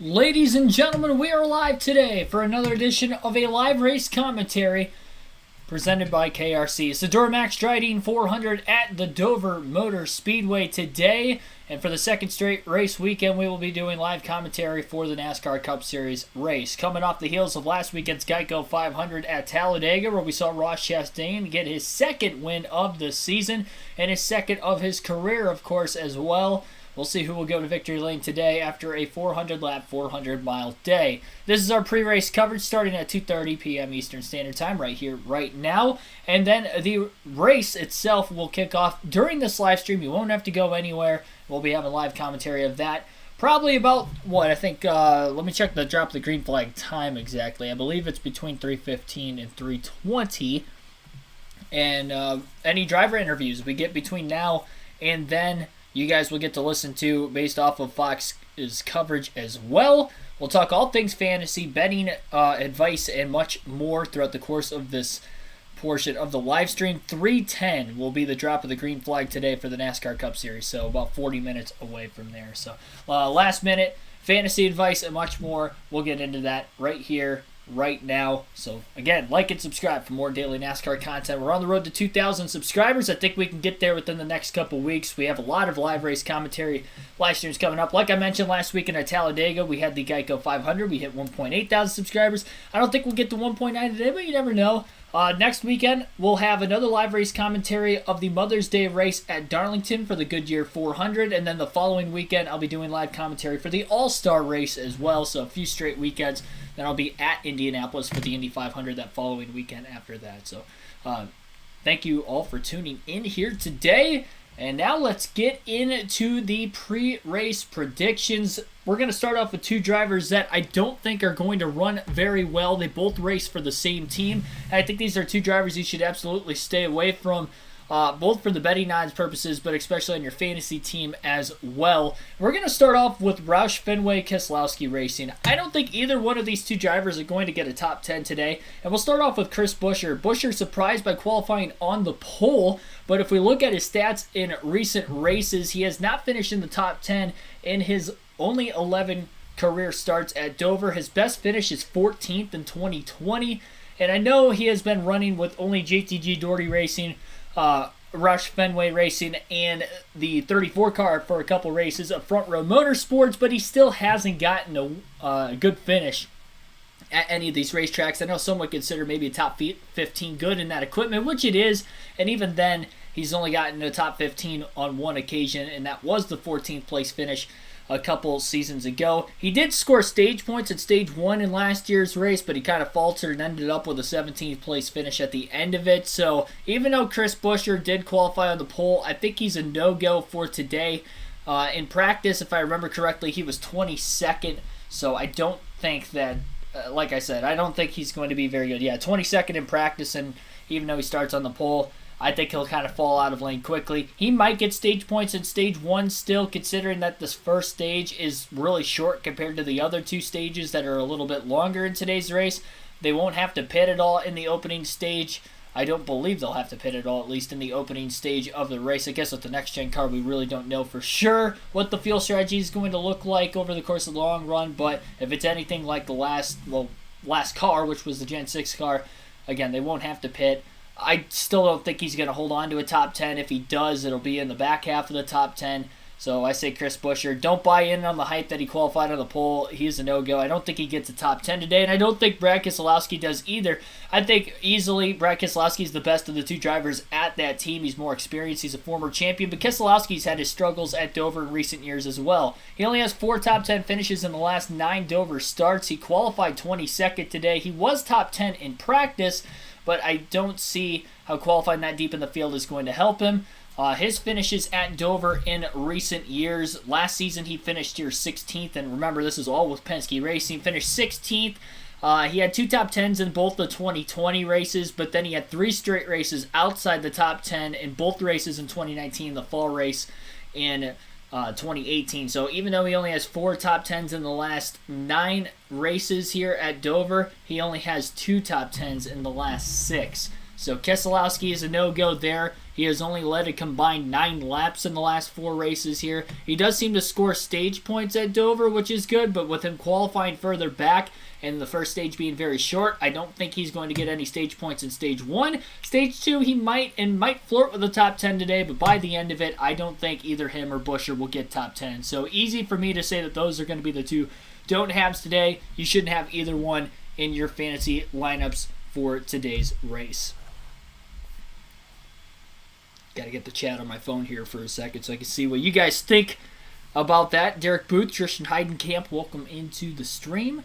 Ladies and gentlemen, we are live today for another edition of a live race commentary presented by KRC. It's the Duramax Drydene 400 at the Dover Motor Speedway today. And for the second straight race weekend, we will be doing live commentary for the NASCAR Cup Series race. Coming off the heels of last weekend's Geico 500 at Talladega, where we saw Ross Chastain get his second win of the season and his second of his career, of course, as well. We'll see who will go to victory lane today after a 400-lap, 400-mile day. This is our pre-race coverage starting at 2:30 p.m. Eastern Standard Time right here, right now. And then the race itself will kick off during this live stream. You won't have to go anywhere. We'll be having live commentary of that. Probably about, let me check the drop of the green flag time exactly. I believe it's between 3:15 and 3:20. And any driver interviews we get between now and then, you guys will get to listen to based off of Fox's coverage as well. We'll talk all things fantasy, betting, advice, and much more throughout the course of this portion of the live stream. 3:10 will be the drop of the green flag today for the NASCAR Cup Series, so about 40 minutes away from there. So last minute fantasy advice and much more. We'll get into that right here, right now. So again, like and subscribe for more daily NASCAR content. We're on the road to 2,000 subscribers. I think we can get there within the next couple weeks. We have a lot of live race commentary live streams coming up. Like I mentioned last weekend at Talladega, we had the Geico 500. We hit 1.8 thousand subscribers. I don't think we'll get to 1.9 today, but you never know. Next weekend, we'll have another live race commentary of the Mother's Day race at Darlington for the Goodyear 400. And then the following weekend, I'll be doing live commentary for the All-Star race as well. So a few straight weekends. Then I'll be at Indianapolis for the Indy 500 that following weekend after that. So thank you all for tuning in here today. And now let's get into the pre-race predictions. We're going to start off with two drivers that I don't think are going to run very well. They both race for the same team. And I think these are two drivers you should absolutely stay away from, both for the betting odds purposes, but especially on your fantasy team as well. We're going to start off with Roush Fenway Keselowski Racing. I don't think either one of these two drivers are going to get a top 10 today. And we'll start off with Chris Buescher. Buescher surprised by qualifying on the pole, but if we look at his stats in recent races, he has not finished in the top 10 in his only 11 career starts at Dover. His best finish is 14th in 2020. And I know he has been running with only JTG Doherty Racing, Roush Fenway Racing, and the 34 car for a couple races of Front Row Motorsports, but he still hasn't gotten a good finish at any of these racetracks. I know some would consider maybe a top 15 good in that equipment, which it is, and even then, he's only gotten a top 15 on one occasion, and that was the 14th place finish a couple seasons ago. He did score stage points at stage 1 in last year's race, but he kind of faltered and ended up with a 17th place finish at the end of it. So even though Chris Buescher did qualify on the pole, I think he's a no-go for today. In practice, if I remember correctly, he was 22nd, so I don't think that, like I said, I don't think he's going to be very good. Yeah, 22nd in practice, and even though he starts on the pole, I think he'll kind of fall out of lane quickly. He might get stage points in stage 1 still, considering that this first stage is really short compared to the other two stages that are a little bit longer in today's race. They won't have to pit at all in the opening stage. I don't believe they'll have to pit at all, at least in the opening stage of the race. I guess with the next-gen car, we really don't know for sure what the fuel strategy is going to look like over the course of the long run, but if it's anything like the last car, which was the Gen 6 car, again, they won't have to pit. I still don't think he's going to hold on to a top 10. If he does, it'll be in the back half of the top 10. So I say Chris Buescher. Don't buy in on the hype that he qualified on the pole. He's a no-go. I don't think he gets a top 10 today, and I don't think Brad Keselowski does either. I think easily Brad Keselowski is the best of the two drivers at that team. He's more experienced. He's a former champion, but Keselowski's had his struggles at Dover in recent years as well. He only has 4 top 10 finishes in the last 9 Dover starts. He qualified 22nd today. He was top 10 in practice, but I don't see how qualifying that deep in the field is going to help him. His finishes at Dover in recent years. Last season he finished here 16th, and remember this is all with Penske Racing. Finished 16th. He had 2 top 10s in both the 2020 races, but then he had 3 straight races outside the top 10 in both races in 2019, the fall race in 2018. So even though he only has 4 top 10s in the last 9 races here at Dover, he only has 2 top 10s in the last 6. So Keselowski is a no-go there. He has only led a combined 9 laps in the last 4 races here. He does seem to score stage points at Dover, which is good, but with him qualifying further back and the first stage being very short, I don't think he's going to get any stage points in stage 1. Stage 2, he might flirt with the top 10 today, but by the end of it, I don't think either him or Buescher will get top 10. So easy for me to say that those are going to be the 2 don't-haves today. You shouldn't have either one in your fantasy lineups for today's race. Got to get the chat on my phone here for a second so I can see what you guys think about that. Derek Booth, Tristan Heidenkamp, welcome into the stream.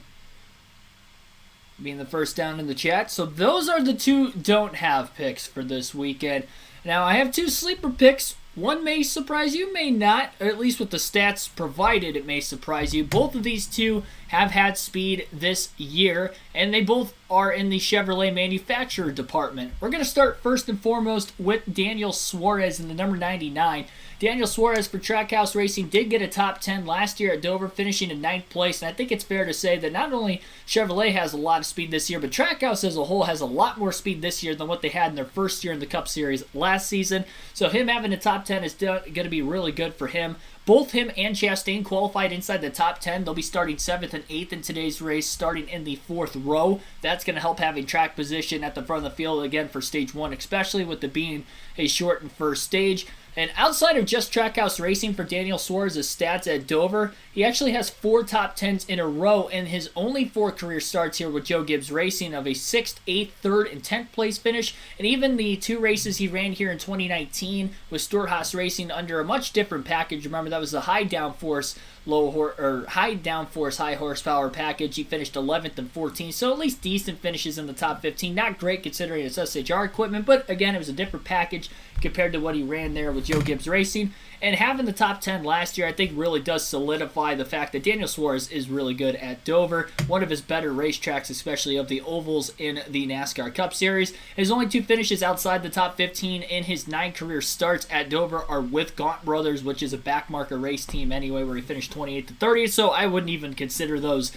Being the first down in the chat. So those are the 2 don't have picks for this weekend. Now I have 2 sleeper picks. One may surprise you, may not, or at least with the stats provided it may surprise you. Both of these 2 have had speed this year, and they both are in the Chevrolet manufacturer department. We're going to start first and foremost with Daniel Suarez in the number 99. Daniel Suarez for Trackhouse Racing did get a top 10 last year at Dover, finishing in 9th place, and I think it's fair to say that not only Chevrolet has a lot of speed this year, but Trackhouse as a whole has a lot more speed this year than what they had in their first year in the Cup Series last season. So him having a top 10 is going to be really good for him. Both him and Chastain qualified inside the top 10. They'll be starting 7th and 8th in today's race, starting in the 4th row. That's going to help having track position at the front of the field, again, for Stage 1, especially with it being a shortened first stage. And outside of just Trackhouse Racing for Daniel Suarez's stats at Dover, he actually has 4 top 10s in a row in his only 4 career starts here with Joe Gibbs Racing of a 6th, 8th, 3rd, and 10th place finish. And even the 2 races he ran here in 2019 with Stewart Haas Racing under a much different package. Remember, that was the high downforce, high horsepower package. He finished 11th and 14th, so at least decent finishes in the top 15. Not great considering it's SHR equipment, but again, it was a different package compared to what he ran there with Joe Gibbs Racing. And having the top 10 last year, I think, really does solidify the fact that Daniel Suarez is really good at Dover, one of his better racetracks, especially of the ovals in the NASCAR Cup Series. His only 2 finishes outside the top 15 in his 9 career starts at Dover are with Gaunt Brothers, which is a backmarker race team anyway, where he finished 28th to 30th, so I wouldn't even consider those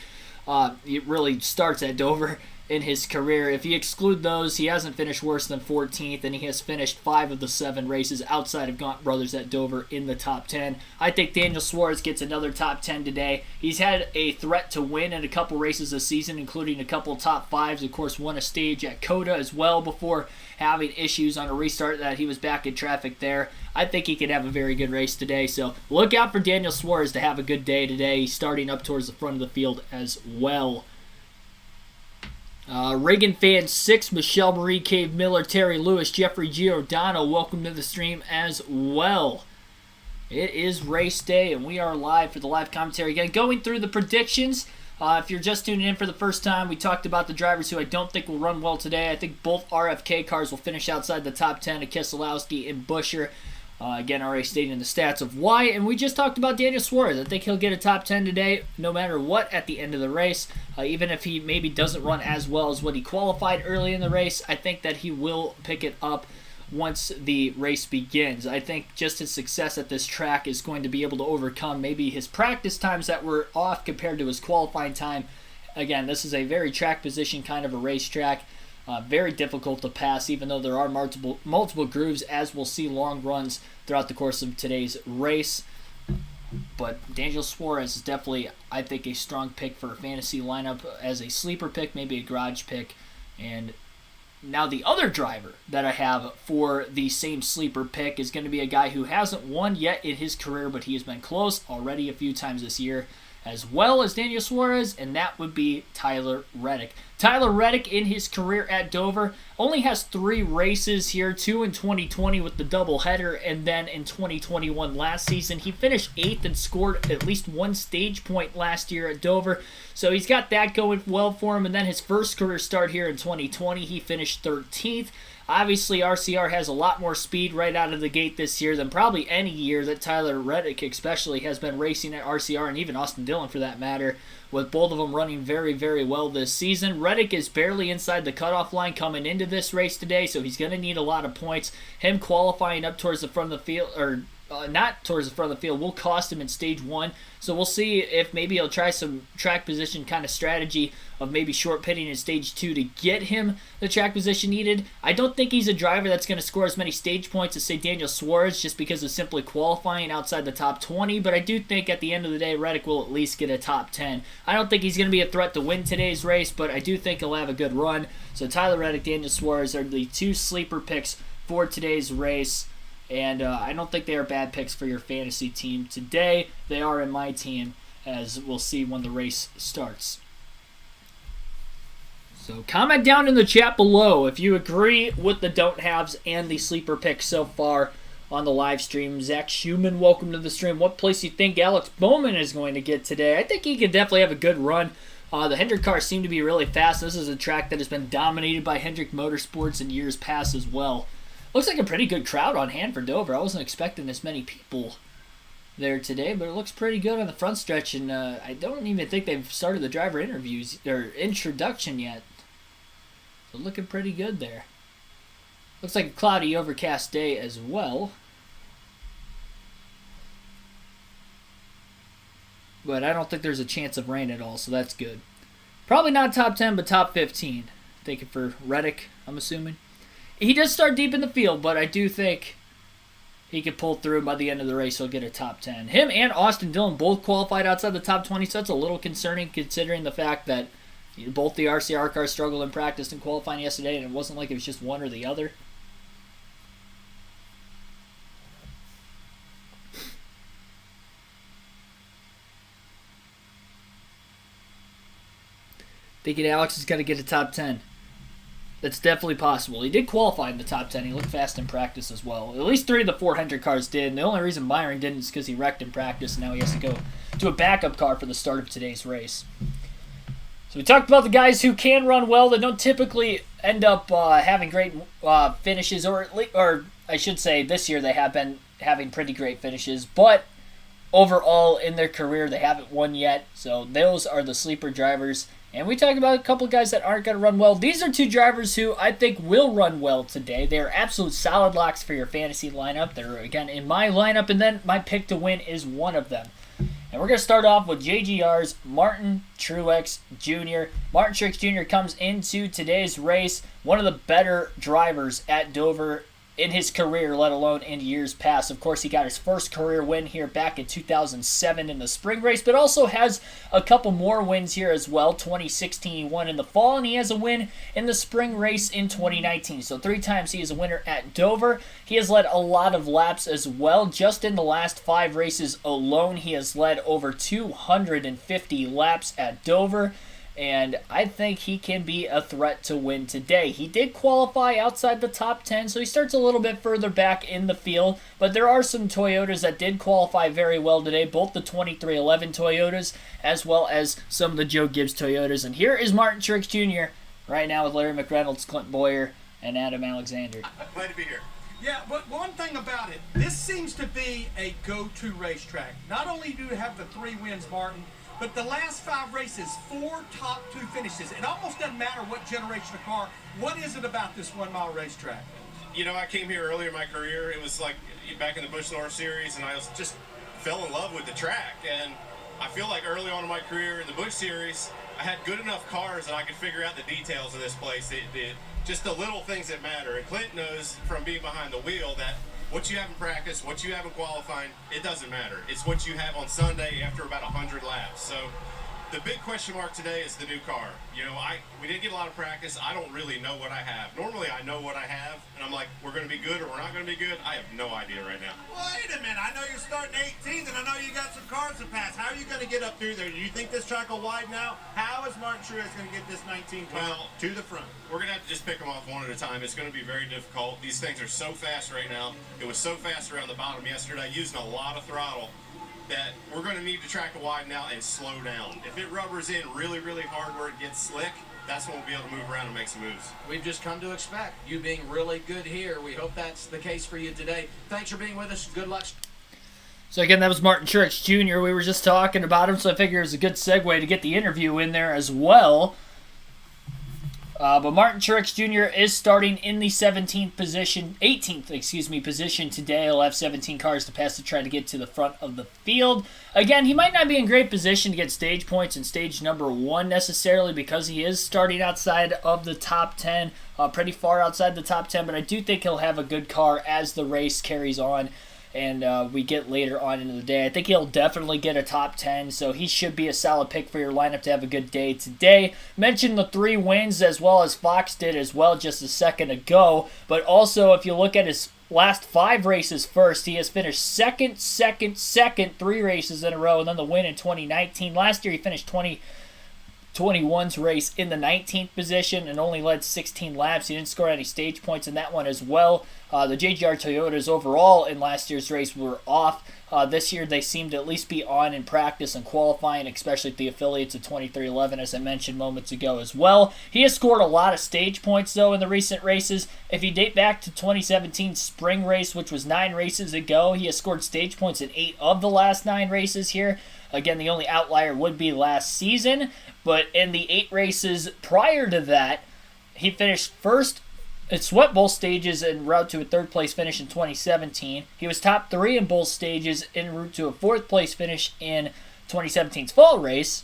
it really starts at Dover in his career. If you exclude those, he hasn't finished worse than 14th, and he has finished 5 of the 7 races outside of Gaunt Brothers at Dover in the top 10. I think Daniel Suarez gets another top 10 today. He's had a threat to win in a couple races this season, including a couple top 5s. Of course, won a stage at COTA as well before having issues on a restart that he was back in traffic there. I think he could have a very good race today, so look out for Daniel Suarez to have a good day today. He's starting up towards the front of the field as well. Reagan Fan 6, Michelle Marie, Cave Miller, Terry Lewis, Jeffrey Giordano, welcome to the stream as well. It is race day, and we are live for the live commentary. Again, going through the predictions. If you're just tuning in for the first time, we talked about the drivers who I don't think will run well today. I think both RFK cars will finish outside the top 10 of Keselowski and Buescher. Again, already stating the stats of why, and we just talked about Daniel Suarez. I think he'll get a top 10 today, no matter what, at the end of the race. Even if he maybe doesn't run as well as what he qualified early in the race, I think that he will pick it up once the race begins. I think just his success at this track is going to be able to overcome maybe his practice times that were off compared to his qualifying time. Again, this is a very track position kind of a racetrack. Very difficult to pass, even though there are multiple grooves, as we'll see long runs throughout the course of today's race. But Daniel Suarez is definitely, I think, a strong pick for a fantasy lineup as a sleeper pick, maybe a garage pick. And now the other driver that I have for the same sleeper pick is going to be a guy who hasn't won yet in his career, but he has been close already a few times this year, as well as Daniel Suarez, and that would be Tyler Reddick. Tyler Reddick in his career at Dover only has 3 races here, 2 in 2020 with the doubleheader, and then in 2021 last season. He finished 8th and scored at least 1 stage point last year at Dover, so he's got that going well for him. And then his first career start here in 2020, he finished 13th. Obviously, RCR has a lot more speed right out of the gate this year than probably any year that Tyler Reddick especially has been racing at RCR, and even Austin Dillon for that matter, with both of them running very, very well this season. Reddick is barely inside the cutoff line coming into this race today, so he's going to need a lot of points. Him qualifying up towards the front of the field, or not towards the front of the field, will cost him in stage 1. So we'll see if maybe he'll try some track position kind of strategy of maybe short pitting in stage 2 to get him the track position needed. I don't think he's a driver that's going to score as many stage points as, say, Daniel Suarez just because of simply qualifying outside the top 20, but I do think at the end of the day, Reddick will at least get a top 10. I don't think he's going to be a threat to win today's race, but I do think he'll have a good run. So Tyler Reddick, Daniel Suarez are the 2 sleeper picks for today's race. And I don't think they are bad picks for your fantasy team today. They are in my team, as we'll see when the race starts. So comment down in the chat below if you agree with the don't-haves and the sleeper picks so far on the live stream. Zach Schumann, welcome to the stream. What place do you think Alex Bowman is going to get today? I think he could definitely have a good run. The Hendrick cars seem to be really fast. This is a track that has been dominated by Hendrick Motorsports in years past as well. Looks like a pretty good crowd on hand for Dover. I wasn't expecting this many people there today, but it looks pretty good on the front stretch, and I don't even think they've started the driver interviews or introduction yet. So looking pretty good there. Looks like a cloudy, overcast day as well. But I don't think there's a chance of rain at all, so that's good. Probably not top 10, but top 15. Thinking for Reddick, I'm assuming. He does start deep in the field, but I do think he could pull through. By the end of the race, he'll get a top 10. Him and Austin Dillon both qualified outside the top 20, so that's a little concerning considering the fact that both the RCR cars struggled in practice and qualifying yesterday, and it wasn't like it was just one or the other. Thinking Alex is going to get a top 10. That's definitely possible. He did qualify in the top 10. He looked fast in practice as well. At least 3 of the 400 cars did. And the only reason Byron didn't is because he wrecked in practice, and now he has to go to a backup car for the start of today's race. So we talked about the guys who can run well that don't typically end up having great finishes, or I should say this year they have been having pretty great finishes, but overall in their career they haven't won yet. So those are the sleeper drivers. And we talked about a couple of guys that aren't going to run well. These are 2 drivers who I think will run well today. They are absolute solid locks for your fantasy lineup. They're, again, in my lineup, and then my pick to win is one of them. And we're going to start off with JGR's Martin Truex Jr. Martin Truex Jr. comes into today's race one of the better drivers at Dover in his career, let alone in years past. Of course, he got his first career win here back in 2007 in the spring race, but also has a couple more wins here as well. 2016 he won in the fall, and he has a win in the spring race in 2019. So 3 times he is a winner at Dover. He has led a lot of laps as well. Just in the last 5 races alone, he has led over 250 laps at Dover. And I think he can be a threat to win today. He did qualify outside the top 10, so he starts a little bit further back in the field. But there are some Toyotas that did qualify very well today, both the 2311 Toyotas as well as some of the Joe Gibbs Toyotas. And here is Martin Truex Jr. right now with Larry McReynolds, Clint Boyer, and Adam Alexander. Glad to be here. Yeah, but one thing about it, this seems to be a go-to racetrack. Not only do you have the 3 wins, Martin, but the last 5 races, 4 top 2 finishes. It almost doesn't matter what generation of car. What is it about this 1-mile racetrack? You know, I came here earlier in my career. It was like back in the Busch Norris Series, and I just fell in love with the track. And I feel like early on in my career in the Busch Series, I had good enough cars that I could figure out the details of this place. Just the little things that matter. And Clint knows from being behind the wheel that what you have in practice, what you have in qualifying, it doesn't matter. It's what you have on Sunday after about 100 laps. So the big question mark today is the new car. You know, we didn't get a lot of practice. I don't really know what I have. Normally I know what I have, and I'm like, we're going to be good or we're not going to be good. I have no idea right now. Wait a minute. I know you're starting 18th, and I know you got some cars to pass. How are you going to get up through there? Do you think this track will widen out? How is Martin Truex going to get this 19 car to the front? We're going to have to just pick them off one at a time. It's going to be very difficult. These things are so fast right now. It was so fast around the bottom yesterday, using a lot of throttle, that we're going to need the track to widen out and slow down. If it rubbers in really, really hard where it gets slick, that's when we'll be able to move around and make some moves. We've just come to expect you being really good here. We hope that's the case for you today. Thanks for being with us. Good luck. So again, that was Martin Truex Jr. We were just talking about him, so I figured it was a good segue to get the interview in there as well. But Martin Truex Jr. is starting in the 18th position today. He'll have 17 cars to pass to try to get to the front of the field. Again, he might not be in great position to get stage points in stage number 1 necessarily because he is starting outside of the top 10, pretty far outside the top 10, but I do think he'll have a good car as the race carries on and we get later on into the day. I think he'll definitely get a top 10, so he should be a solid pick for your lineup to have a good day today. Mentioned the 3 wins as well as Fox did as well just a second ago, but also if you look at his last 5 races first, he has finished second, 3 races in a row, and then the win in 2019. Last year he finished 2021's race in the 19th position and only led 16 laps. He didn't score any stage points in that one as well. The JGR Toyotas overall in last year's race were off. This year they seem to at least be on in practice and qualifying, especially at the affiliates of 2311, as I mentioned moments ago as well. He has scored a lot of stage points, though, in the recent races. If you date back to 2017 spring race, which was 9 races ago, he has scored stage points in 8 of the last 9 races here. Again, the only outlier would be last season, but in the 8 races prior to that, he finished first. It swept both stages en route to a 3rd place finish in 2017. He was top 3 in both stages en route to a 4th place finish in 2017's fall race.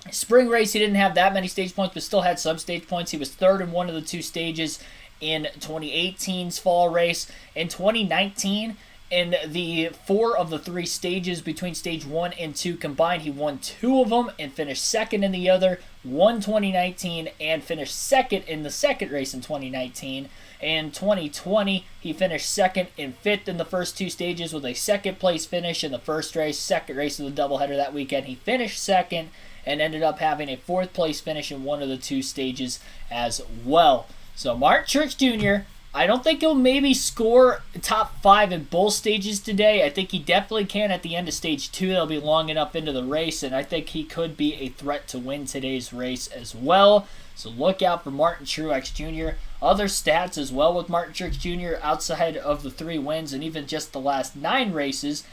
Spring race, he didn't have that many stage points, but still had some stage points. He was 3rd in one of the 2 stages in 2018's fall race. In 2019, in the 4 of the 3 stages between stage 1 and 2 combined, he won 2 of them and finished 2nd in the other, won 2019 and finished 2nd in the 2nd race in 2019. In 2020, he finished 2nd and 5th in the first 2 stages with a 2nd place finish in the first race. 2nd race of the doubleheader that weekend, he finished 2nd and ended up having a 4th place finish in one of the 2 stages as well. So Martin Truex Jr., I don't think he'll maybe score top 5 in both stages today. I think he definitely can at the end of stage 2. That'll be long enough into the race, and I think he could be a threat to win today's race as well. So look out for Martin Truex Jr. Other stats as well with Martin Truex Jr. outside of the 3 wins and even just the last 9 races.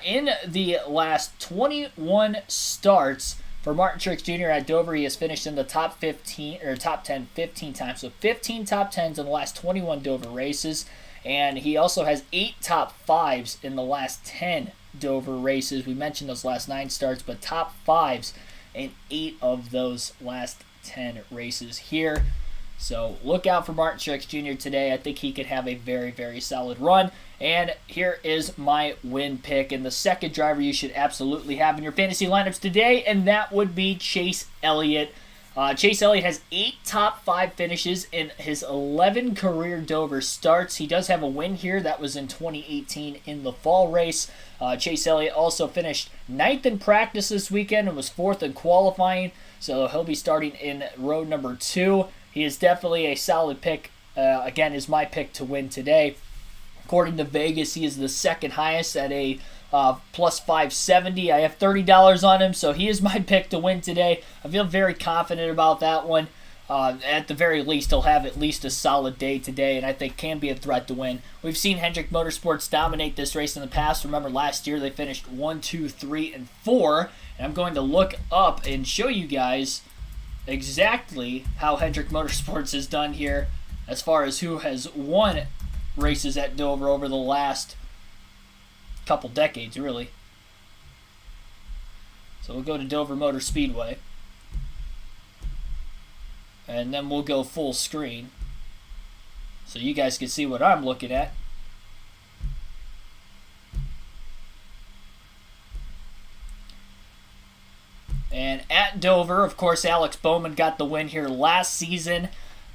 In the last 21 starts, for Martin Truex Jr. at Dover, he has finished in the top 10 15 times. So 15 top 10s in the last 21 Dover races. And he also has 8 top 5s in the last 10 Dover races. We mentioned those last 9 starts, but top 5s in 8 of those last 10 races here. So look out for Martin Truex Jr. today. I think he could have a very, very solid run. And here is my win pick. And the second driver you should absolutely have in your fantasy lineups today, and that would be Chase Elliott. Chase Elliott has 8 top 5 finishes in his 11 career Dover starts. He does have a win here. That was in 2018 in the fall race. Chase Elliott also finished 9th in practice this weekend and was 4th in qualifying. So he'll be starting in row number 2. He is definitely a solid pick. Again, is my pick to win today. According to Vegas, he is the 2nd highest at a plus 570. I have $30 on him, so he is my pick to win today. I feel very confident about that one. At the very least, he'll have at least a solid day today, and I think can be a threat to win. We've seen Hendrick Motorsports dominate this race in the past. Remember, last year they finished 1, 2, 3, and 4. And I'm going to look up and show you guys exactly how Hendrick Motorsports has done here as far as who has won races at Dover over the last couple decades, really. So we'll go to Dover Motor Speedway, and then we'll go full screen so you guys can see what I'm looking at. And at Dover, of course, Alex Bowman got the win here last season.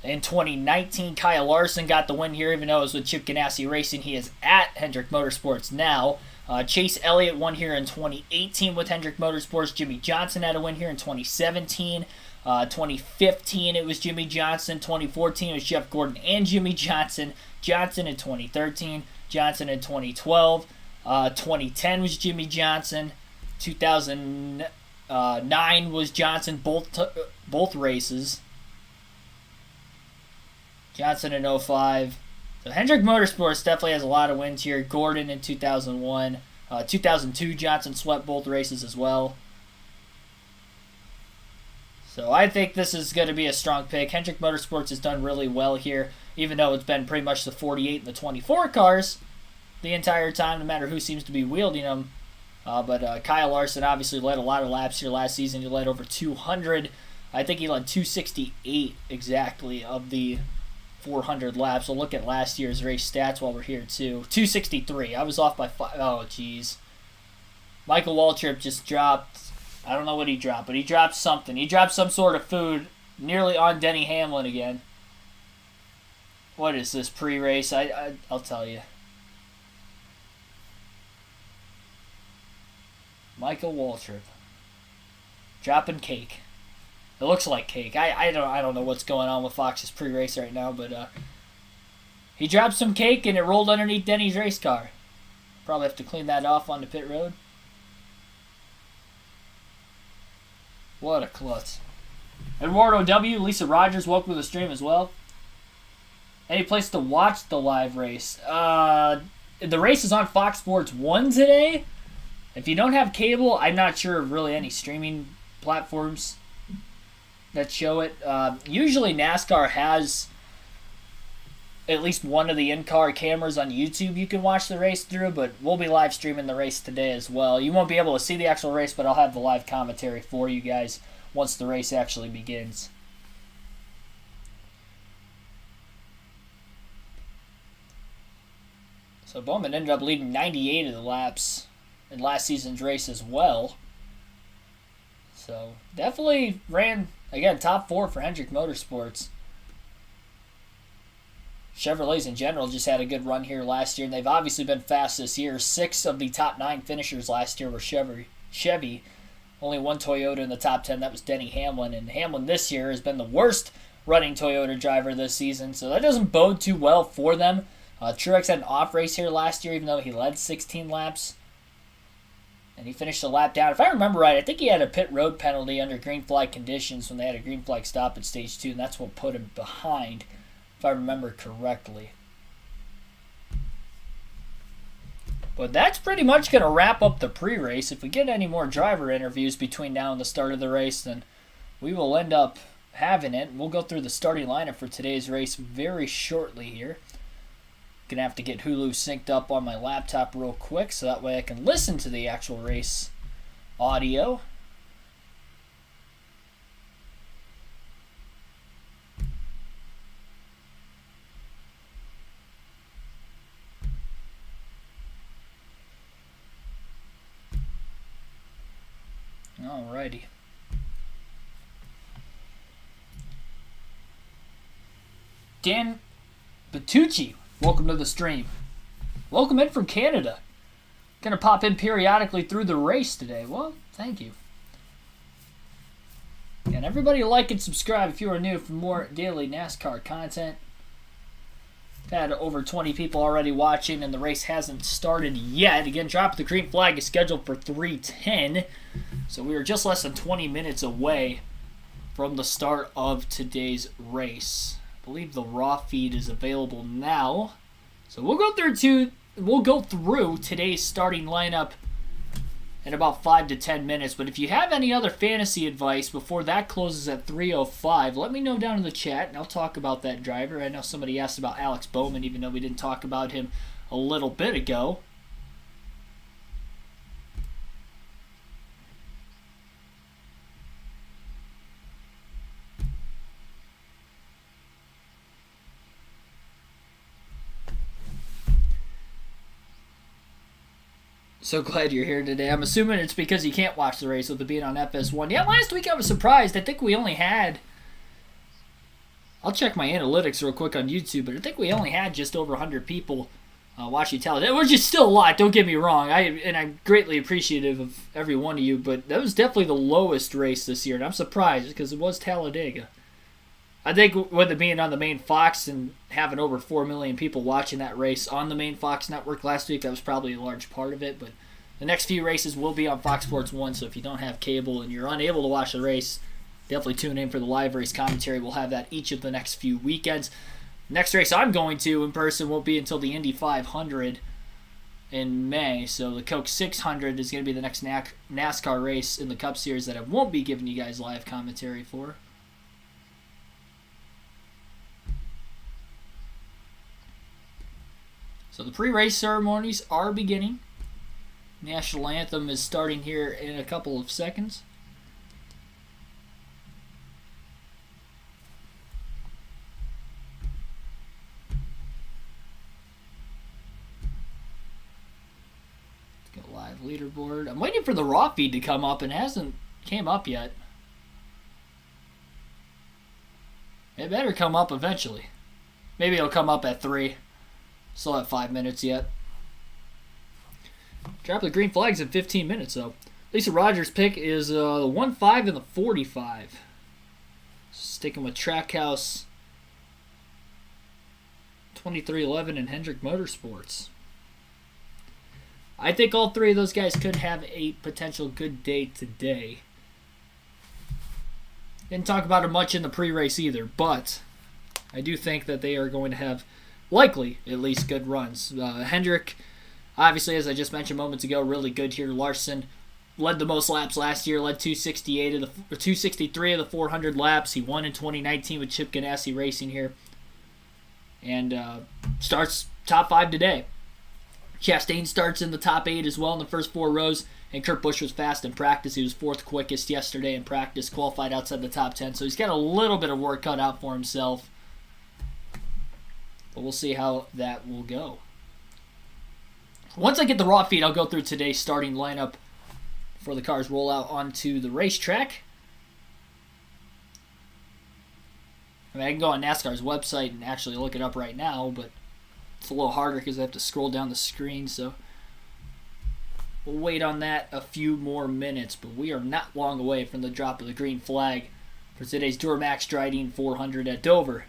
In 2019, Kyle Larson got the win here, even though it was with Chip Ganassi Racing. He is at Hendrick Motorsports now. Chase Elliott won here in 2018 with Hendrick Motorsports. Jimmy Johnson had a win here in 2017. 2015, it was Jimmy Johnson. 2014, it was Jeff Gordon and Jimmy Johnson. Johnson in 2013. Johnson in 2012. 2010 was Jimmy Johnson. 2009 was Johnson, both races. Johnson in 05. So Hendrick Motorsports definitely has a lot of wins here. Gordon in 2001. 2002, Johnson swept both races as well. So I think this is going to be a strong pick. Hendrick Motorsports has done really well here, even though it's been pretty much the 48 and the 24 cars the entire time, no matter who seems to be wielding them. But Kyle Larson obviously led a lot of laps here last season. He led over 200. I think he led 268 exactly of the 400 laps. We'll look at last year's race stats while we're here too. 263. I was off by 5. Oh, jeez. Michael Waltrip just dropped, I don't know what he dropped, but he dropped something. He dropped some sort of food nearly on Denny Hamlin again. What is this pre-race? I'll tell you. Michael Waltrip dropping cake. It looks like cake. I don't know what's going on with Fox's pre-race right now, but he dropped some cake and it rolled underneath Denny's race car. Probably have to clean that off on the pit road. What a klutz. Eduardo W., Lisa Rogers, welcome to the stream as well. Any place to watch the live race? The race is on Fox Sports 1 today. If you don't have cable, I'm not sure of really any streaming platforms that show it. Usually NASCAR has at least one of the in-car cameras on YouTube you can watch the race through, but we'll be live streaming the race today as well. You won't be able to see the actual race, but I'll have the live commentary for you guys once the race actually begins. So Bowman ended up leading 98 of the laps in last season's race as well. So definitely ran, again, top 4 for Hendrick Motorsports. Chevrolets in general just had a good run here last year, and they've obviously been fast this year. 6 of the top 9 finishers last year were Chevy. Only one Toyota in the top 10, that was Denny Hamlin. And Hamlin this year has been the worst running Toyota driver this season, so that doesn't bode too well for them. Truex had an off race here last year, even though he led 16 laps. And he finished a lap down. If I remember right, I think he had a pit road penalty under green flag conditions when they had a green flag stop at stage 2, and that's what put him behind, if I remember correctly. But that's pretty much going to wrap up the pre-race. If we get any more driver interviews between now and the start of the race, then we will end up having it. We'll go through the starting lineup for today's race very shortly here. Gonna have to get Hulu synced up on my laptop real quick so that way I can listen to the actual race audio. Alrighty. Dan Bertucci, welcome to the stream. Welcome in from Canada. Gonna pop in periodically through the race today. Well, thank you. And everybody like and subscribe if you are new for more daily NASCAR content. I've had over 20 people already watching and the race hasn't started yet. Again, drop the green flag is scheduled for 3:10. So we are just less than 20 minutes away from the start of today's race. I believe the raw feed is available now. So we'll go through today's starting lineup in about 5 to 10 minutes. But if you have any other fantasy advice before that closes at 3:05, let me know down in the chat and I'll talk about that driver. I know somebody asked about Alex Bowman, even though we didn't talk about him a little bit ago. So glad you're here today. I'm assuming it's because you can't watch the race with it being on FS1. Yeah, last week I was surprised. I think we only had... I'll check my analytics real quick on YouTube, but I think we only had just over 100 people watching television, which is still a lot, don't get me wrong. I'm greatly appreciative of every one of you, but that was definitely the lowest race this year, and I'm surprised because it was Talladega. I think with it being on the main Fox and having over 4 million people watching that race on the main Fox network last week, that was probably a large part of it. But the next few races will be on Fox Sports 1, so if you don't have cable and you're unable to watch the race, definitely tune in for the live race commentary. We'll have that each of the next few weekends. Next race I'm going to in person won't be until the Indy 500 in May. So the Coke 600 is going to be the next NASCAR race in the Cup Series that I won't be giving you guys live commentary for. So the pre-race ceremonies are beginning. National Anthem is starting here in a couple of seconds. Let's go live leaderboard. I'm waiting for the raw feed to come up and it hasn't came up yet. It better come up eventually. Maybe it'll come up at 3. Still have 5 minutes yet. Drop the green flags in 15 minutes, though. Lisa Rogers' pick is the 1-5 and the 45. Sticking with Trackhouse 2311 and Hendrick Motorsports. I think all 3 of those guys could have a potential good day today. Didn't talk about it much in the pre-race either, but I do think that they are going to have likely at least good runs. Hendrick, obviously, as I just mentioned moments ago, really good here. Larson led the most laps last year, led 263 of the 400 laps. He won in 2019 with Chip Ganassi Racing here, and starts top 5 today. Chastain starts in the top 8 as well in the first 4 rows, and Kurt Busch was fast in practice. He was 4th quickest yesterday in practice, qualified outside the top 10, so he's got a little bit of work cut out for himself. But we'll see how that will go. Once I get the raw feed, I'll go through today's starting lineup before the cars roll out onto the racetrack. I mean, I can go on NASCAR's website and actually look it up right now, but it's a little harder because I have to scroll down the screen, so we'll wait on that a few more minutes. But we are not long away from the drop of the green flag for today's Duramax Drydene 400 at Dover.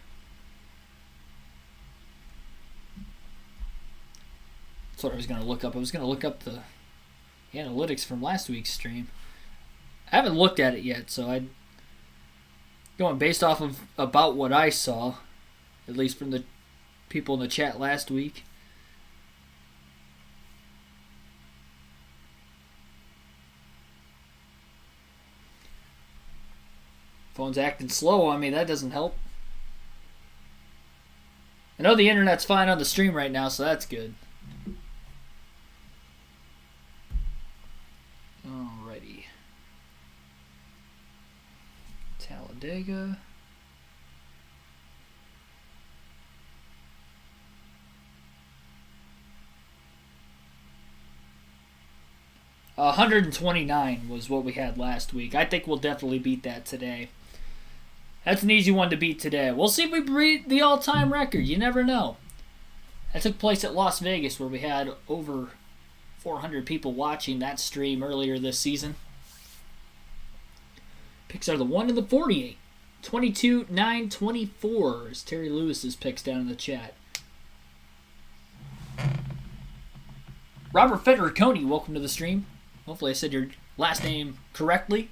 That's what I was going to look up. I was going to look up the analytics from last week's stream. I haven't looked at it yet, so I'm going based off of about what I saw, at least from the people in the chat last week. Phone's acting slow on me. That doesn't help. I know the internet's fine on the stream right now, so that's good. Alrighty. Talladega. $129 was what we had last week. I think we'll definitely beat that today. That's an easy one to beat today. We'll see if we beat the all-time record. You never know. That took place at Las Vegas, where we had over 400 people watching that stream earlier this season. Picks are the 1 and the 48. 22, 9, 24 is Terry Lewis's picks down in the chat. Robert Federiconi, welcome to the stream. Hopefully I said your last name correctly.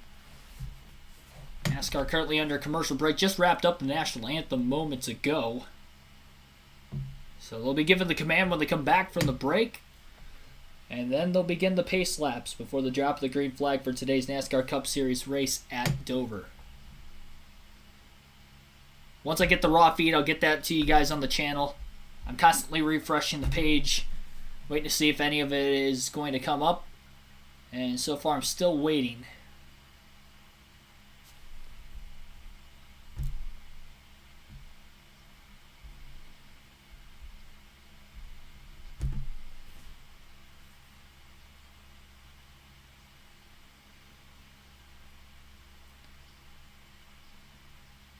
NASCAR currently under commercial break. Just wrapped up the national anthem moments ago. So they'll be given the command when they come back from the break. And then they'll begin the pace laps before the drop of the green flag for today's NASCAR Cup Series race at Dover. Once I get the raw feed, I'll get that to you guys on the channel. I'm constantly refreshing the page, waiting to see if any of it is going to come up. And so far, I'm still waiting.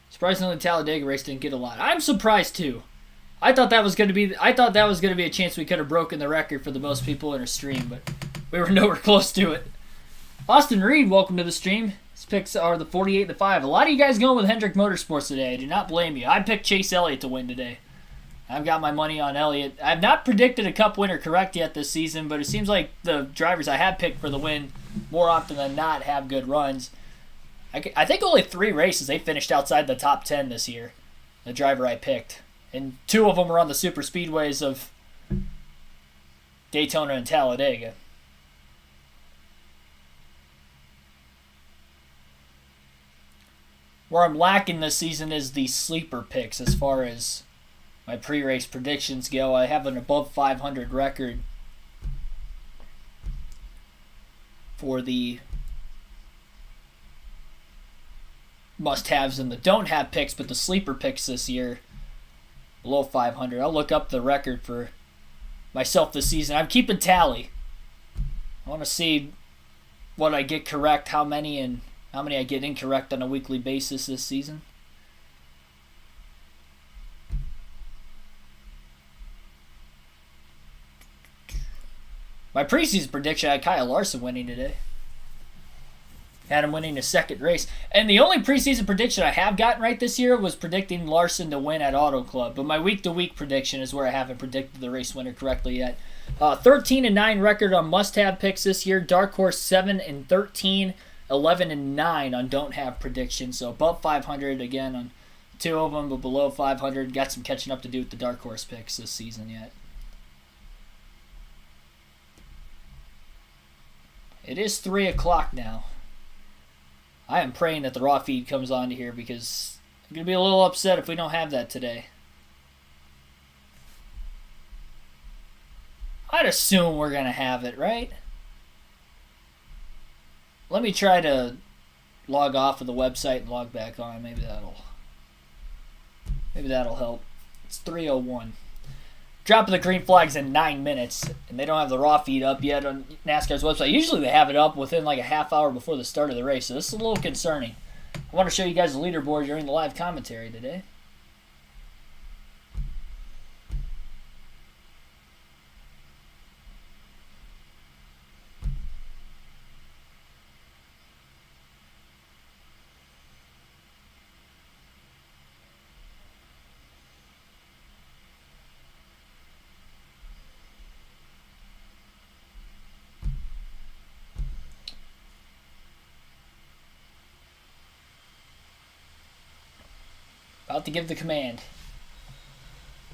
Surprisingly, the Talladega race didn't get a lot. I'm surprised too. I thought that was going to be a chance we could have broken the record for the most people in our stream, but we were nowhere close to it. Austin Reed, welcome to the stream. His picks are the 48 and the 5. A lot of you guys going with Hendrick Motorsports today. I do not blame you. I picked Chase Elliott to win today. I've got my money on Elliott. I've not predicted a Cup winner correct yet this season, but it seems like the drivers I have picked for the win more often than not have good runs. I think only 3 races they finished outside the top 10 this year, the driver I picked. And 2 of them were on the super speedways of Daytona and Talladega. Where I'm lacking this season is the sleeper picks as far as my pre-race predictions go. I have an above 500 record for the must-haves and the don't-have picks, but the sleeper picks this year, below 500. I'll look up the record for myself this season. I'm keeping tally. I want to see what I get correct, how many I get incorrect on a weekly basis this season. My preseason prediction, I had Kyle Larson winning today. Had him winning his second race. And the only preseason prediction I have gotten right this year was predicting Larson to win at Auto Club. But my week-to-week prediction is where I haven't predicted the race winner correctly yet. 13-9 record on must-have picks this year. Dark Horse 7-13. 11-9 on don't have predictions. So above 500 again on two of them, but below 500. Got some catching up to do with the Dark Horse picks this season yet. It is 3 o'clock now. I am praying that the raw feed comes on here because I'm going to be a little upset if we don't have that today. I'd assume we're going to have it, right? Let me try to log off of the website and log back on. Maybe that'll help. It's 3:01. Dropping the green flags in 9 minutes, and they don't have the raw feed up yet on NASCAR's website. Usually they have it up within like a half hour before the start of the race, so this is a little concerning. I want to show you guys the leaderboard during the live commentary today. About to give the command.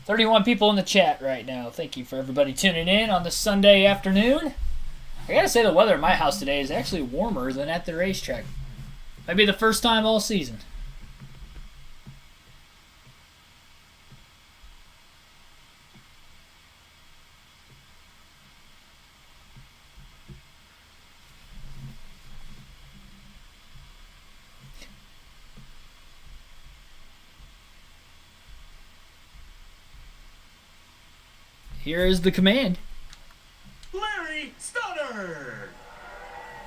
31 people in the chat right now. Thank you for everybody tuning in on this Sunday afternoon. I gotta say the weather at my house today is actually warmer than at the racetrack. Might be the first time all season. Here is the command. Larry Stoddard!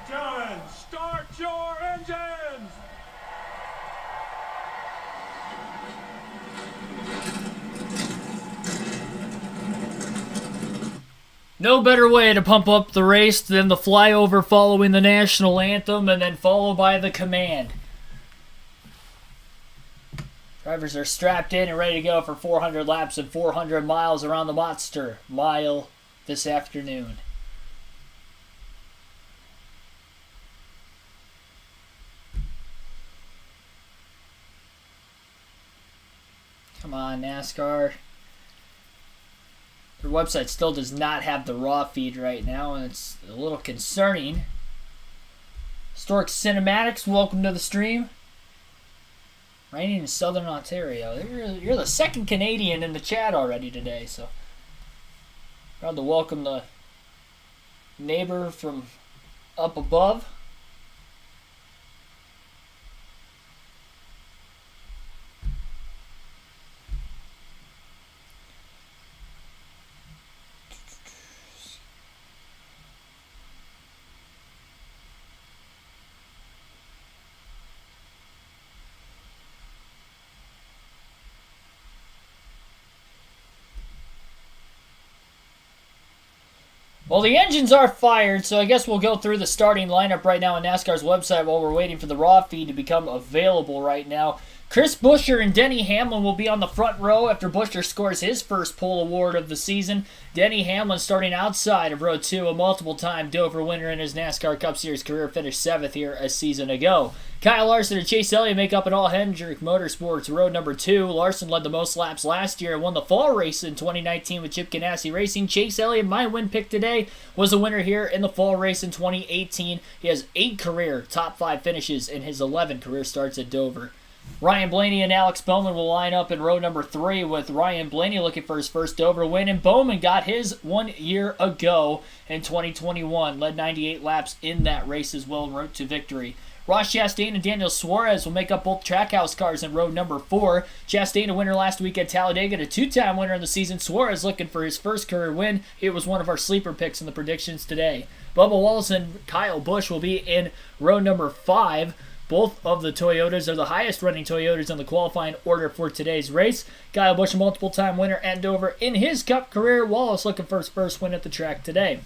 John, start your engines! No better way to pump up the race than the flyover following the national anthem and then followed by the command. Drivers are strapped in and ready to go for 400 laps and 400 miles around the Monster Mile this afternoon. Come on, NASCAR. Their website still does not have the raw feed right now, and it's a little concerning. Historic Cinematics, welcome to the stream. Raining in Southern Ontario. You're the second Canadian in the chat already today, so proud to welcome the neighbor from up above. Well, the engines are fired, so I guess we'll go through the starting lineup right now on NASCAR's website while we're waiting for the raw feed to become available right now. Chris Buescher and Denny Hamlin will be on the front row after Buescher scores his first pole award of the season. Denny Hamlin starting outside of row 2, a multiple-time Dover winner in his NASCAR Cup Series career, finished 7th here a season ago. Kyle Larson and Chase Elliott make up an all-Hendrick Motorsports row number 2. Larson led the most laps last year and won the fall race in 2019 with Chip Ganassi Racing. Chase Elliott, my win pick today, was a winner here in the fall race in 2018. He has 8 career top 5 finishes in his 11 career starts at Dover. Ryan Blaney and Alex Bowman will line up in row number 3 with Ryan Blaney looking for his first Dover win, and Bowman got his 1 year ago in 2021. Led 98 laps in that race as well and road to victory. Ross Chastain and Daniel Suarez will make up both Trackhouse cars in row number 4. Chastain, a winner last week at Talladega, and a 2-time winner in the season. Suarez looking for his first career win. It was one of our sleeper picks in the predictions today. Bubba Wallace and Kyle Busch will be in row number 5. Both of the Toyotas are the highest running Toyotas in the qualifying order for today's race. Kyle Busch, a multiple-time winner at Dover in his Cup career. Wallace looking for his first win at the track today.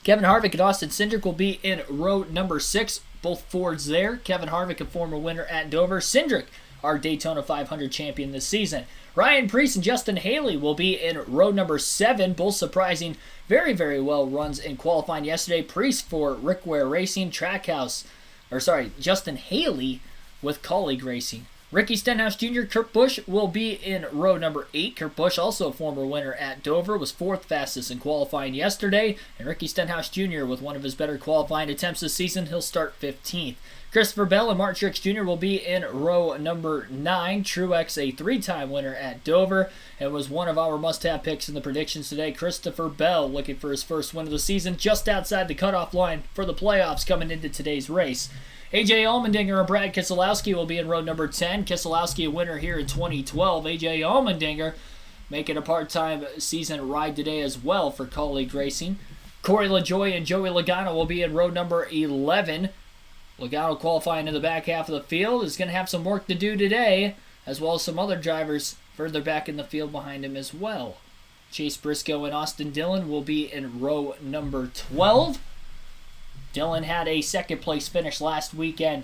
Kevin Harvick and Austin Cindric will be in row number 6. Both Fords there. Kevin Harvick, a former winner at Dover. Cindric, our Daytona 500 champion this season. Ryan Preece and Justin Haley will be in row number 7. Both surprising very, very well runs in qualifying yesterday. Preece for Rick Ware Racing, Justin Haley with Colleague Racing. Ricky Stenhouse Jr., Kurt Busch will be in row number 8. Kurt Busch, also a former winner at Dover, was 4th fastest in qualifying yesterday. And Ricky Stenhouse Jr., with one of his better qualifying attempts this season, he'll start 15th. Christopher Bell and Martin Truex Jr. will be in row number 9. Truex, a 3-time winner at Dover, and was one of our must-have picks in the predictions today. Christopher Bell looking for his first win of the season, just outside the cutoff line for the playoffs coming into today's race. A.J. Allmendinger and Brad Keselowski will be in row number 10. Keselowski, a winner here in 2012. A.J. Allmendinger making a part-time season ride today as well for Colleague Racing. Corey LaJoie and Joey Logano will be in row number 11. Logano qualifying in the back half of the field is going to have some work to do today, as well as some other drivers further back in the field behind him as well. Chase Briscoe and Austin Dillon will be in row number 12. Dillon had a second-place finish last weekend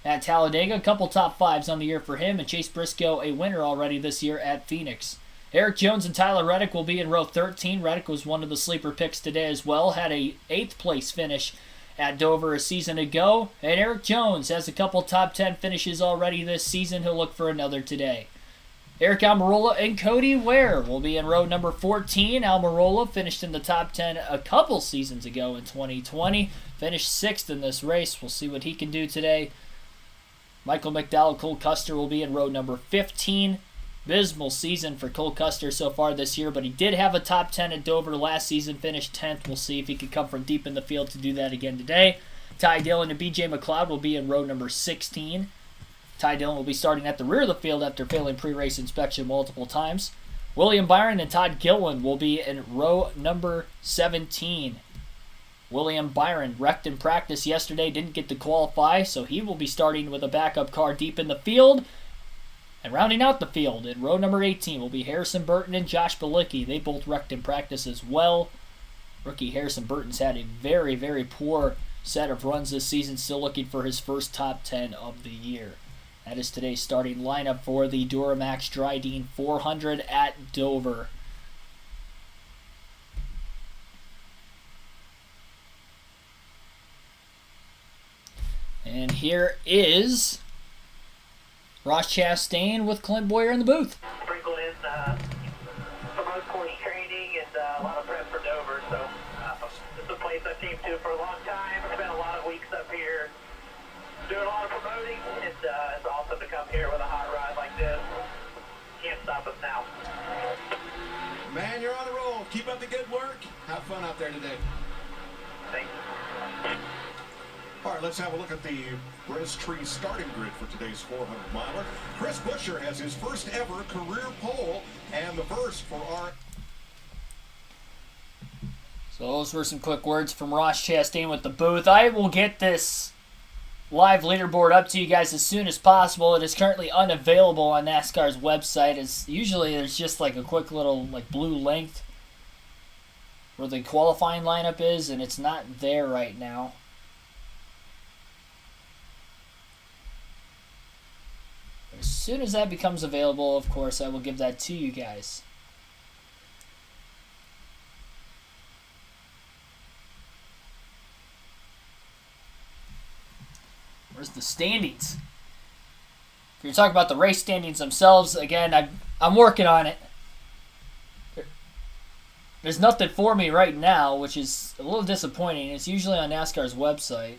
at Talladega. A couple top 5s on the year for him, and Chase Briscoe a winner already this year at Phoenix. Eric Jones and Tyler Reddick will be in row 13. Reddick was one of the sleeper picks today as well. Had a 8th-place finish at Dover a season ago. And Eric Jones has a couple top 10 finishes already this season. He'll look for another today. Eric Almirola and Cody Ware will be in row number 14. Almirola finished in the top 10 a couple seasons ago in 2020. Finished 6th in this race. We'll see what he can do today. Michael McDowell, Cole Custer will be in row number 15. Abysmal season for Cole Custer so far this year, but he did have a top 10 at Dover last season, finished 10th. We'll see if he can come from deep in the field to do that again today. Ty Dillon and BJ McLeod will be in row number 16. Ty Dillon will be starting at the rear of the field after failing pre-race inspection multiple times. William Byron and Todd Gilliland will be in row number 17. William Byron wrecked in practice yesterday, didn't get to qualify, so he will be starting with a backup car deep in the field. And rounding out the field in row number 18 will be Harrison Burton and Josh Bilicki. They both wrecked in practice as well. Rookie Harrison Burton's had a very, very poor set of runs this season, still looking for his first top 10 of the year. That is today's starting lineup for the Duramax Drydene 400 at Dover. And here is Ross Chastain with Clint Boyer in the booth. Sprinkled in some road course training and a lot of prep for Dover. So this is a place I've came to for a long time. Spent a lot of weeks up here doing a lot of promoting. It's awesome to come here with a hot rod like this. Can't stop us now. Man, you're on the roll. Keep up the good work. Have fun out there today. Thanks. All right, let's have a look at the Briz Tree starting grid for today's 400-miler. Chris Buescher has his first ever career pole and the first for our... So those were some quick words from Ross Chastain with the booth. I will get this live leaderboard up to you guys as soon as possible. It is currently unavailable on NASCAR's website. As usually there's just like a quick little like blue link where the qualifying lineup is, and it's not there right now. As soon as that becomes available, of course, I will give that to you guys. Where's the standings? If you're talking about the race standings themselves, again, I'm working on it. There's nothing for me right now, which is a little disappointing. It's usually on NASCAR's website.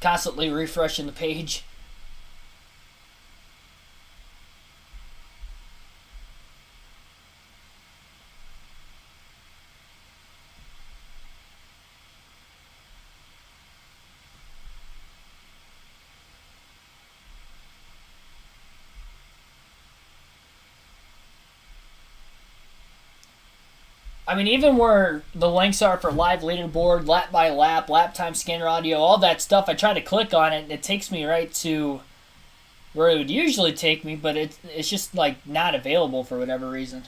Constantly refreshing the page. I mean, even where the links are for live leaderboard, lap by lap, lap time scanner audio, all that stuff, I try to click on it, and it takes me right to where it would usually take me, but it's just, like, not available for whatever reason.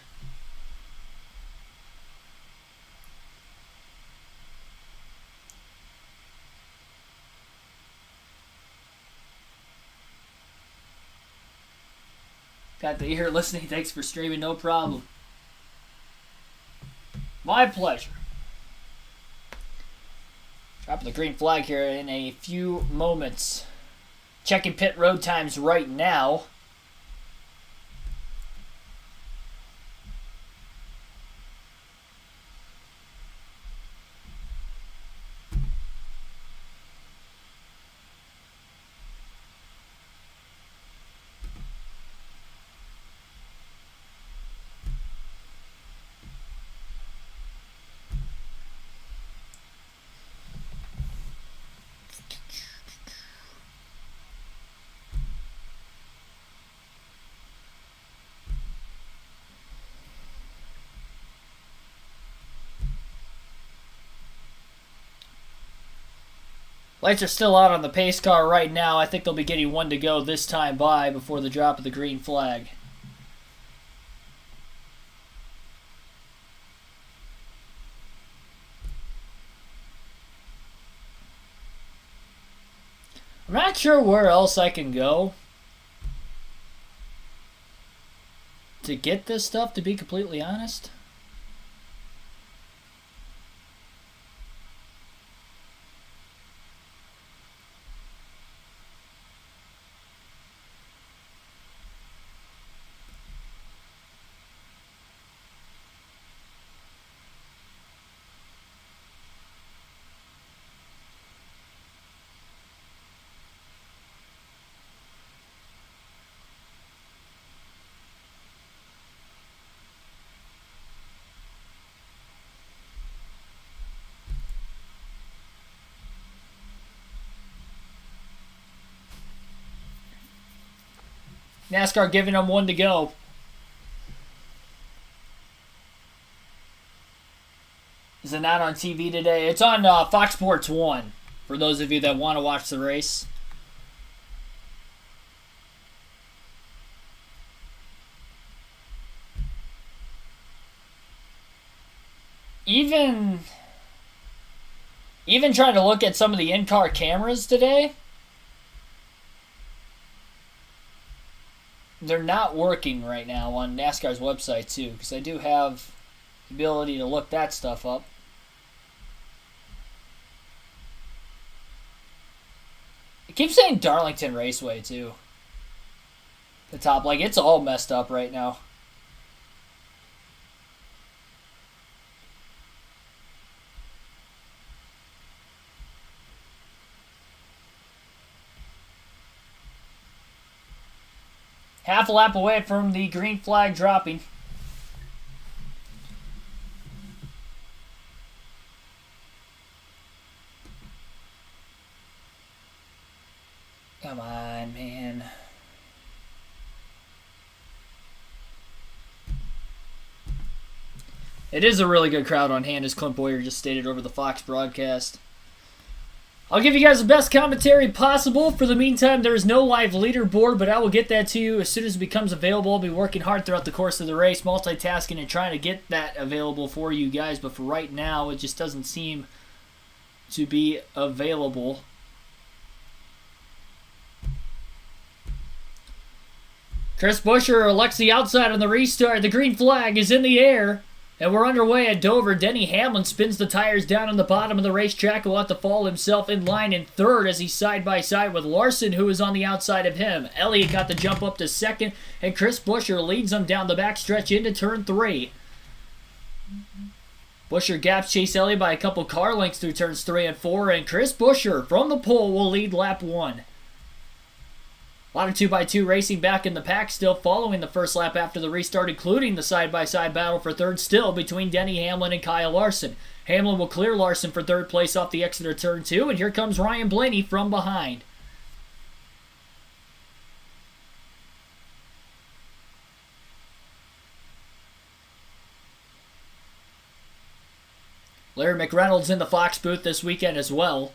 Got the ear listening. Thanks for streaming. No problem. My pleasure. Dropping the green flag here in a few moments. Checking pit road times right now. Lights are still out on the pace car right now. I think they'll be getting one to go this time by before the drop of the green flag. I'm not sure where else I can go to get this stuff, to be completely honest. NASCAR giving them one to go. Is it not on TV today? It's on Fox Sports 1, for those of you that want to watch the race. Even trying to look at some of the in-car cameras today, they're not working right now on NASCAR's website too, because I do have the ability to look that stuff up. It keeps saying Darlington Raceway too. The top, like, it's all messed up right now. Half a lap away from the green flag dropping. Come on, man. It is a really good crowd on hand, as Clint Boyer just stated over the Fox broadcast. I'll give you guys the best commentary possible. For the meantime, there is no live leaderboard, but I will get that to you as soon as it becomes available. I'll be working hard throughout the course of the race, multitasking and trying to get that available for you guys. But for right now, it just doesn't seem to be available. Chris Buescher elects the outside on the restart. The green flag is in the air. And we're underway at Dover. Denny Hamlin spins the tires down on the bottom of the racetrack. Will have to fall himself in line in third as he's side by side with Larson, who is on the outside of him. Elliott got the jump up to second, and Chris Buescher leads him down the backstretch into turn 3. Buescher gaps Chase Elliott by a couple car lengths through turns 3 and 4, and Chris Buescher from the pole will lead lap 1. A lot of 2x2 racing back in the pack still following the first lap after the restart, including the side-by-side battle for third still between Denny Hamlin and Kyle Larson. Hamlin will clear Larson for third place off the exit of turn 2, and here comes Ryan Blaney from behind. Larry McReynolds in the Fox booth this weekend as well.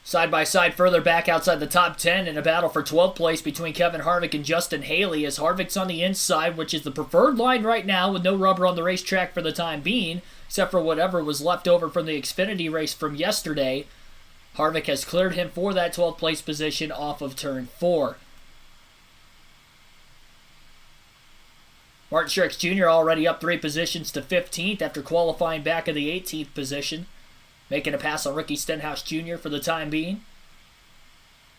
Side by side further back outside the top 10 in a battle for 12th place between Kevin Harvick and Justin Haley, as Harvick's on the inside, which is the preferred line right now with no rubber on the racetrack for the time being, except for whatever was left over from the Xfinity race from yesterday. Harvick has cleared him for that 12th place position off of turn 4. Martin Truex Jr. already up 3 positions to 15th after qualifying back in the 18th position, making a pass on Ricky Stenhouse Jr. for the time being.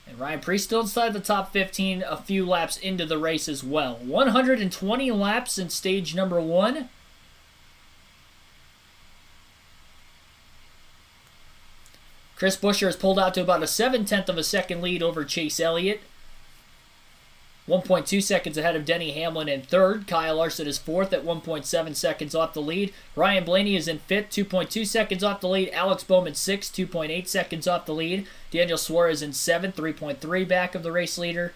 And Ryan Preece still inside the top 15 a few laps into the race as well. 120 laps in stage number 1. Chris Buescher has pulled out to about a 7/10 of a second lead over Chase Elliott. 1.2 seconds ahead of Denny Hamlin in third. Kyle Larson is fourth at 1.7 seconds off the lead. Ryan Blaney is in fifth, 2.2 seconds off the lead. Alex Bowman sixth, 2.8 seconds off the lead. Daniel Suarez in seventh, 3.3 back of the race leader.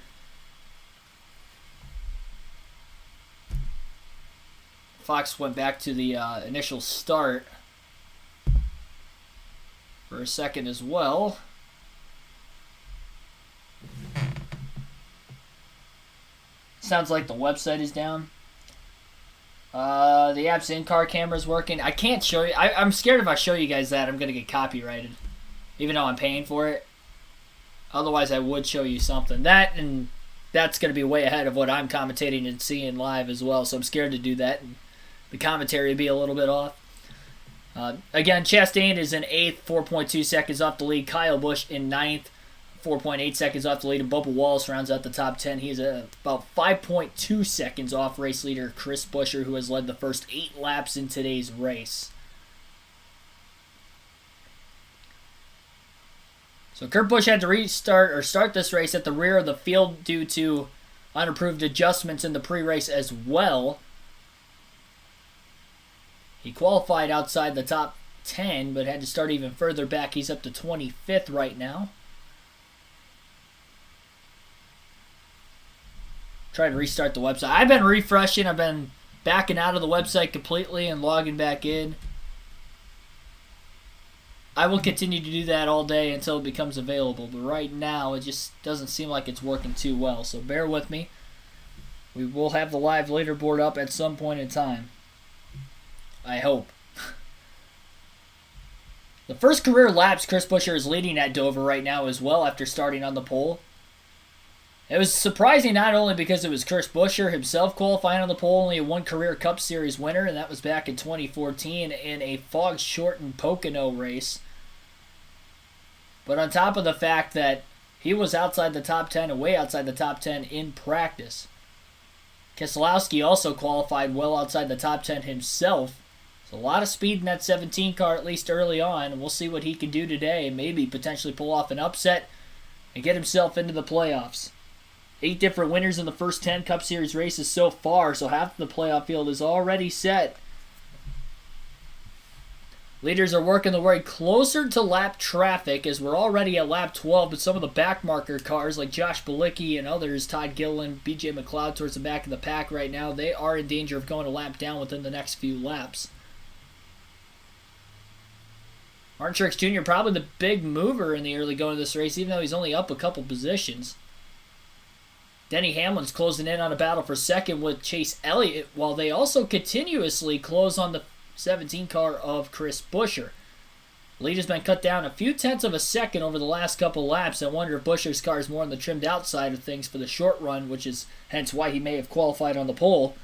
Fox went back to the initial start for a second as well. Sounds like the website is down. The app's in-car camera is working. I can't show you. I'm scared if I show you guys that, I'm going to get copyrighted. Even though I'm paying for it. Otherwise, I would show you something. And that's going to be way ahead of what I'm commentating and seeing live as well. So I'm scared to do that. And the commentary would be a little bit off. Again, Chastain is in 8th, 4.2 seconds off the lead. Kyle Busch in 9th. 4.8 seconds off the lead, and Bubba Wallace rounds out the top 10. He's about 5.2 seconds off race leader Chris Buescher, who has led the first 8 laps in today's race. So Kurt Busch had to start this race at the rear of the field due to unapproved adjustments in the pre-race as well. He qualified outside the top 10, but had to start even further back. He's up to 25th right now. Try to restart the website. I've been refreshing. I've been backing out of the website completely and logging back in. I will continue to do that all day until it becomes available. But right now, it just doesn't seem like it's working too well. So bear with me. We will have the live leaderboard up at some point in time. I hope. The first career laps Chris Buescher is leading at Dover right now as well after starting on the pole. It was surprising not only because it was Chris Buescher himself qualifying on the pole, only a 1 career Cup Series winner, and that was back in 2014 in a fog-shortened Pocono race. But on top of the fact that he was outside the top 10 and way outside the top 10 in practice. Keselowski also qualified well outside the top 10 himself. So a lot of speed in that 17 car, at least early on, and we'll see what he can do today. Maybe potentially pull off an upset and get himself into the playoffs. 8 different winners in the first 10 Cup Series races so far, so half of the playoff field is already set. Leaders are working their way closer to lap traffic as we're already at lap 12, but some of the backmarker cars like Josh Bilicki and others, Todd Gilliland, BJ McLeod towards the back of the pack right now, they are in danger of going a lap down within the next few laps. Martin Truex Jr. probably the big mover in the early going of this race, even though he's only up a couple positions. Denny Hamlin's closing in on a battle for second with Chase Elliott, while they also continuously close on the 17 car of Chris Buescher. Lead has been cut down a few tenths of a second over the last couple laps. I wonder if Buescher's car is more on the trimmed out side of things for the short run, which is hence why he may have qualified on the pole.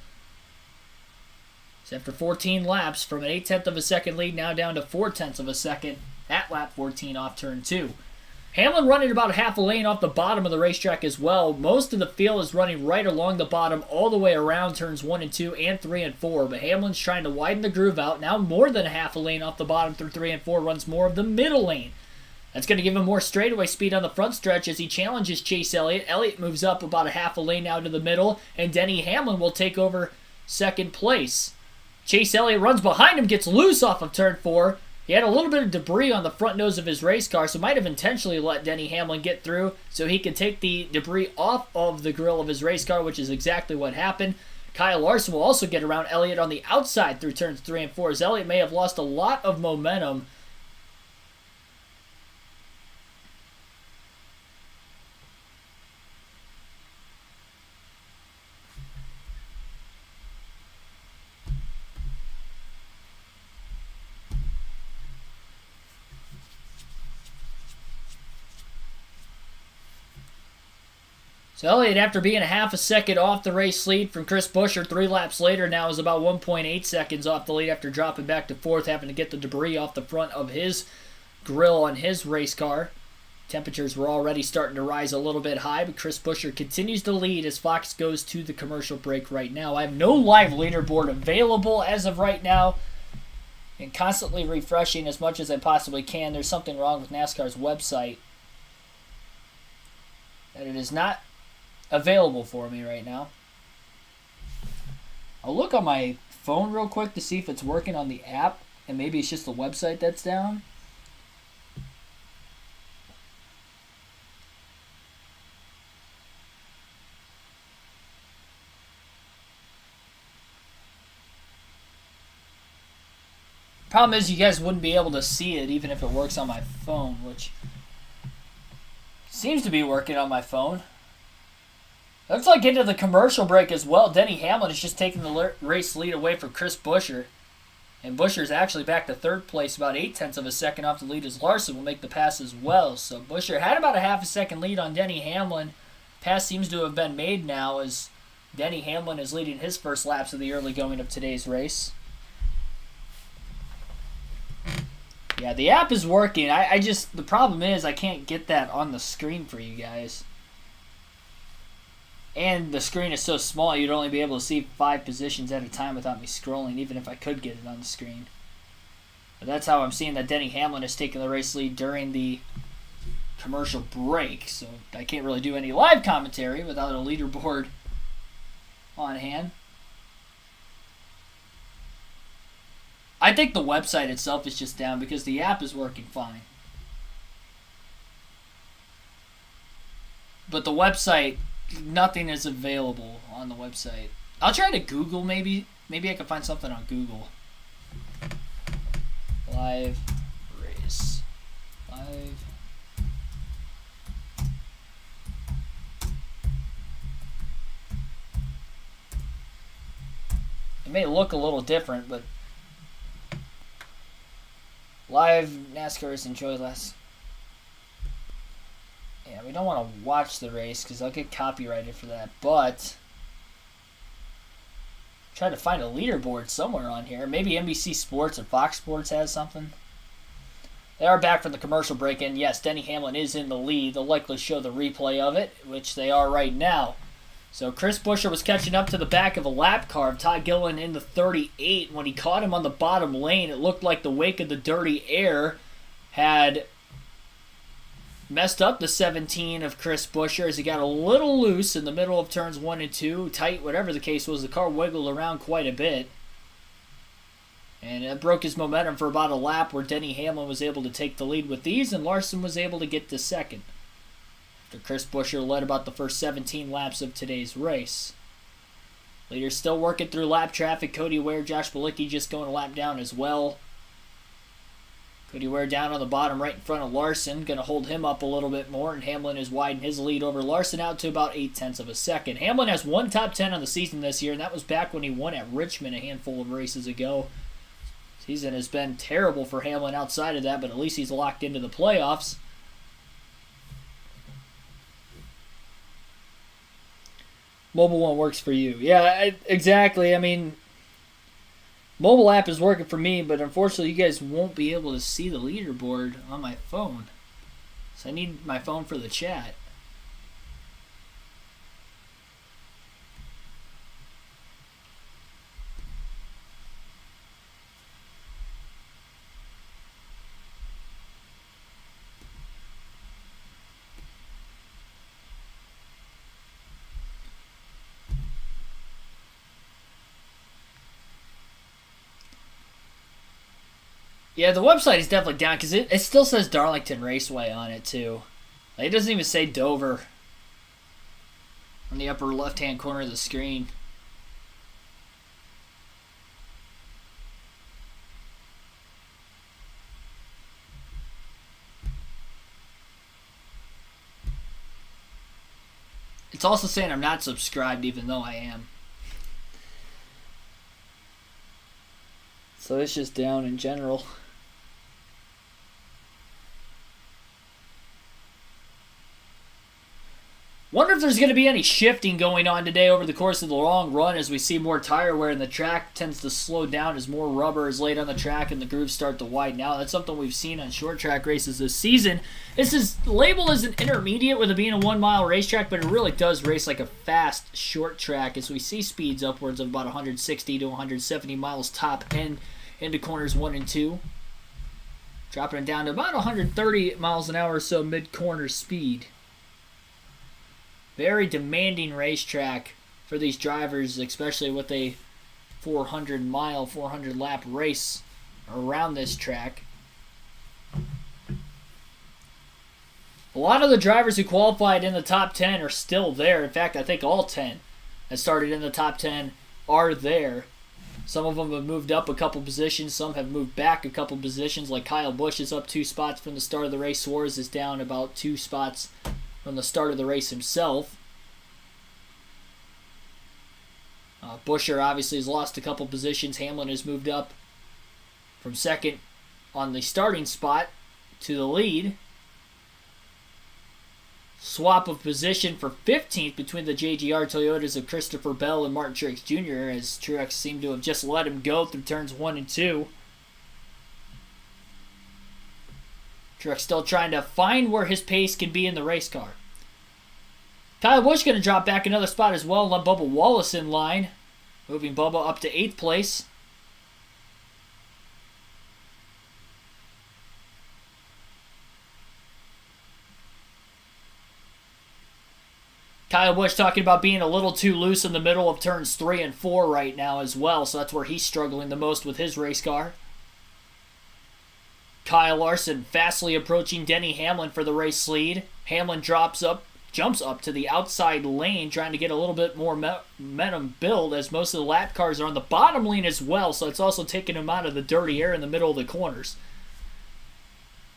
So after 14 laps, from an 8/10 of a second lead, now down to 4/10 of a second at lap 14 off turn 2. Hamlin running about half a lane off the bottom of the racetrack as well. Most of the field is running right along the bottom all the way around turns 1 and 2 and 3 and 4. But Hamlin's trying to widen the groove out. Now more than half a lane off the bottom through 3 and 4. Runs more of the middle lane. That's going to give him more straightaway speed on the front stretch as he challenges Chase Elliott. Elliott moves up about a half a lane now to the middle. And Denny Hamlin will take over second place. Chase Elliott runs behind him, gets loose off of turn 4. He had a little bit of debris on the front nose of his race car, so might have intentionally let Denny Hamlin get through so he could take the debris off of the grill of his race car, which is exactly what happened. Kyle Larson will also get around Elliott on the outside through turns 3 and 4, as Elliott may have lost a lot of momentum. So Elliott, after being a half a second off the race lead from Chris Buescher 3 laps later, now is about 1.8 seconds off the lead after dropping back to 4th, having to get the debris off the front of his grill on his race car. Temperatures were already starting to rise a little bit high, but Chris Buescher continues to lead as Fox goes to the commercial break right now. I have no live leaderboard available as of right now, and constantly refreshing as much as I possibly can. There's something wrong with NASCAR's website, and it is not available for me right now. I'll look on my phone real quick to see if it's working on the app, and maybe it's just the website that's down. Problem is, you guys wouldn't be able to see it even if it works on my phone, which seems to be working on my phone. Looks like into the commercial break as well. Denny Hamlin is just taking the race lead away from Chris Buescher. And Buescher's actually back to 3rd place, about 8/10 of a second off the lead, as Larson will make the pass as well. So Buescher had about a half a second lead on Denny Hamlin. Pass seems to have been made now as Denny Hamlin is leading his first laps of the early going of today's race. Yeah, the app is working. The problem is I can't get that on the screen for you guys. And the screen is so small, you'd only be able to see 5 positions at a time without me scrolling, even if I could get it on the screen. But that's how I'm seeing that Denny Hamlin has taken the race lead during the commercial break. So I can't really do any live commentary without a leaderboard on hand. I think the website itself is just down because the app is working fine. But the website, nothing is available on the website. I'll try to Google maybe. Maybe I can find something on Google. Live race. Live. It may look a little different, but live NASCAR is enjoy less. Yeah, we don't want to watch the race because I'll get copyrighted for that, but try to find a leaderboard somewhere on here. Maybe NBC Sports or Fox Sports has something. They are back from the commercial break, and yes, Denny Hamlin is in the lead. They'll likely show the replay of it, which they are right now. So Chris Buescher was catching up to the back of a lap car of Todd Gilliland in the 38. When he caught him on the bottom lane, it looked like the wake of the dirty air had messed up the 17 of Chris Buescher as he got a little loose in the middle of turns 1 and 2. Tight, whatever the case was, the car wiggled around quite a bit. And it broke his momentum for about a lap where Denny Hamlin was able to take the lead with these, and Larson was able to get to second. After Chris Buescher led about the first 17 laps of today's race. Leaders still working through lap traffic. Cody Ware, Josh Bilicki just going a lap down as well. Cody Ware down on the bottom right in front of Larson. Going to hold him up a little bit more, and Hamlin is widening his lead over Larson out to about 0.8 of a second. Hamlin has one top 10 on the season this year, and that was back when he won at Richmond a handful of races ago. Season has been terrible for Hamlin outside of that, but at least he's locked into the playoffs. Mobile one works for you. Yeah, exactly. I mean, mobile app is working for me, but unfortunately you guys won't be able to see the leaderboard on my phone. So I need my phone for the chat. Yeah, the website is definitely down because it still says Darlington Raceway on it, too. Like, it doesn't even say Dover on the upper left-hand corner of the screen. It's also saying I'm not subscribed, even though I am. So it's just down in general. Wonder if there's going to be any shifting going on today over the course of the long run as we see more tire wear and the track tends to slow down as more rubber is laid on the track and the grooves start to widen out. That's something we've seen on short track races this season. This is labeled as an intermediate with it being a 1 mile racetrack, but it really does race like a fast short track as we see speeds upwards of about 160 to 170 miles top end into corners 1 and 2. Dropping it down to about 130 miles an hour or so mid-corner speed. Very demanding racetrack for these drivers, especially with a 400-mile, 400-lap race around this track. A lot of the drivers who qualified in the top 10 are still there. In fact, I think all 10 that started in the top 10 are there. Some of them have moved up a couple positions. Some have moved back a couple positions, like Kyle Busch is up 2 spots from the start of the race. Suarez is down about 2 spots from the start of the race himself. Buescher obviously has lost a couple positions. Hamlin has moved up from second on the starting spot to the lead. Swap of position for 15th between the JGR Toyotas of Christopher Bell and Martin Truex Jr. as Truex seemed to have just let him go through turns 1 and 2. Truex still trying to find where his pace can be in the race car. Kyle Busch going to drop back another spot as well and let Bubba Wallace in line. Moving Bubba up to 8th place. Kyle Busch talking about being a little too loose in the middle of turns 3 and 4 right now as well, so that's where he's struggling the most with his race car. Kyle Larson fastly approaching Denny Hamlin for the race lead. Hamlin jumps up to the outside lane, trying to get a little bit more momentum build as most of the lap cars are on the bottom lane as well, so it's also taking him out of the dirty air in the middle of the corners.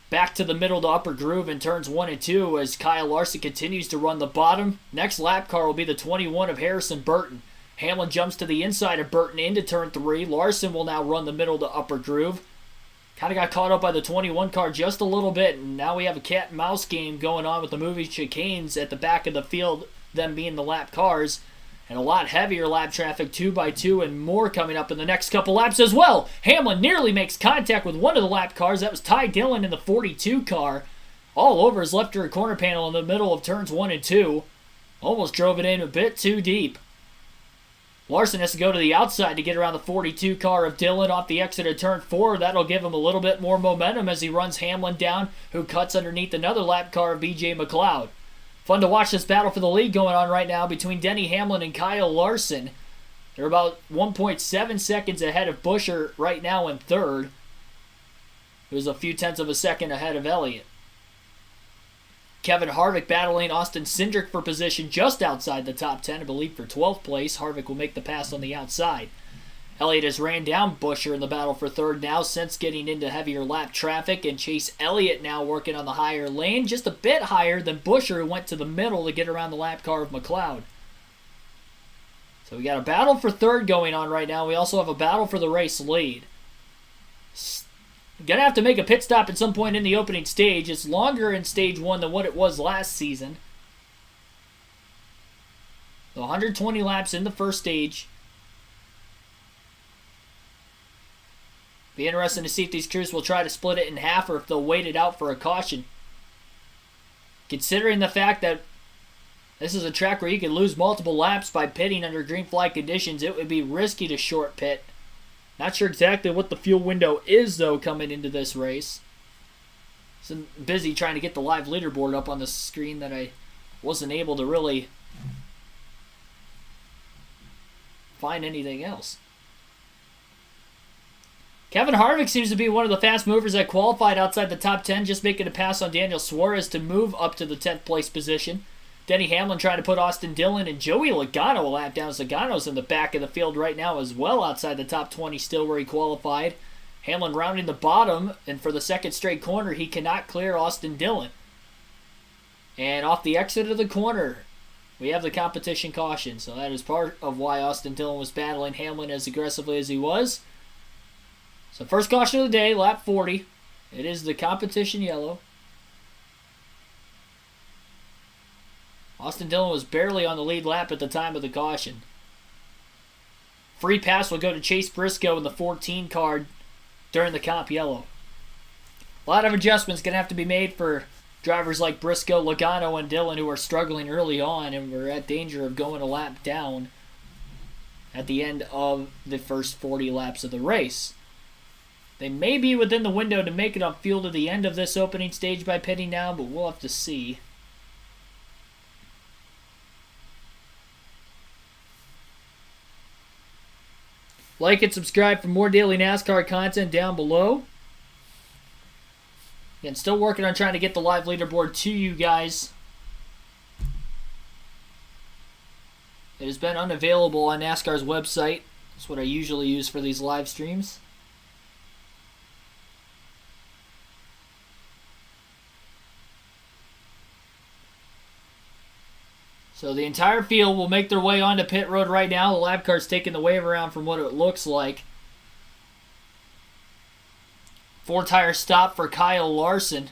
Back to the middle to upper groove in turns 1 and 2 as Kyle Larson continues to run the bottom. Next lap car will be the 21 of Harrison Burton. Hamlin jumps to the inside of Burton into turn 3. Larson will now run the middle to upper groove. Kind of got caught up by the 21 car just a little bit, and now we have a cat and mouse game going on with the moving chicanes at the back of the field, them being the lap cars, and a lot heavier lap traffic, 2x2 and more coming up in the next couple laps as well. Hamlin nearly makes contact with one of the lap cars. That was Ty Dillon in the 42 car. All over his left rear corner panel in the middle of turns 1 and 2. Almost drove it in a bit too deep. Larson has to go to the outside to get around the 42 car of Dillon off the exit of turn 4. That'll give him a little bit more momentum as he runs Hamlin down, who cuts underneath another lap car of BJ McLeod. Fun to watch this battle for the lead going on right now between Denny Hamlin and Kyle Larson. They're about 1.7 seconds ahead of Buescher right now in third, who's a few tenths of a second ahead of Elliott. Kevin Harvick battling Austin Cindric for position just outside the top 10, I believe for 12th place. Harvick will make the pass on the outside. Elliott has ran down Buescher in the battle for third now since getting into heavier lap traffic, and Chase Elliott now working on the higher lane, just a bit higher than Buescher, who went to the middle to get around the lap car of McLeod. So we got a battle for third going on right now. We also have a battle for the race lead. Gonna have to make a pit stop at some point in the opening stage. It's longer in stage 1 than what it was last season. So 120 laps in the first stage. Be interesting to see if these crews will try to split it in half or if they'll wait it out for a caution. Considering the fact that this is a track where you can lose multiple laps by pitting under green flag conditions, it would be risky to short pit. Not sure exactly what the fuel window is, though, coming into this race. So I'm busy trying to get the live leaderboard up on the screen that I wasn't able to really find anything else. Kevin Harvick seems to be one of the fast movers that qualified outside the top 10, just making a pass on Daniel Suarez to move up to the 10th place position. Denny Hamlin trying to put Austin Dillon and Joey Logano a lap down. Logano's in the back of the field right now as well, outside the top 20 still where he qualified. Hamlin rounding the bottom, and for the second straight corner, he cannot clear Austin Dillon. And off the exit of the corner, we have the competition caution. So that is part of why Austin Dillon was battling Hamlin as aggressively as he was. So first caution of the day, lap 40. It is the competition yellow. Austin Dillon was barely on the lead lap at the time of the caution. Free pass will go to Chase Briscoe in the 14 car during the comp yellow. A lot of adjustments going to have to be made for drivers like Briscoe, Logano, and Dillon who are struggling early on and were at danger of going a lap down at the end of the first 40 laps of the race. They may be within the window to make it on fuel to the end of this opening stage by pitting now, but we'll have to see. Like and subscribe for more daily NASCAR content down below. Again, still working on trying to get the live leaderboard to you guys. It has been unavailable on NASCAR's website. That's what I usually use for these live streams. So the entire field will make their way onto pit road right now. The lap car's taking the wave around from what it looks like. 4-tire stop for Kyle Larson.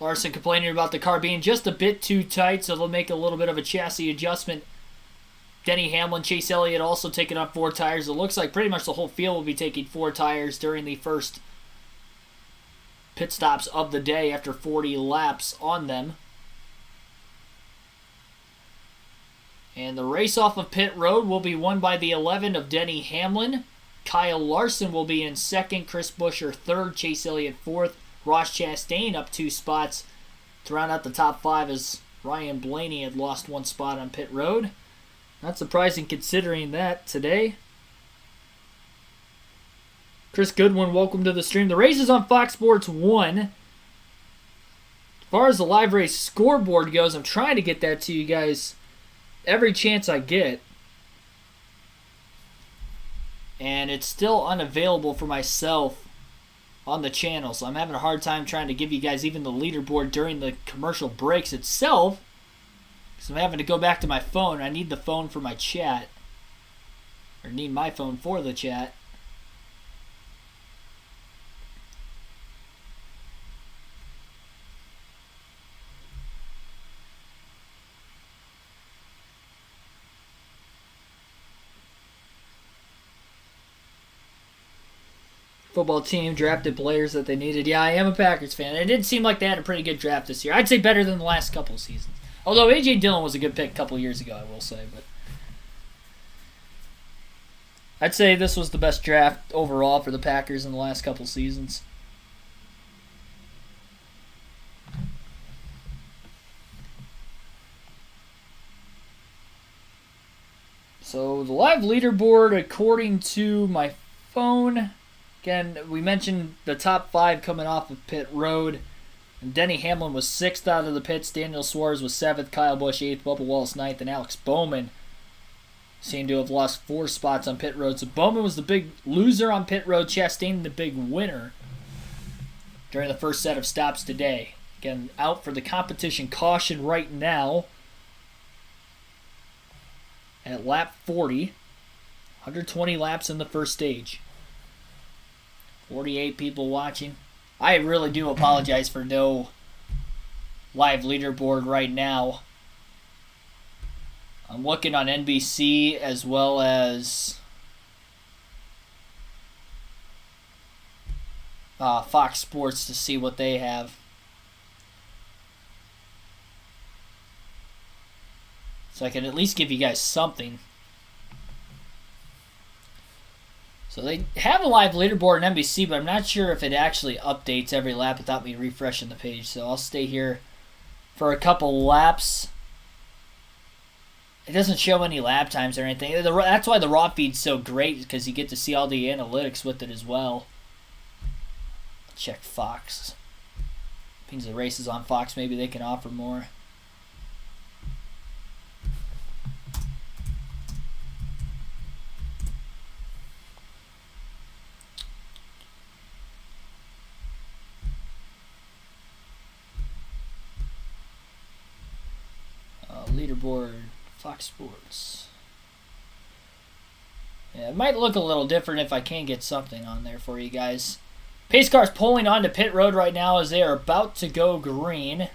Larson complaining about the car being just a bit too tight, so they'll make a little bit of a chassis adjustment. Denny Hamlin, Chase Elliott also taking on 4 tires. It looks like pretty much the whole field will be taking 4 tires during the first pit stops of the day after 40 laps on them. And the race off of pit road will be won by the 11 of Denny Hamlin. Kyle Larson will be in second, Chris Buescher third, Chase Elliott fourth, Ross Chastain up 2 spots to round out the top 5 as Ryan Blaney had lost 1 spot on pit road. Not surprising considering that today. Chris Goodwin, welcome to the stream. The race is on Fox Sports 1. As far as the live race scoreboard goes, I'm trying to get that to you guys every chance I get. And it's still unavailable for myself on the channel, so I'm having a hard time trying to give you guys even the leaderboard during the commercial breaks itself. Because I'm having to go back to my phone. I need the phone for my chat. Or need my phone for the chat. Football team drafted players that they needed. Yeah, I am a Packers fan. It did seem like they had a pretty good draft this year. I'd say better than the last couple of seasons. Although A.J. Dillon was a good pick a couple of years ago, I will say. But I'd say this was the best draft overall for the Packers in the last couple of seasons. So the live leaderboard, according to my phone... Again, we mentioned the top 5 coming off of pit road. And Denny Hamlin was 6th out of the pits. Daniel Suarez was 7th. Kyle Busch 8th. Bubba Wallace 9th. And Alex Bowman seemed to have lost 4 spots on pit road. So Bowman was the big loser on pit road. Chastain the big winner during the first set of stops today. Again, out for the competition caution right now at lap 40. 120 laps in the first stage. 48 people watching. I really do apologize for no live leaderboard right now. I'm looking on NBC as well as Fox Sports to see what they have. So I can at least give you guys something. So they have a live leaderboard on NBC, but I'm not sure if it actually updates every lap without me refreshing the page. So I'll stay here for a couple laps. It doesn't show any lap times or anything. That's why the raw feed's so great, because you get to see all the analytics with it as well. Check Fox. Means the races on Fox, maybe they can offer more. Leaderboard, Fox Sports. Yeah, it might look a little different if I can get something on there for you guys. Pace cars pulling onto pit road right now as they are about to go green.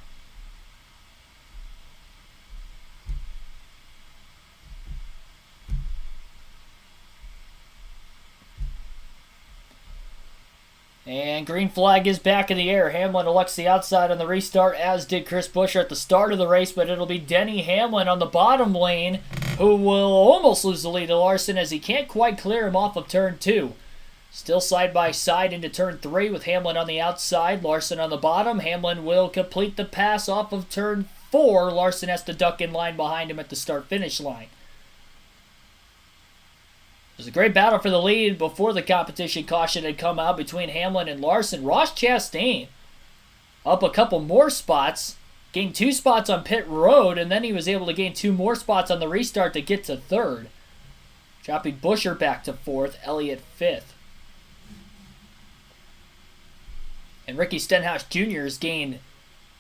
And green flag is back in the air. Hamlin elects the outside on the restart, as did Chris Buescher at the start of the race, but it'll be Denny Hamlin on the bottom lane who will almost lose the lead to Larson as he can't quite clear him off of turn 2. Still side by side into turn 3 with Hamlin on the outside, Larson on the bottom. Hamlin will complete the pass off of turn 4. Larson has to duck in line behind him at the start-finish line. It was a great battle for the lead before the competition caution had come out between Hamlin and Larson. Ross Chastain up a couple more spots, gained 2 spots on pit road, and then he was able to gain 2 more spots on the restart to get to 3rd. Dropping Buescher back to 4th, Elliott 5th. And Ricky Stenhouse Jr. has gained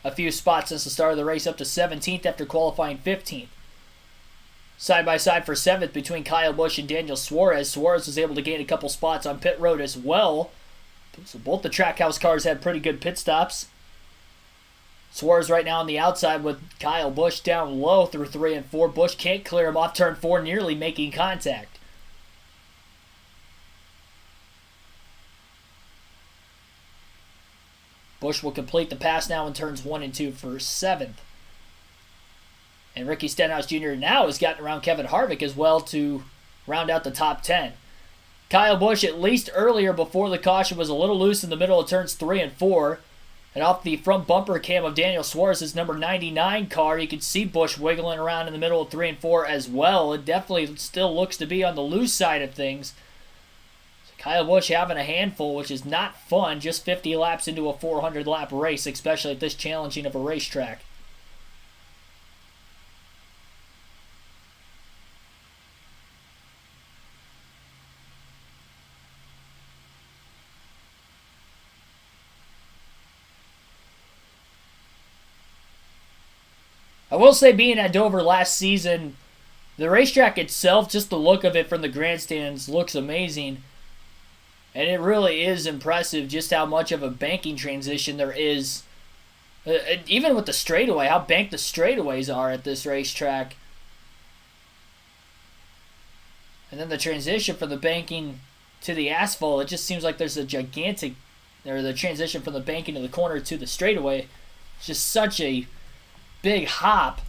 a few spots since the start of the race, up to 17th after qualifying 15th. Side by side for 7th between Kyle Busch and Daniel Suarez. Suarez was able to gain a couple spots on pit road as well. So both the Trackhouse cars had pretty good pit stops. Suarez right now on the outside with Kyle Busch down low through 3 and 4. Busch can't clear him off turn 4, nearly making contact. Busch will complete the pass now in turns 1 and 2 for 7th. And Ricky Stenhouse Jr. now has gotten around Kevin Harvick as well to round out the top 10. Kyle Busch, at least earlier before the caution, was a little loose in the middle of turns 3 and 4. And off the front bumper cam of Daniel Suarez's number 99 car, you can see Busch wiggling around in the middle of 3 and 4 as well. It definitely still looks to be on the loose side of things. So Kyle Busch having a handful, which is not fun, just 50 laps into a 400-lap race, especially at this challenging of a racetrack. I will say, being at Dover last season, the racetrack itself, just the look of it from the grandstands, looks amazing. And it really is impressive just how much of a banking transition there is. Even with the straightaway, how banked the straightaways are at this racetrack. And then the transition from the banking to the asphalt, it just seems like there's a gigantic, or the transition from the banking to the corner to the straightaway. It's just such a big hop.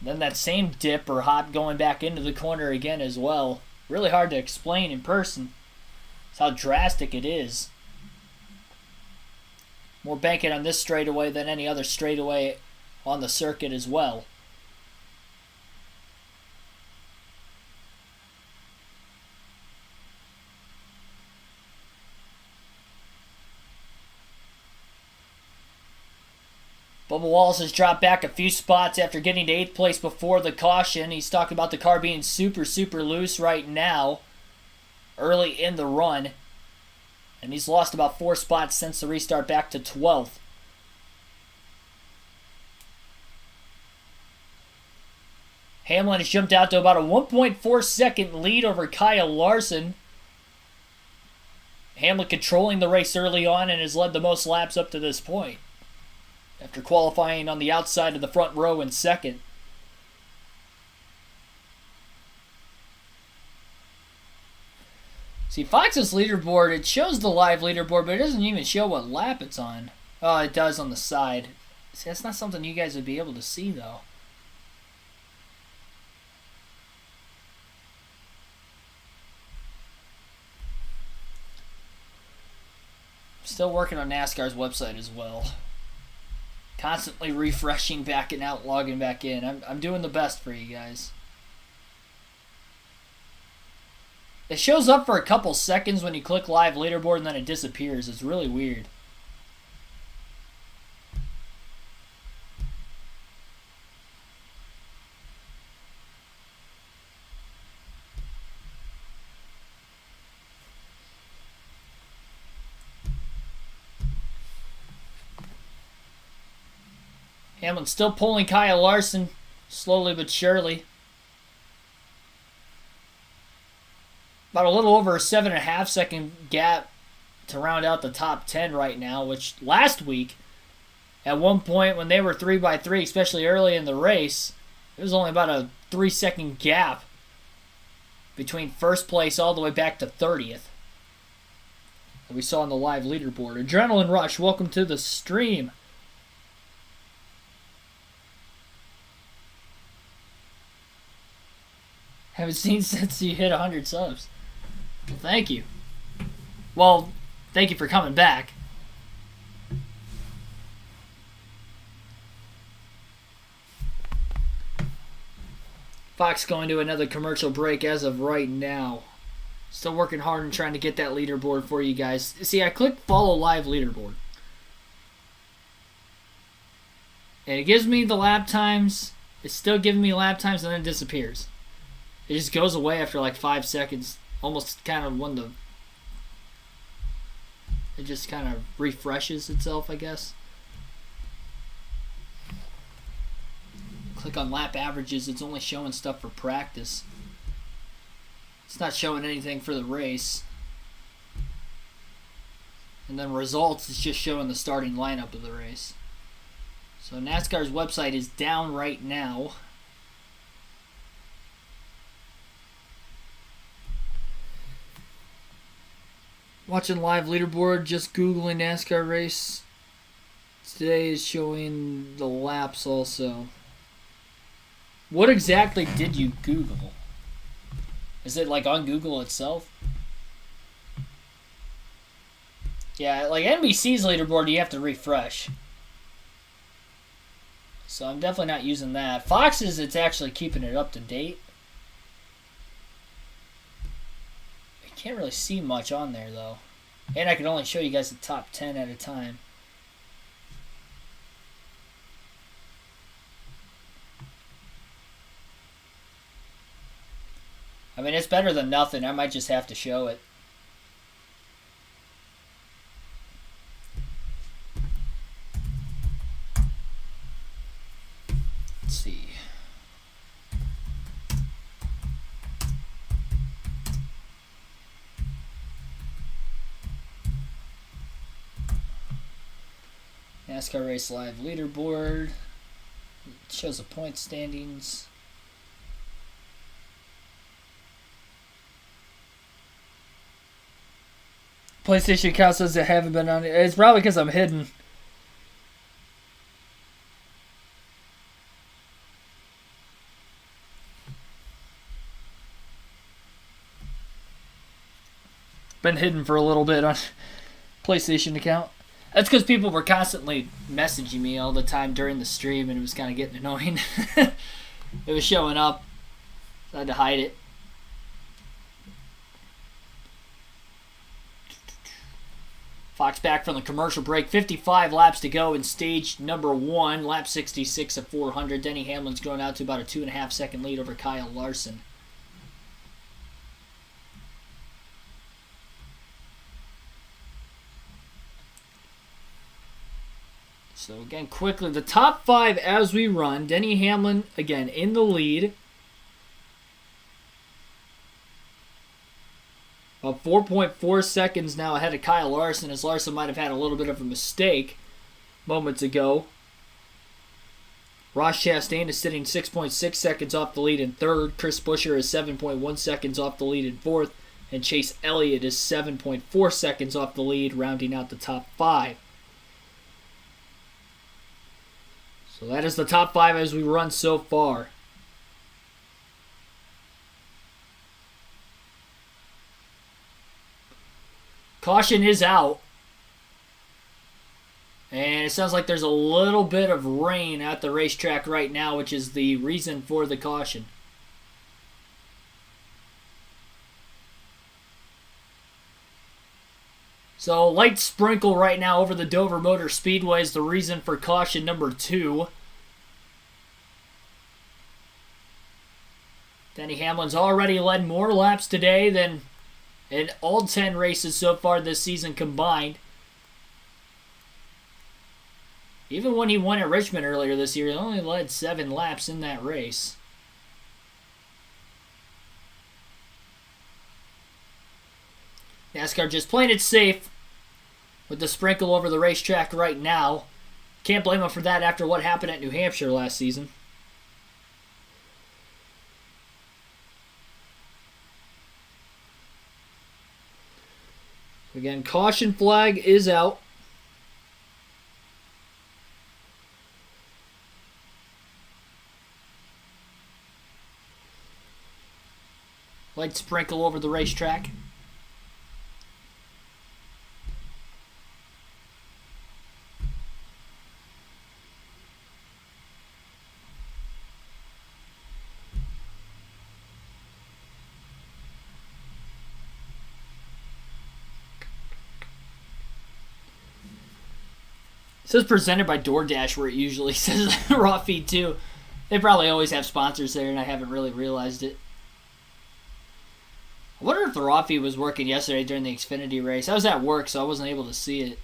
Then that same dip or hop going back into the corner again as well. Really hard to explain in person. It's how drastic it is. More banking on this straightaway than any other straightaway on the circuit as well. Bubba Wallace has dropped back a few spots after getting to 8th place before the caution. He's talking about the car being super loose right now, early in the run. And he's lost about 4 spots since the restart, back to 12th. Hamlin has jumped out to about a 1.4 second lead over Kyle Larson. Hamlin controlling the race early on and has led the most laps up to this point, after qualifying on the outside of the front row in second. See, Fox's leaderboard, it shows the live leaderboard, but it doesn't even show what lap it's on. Oh, it does on the side. See, that's not something you guys would be able to see, though. Still working on NASCAR's website as well. Constantly refreshing back and out, logging back in. I'm doing the best for you guys. It shows up for a couple seconds when you click live leaderboard and then it disappears. It's really weird. Hamlin still pulling Kyle Larson, slowly but surely. About a little over a 7.5 second gap to round out the top 10 right now, which last week, at one point when they were 3x3, especially early in the race, it was only about a 3-second gap between first place all the way back to 30th. That we saw on the live leaderboard. Adrenaline Rush, welcome to the stream. Haven't seen since you hit 100 subs. Well, thank you. Well, thank you for coming back. Fox going to another commercial break as of right now. Still working hard and trying to get that leaderboard for you guys. See, I click follow live leaderboard. And it gives me the lap times. It's still giving me lap times and then it disappears. It just goes away after like 5 seconds. Almost kind of when the... It just kind of refreshes itself, I guess. Click on lap averages. It's only showing stuff for practice. It's not showing anything for the race. And then results is just showing the starting lineup of the race. So NASCAR's website is down right now. Watching live leaderboard, just Googling NASCAR race. Today is showing the laps also. What exactly did you Google? Is it like on Google itself? Yeah, like NBC's leaderboard, you have to refresh. So I'm definitely not using that. Fox's, it's actually keeping it up to date. Can't really see much on there though. And I can only show you guys the top 10 at a time. I mean, it's better than nothing. I might just have to show it. Let's see. NASCAR Race Live leaderboard. It shows the point standings. PlayStation account says I haven't been on it. It's probably because I'm hidden. Been hidden for a little bit on PlayStation account. That's because people were constantly messaging me all the time during the stream, and it was kind of getting annoying. It was showing up, so I had to hide it. Fox back from the commercial break. 55 laps to go in stage number 1. Lap 66 at 400. Denny Hamlin's going out to about a 2.5 second lead over Kyle Larson. So again, quickly, the top 5 as we run. Denny Hamlin, again, in the lead. 4.4 seconds now ahead of Kyle Larson, as Larson might have had a little bit of a mistake moments ago. Ross Chastain is sitting 6.6 seconds off the lead in third. Chris Buescher is 7.1 seconds off the lead in fourth. And Chase Elliott is 7.4 seconds off the lead, rounding out the top 5. So that is the top 5 as we run so far. Caution is out. And it sounds like there's a little bit of rain at the racetrack right now, which is the reason for the caution. So, light sprinkle right now over the Dover Motor Speedway is the reason for caution number 2. Denny Hamlin's already led more laps today than in all 10 races so far this season combined. Even when he won at Richmond earlier this year, he only led 7 laps in that race. NASCAR just playing it safe with the sprinkle over the racetrack right now. Can't blame them for that after what happened at New Hampshire last season. Again, caution flag is out. Light sprinkle over the racetrack. It says presented by DoorDash where it usually says Raw Feed too. They probably always have sponsors there and I haven't really realized it. I wonder if the Raw Feed was working yesterday during the Xfinity race. I was at work so I wasn't able to see it.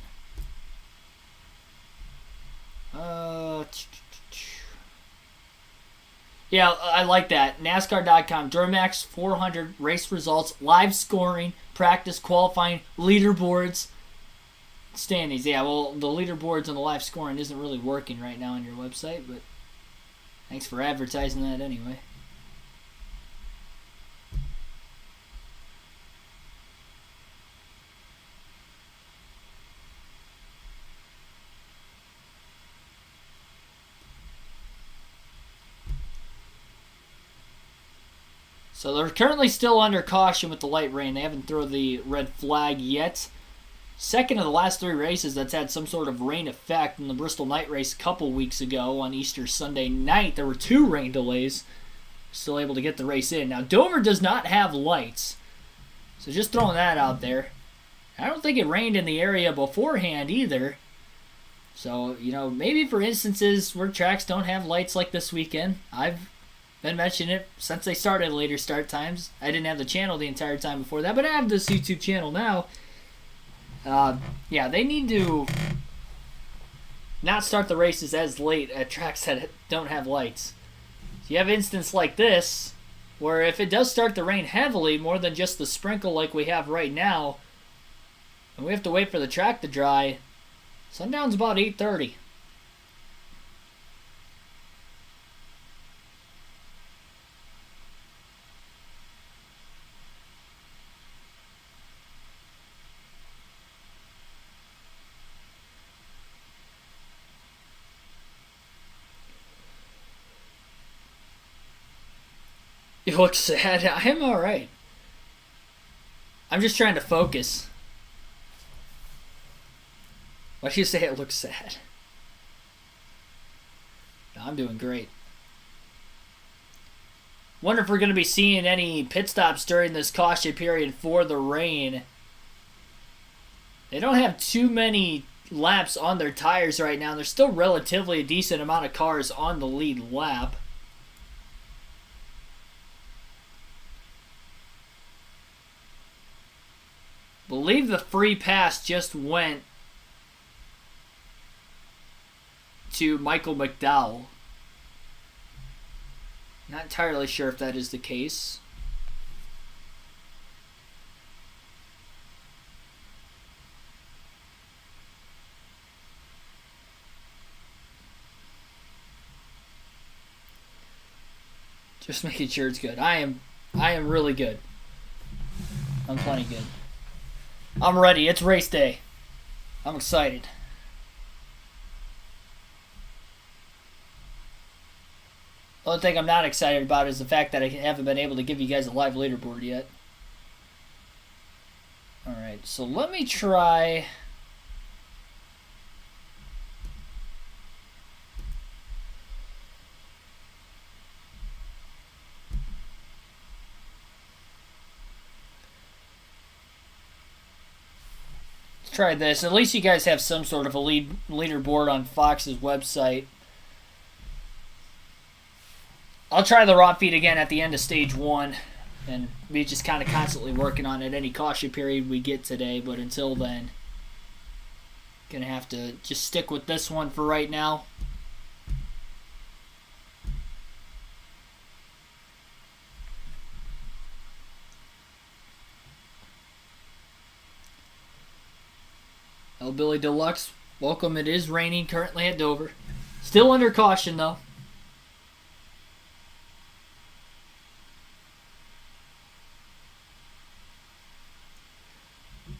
Yeah, I like that. NASCAR.com, Duramax 400 race results, live scoring, practice, qualifying, leaderboards. Standings, yeah, well, the leaderboards and the live scoring isn't really working right now on your website, but thanks for advertising that anyway. So they're currently still under caution with the light rain. They haven't thrown the red flag yet. Second of the last 3 races that's had some sort of rain effect. In the Bristol night race a couple weeks ago on Easter Sunday night, there were 2 rain delays. Still able to get the race in. Now, Dover does not have lights. So just throwing that out there. I don't think it rained in the area beforehand either. So, maybe for instances where tracks don't have lights like this weekend. I've been mentioning it since they started later start times. I didn't have the channel the entire time before that, but I have this YouTube channel now. Yeah, they need to not start the races as late at tracks that don't have lights. So you have an instance like this, where if it does start to rain heavily, more than just the sprinkle like we have right now, and we have to wait for the track to dry, sundown's about 8:30. You look sad. I am alright. I'm just trying to focus. Why do you say it looks sad? No, I'm doing great. Wonder if we're going to be seeing any pit stops during this caution period for the rain. They don't have too many laps on their tires right now. There's still relatively a decent amount of cars on the lead lap. Believe the free pass just went to Michael McDowell. Not entirely sure if that is the case. Just making sure it's good. I am really good. I'm plenty good. I'm ready. It's race day. I'm excited. The only thing I'm not excited about is the fact that I haven't been able to give you guys a live leaderboard yet. Alright, so let me try... try this. At least you guys have some sort of a leaderboard on Fox's website. I'll try the raw feed again at the end of stage 1, and we just kind of constantly working on it any caution period we get today, but until then, gonna have to just stick with this one for right now. Billy Deluxe, welcome. It is raining currently at Dover. Still under caution though.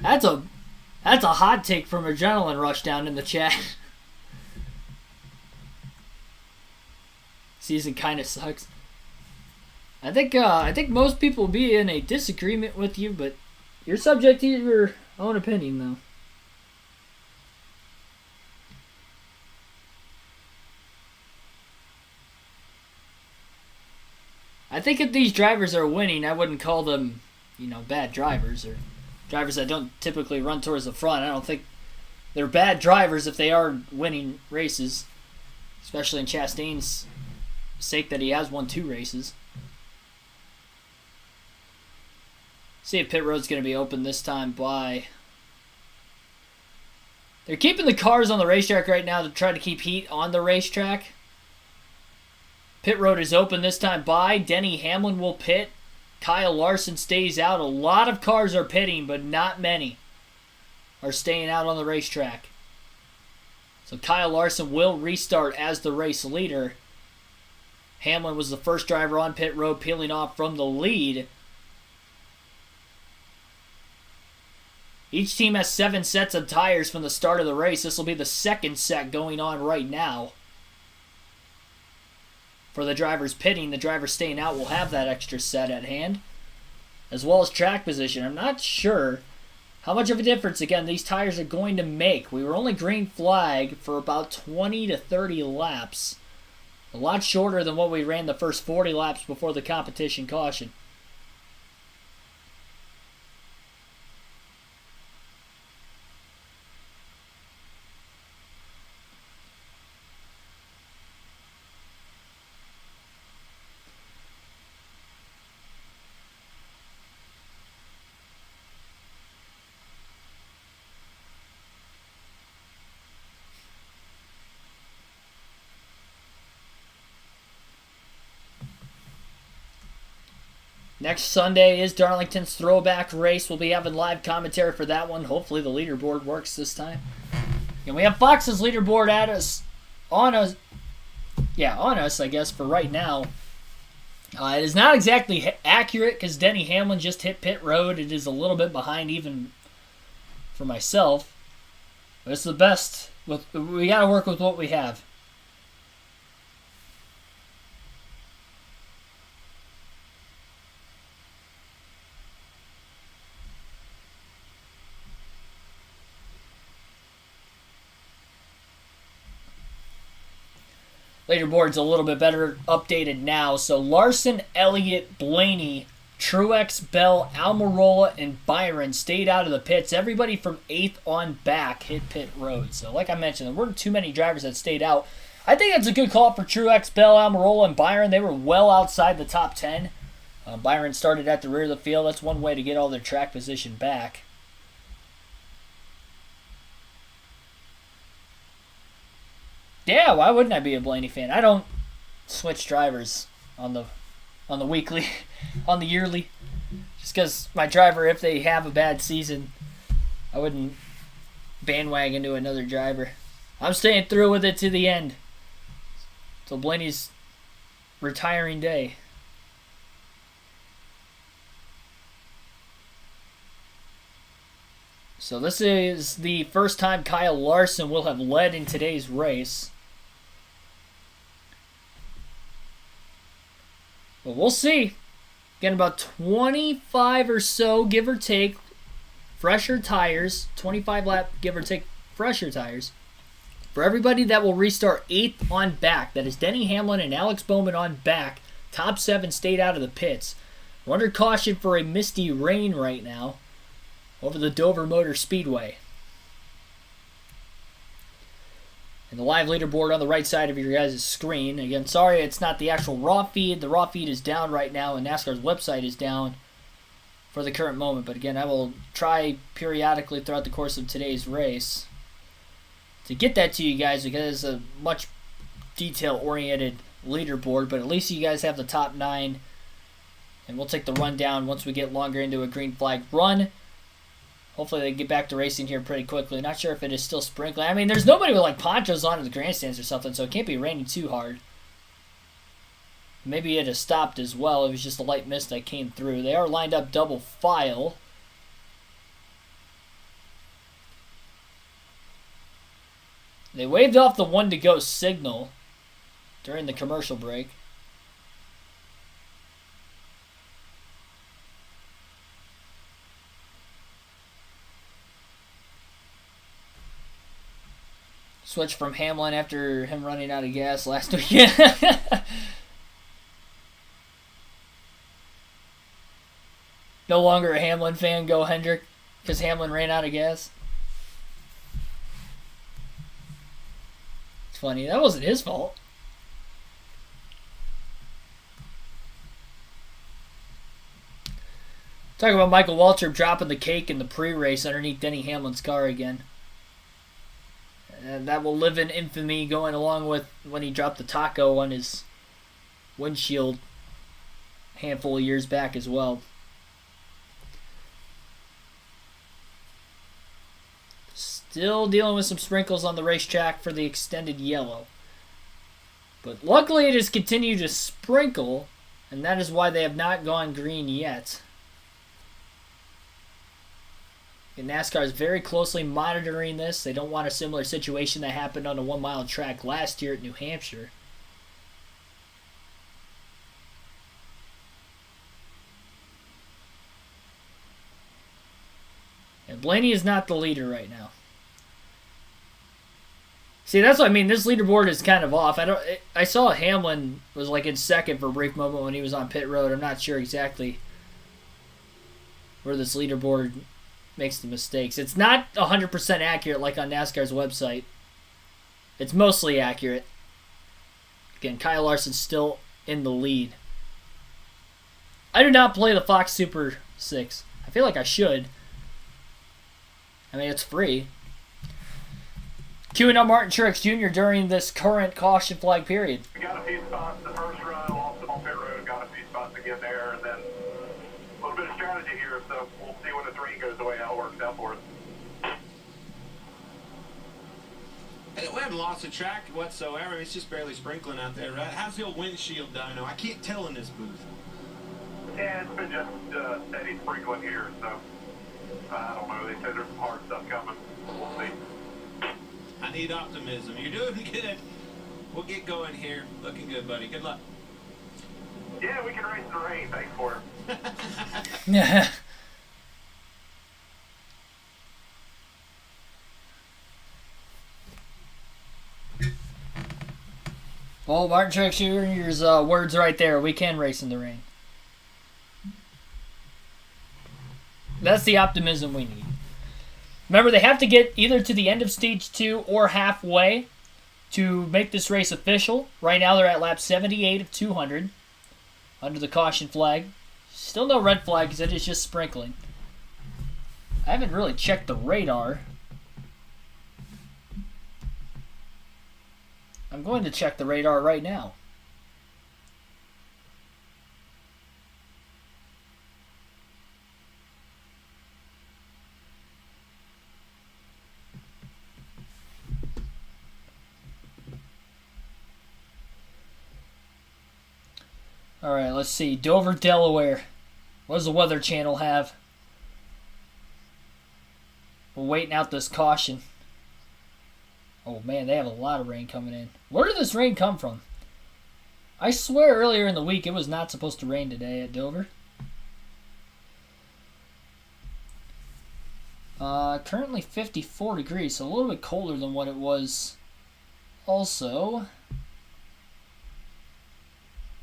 That's a hot take from Adrenaline Rush down in the chat. Season kind of sucks. I think most people will be in a disagreement with you, but you're subject to your own opinion though. I think if these drivers are winning, I wouldn't call them, bad drivers or drivers that don't typically run towards the front. I don't think they're bad drivers if they are winning races, especially in Chastain's sake that he has won 2 races. See if pit road's going to be open this time by... They're keeping the cars on the racetrack right now to try to keep heat on the racetrack. Pit road is open this time by. Denny Hamlin will pit. Kyle Larson stays out. A lot of cars are pitting, but not many are staying out on the racetrack. So Kyle Larson will restart as the race leader. Hamlin was the first driver on pit road, peeling off from the lead. Each team has 7 sets of tires from the start of the race. This will be the second set going on right now. For the drivers pitting, the drivers staying out will have that extra set at hand, as well as track position. I'm not sure how much of a difference, again, these tires are going to make. We were only green flag for about 20 to 30 laps. A lot shorter than what we ran the first 40 laps before the competition caution. Next Sunday is Darlington's throwback race. We'll be having live commentary for that one. Hopefully the leaderboard works this time. And we have Fox's leaderboard on us, I guess, for right now. It is not exactly accurate because Denny Hamlin just hit pit road. It is a little bit behind even for myself. But it's the best. We got to work with what we have. Leaderboard's a little bit better updated now. So Larson, Elliott, Blaney, Truex, Bell, Almirola, and Byron stayed out of the pits. Everybody from 8th on back hit pit road. So like I mentioned, there weren't too many drivers that stayed out. I think that's a good call for Truex, Bell, Almirola, and Byron. They were well outside the top 10. Byron started at the rear of the field. That's one way to get all their track position back. Yeah, why wouldn't I be a Blaney fan? I don't switch drivers on the weekly, on the yearly. Just because my driver, if they have a bad season, I wouldn't bandwagon to another driver. I'm staying through with it to the end. Till Blaney's retiring day. So this is the first time Kyle Larson will have led in today's race. But we'll see. Again, about 25 or so, give or take, fresher tires. 25 lap, give or take, fresher tires. For everybody that will restart 8th on back, that is Denny Hamlin and Alex Bowman on back. Top 7 stayed out of the pits. We're under caution for a misty rain right now over the Dover Motor Speedway. And the live leaderboard on the right side of your guys' screen. Again, sorry it's not the actual raw feed. The raw feed is down right now, and NASCAR's website is down for the current moment. But again, I will try periodically throughout the course of today's race to get that to you guys, because it's a much detail-oriented leaderboard. But at least you guys have the top 9. And we'll take the rundown once we get longer into a green flag run. Hopefully they get back to racing here pretty quickly. Not sure if it is still sprinkling. I mean, there's nobody with like ponchos on in the grandstands or something, so it can't be raining too hard. Maybe it has stopped as well. It was just a light mist that came through. They are lined up double file. They waved off the 1 to go signal during the commercial break. Switch from Hamlin after him running out of gas last week. No longer a Hamlin fan, go Hendrick, because Hamlin ran out of gas. It's funny, that wasn't his fault. Talk about Michael Waltrip dropping the cake in the pre-race underneath Denny Hamlin's car again. And that will live in infamy, going along with when he dropped the taco on his windshield a handful of years back as well. Still dealing with some sprinkles on the racetrack for the extended yellow. But luckily it has continued to sprinkle, and that is why they have not gone green yet. And NASCAR is very closely monitoring this. They don't want a similar situation that happened on a 1 mile track last year at New Hampshire. And Blaney is not the leader right now. See, that's what I mean. This leaderboard is kind of off. I saw Hamlin was like in second for a brief moment when he was on pit road. I'm not sure exactly where this leaderboard makes the mistakes. It's not 100% accurate like on NASCAR's website. It's mostly accurate. Again, Kyle Larson's still in the lead. I do not play the Fox Super 6. I feel like I should. I mean, it's free. Queuing up Martin Truex Jr. during this current caution flag period. We got a few spots the first run, lost them on pit road, got a few spots to get there, and then a little bit of strategy here, so we'll see when the 3 goes away how it works out for us. And we haven't lost a track whatsoever. It's just barely sprinkling out there, right? How's the old windshield dyno? I can't tell in this booth. Yeah, it's been just steady sprinkling here, so I don't know. They said there's some hard stuff coming. We'll see. I need optimism. You're doing good. We'll get going here. Looking good, buddy. Good luck. Yeah, we can race in the rain. Thanks for it. Yeah. Well, Martin Truex Jr.'s words right there. We can race in the rain. That's the optimism we need. Remember, they have to get either to the end of Stage 2 or halfway to make this race official. Right now they're at lap 78 of 200 under the caution flag. Still no red flag because it is just sprinkling. I haven't really checked the radar. I'm going to check the radar right now. All right, let's see. Dover, Delaware. What does the Weather Channel have? We're waiting out this caution. Oh man, they have a lot of rain coming in. Where did this rain come from? I swear earlier in the week it was not supposed to rain today at Dover. Currently 54 degrees, so a little bit colder than what it was also.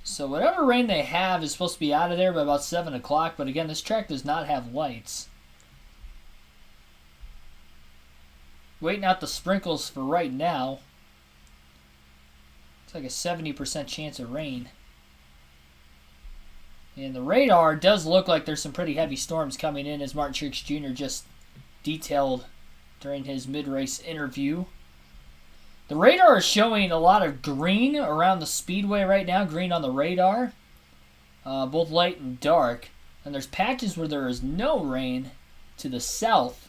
So whatever rain they have is supposed to be out of there by about 7 o'clock, but again, this track does not have lights. Waiting out the sprinkles for right now. It's like a 70% chance of rain. And the radar does look like there's some pretty heavy storms coming in, as Martin Truex Jr. just detailed during his mid-race interview. The radar is showing a lot of green around the speedway right now, green on the radar, both light and dark. And there's patches where there is no rain to the south.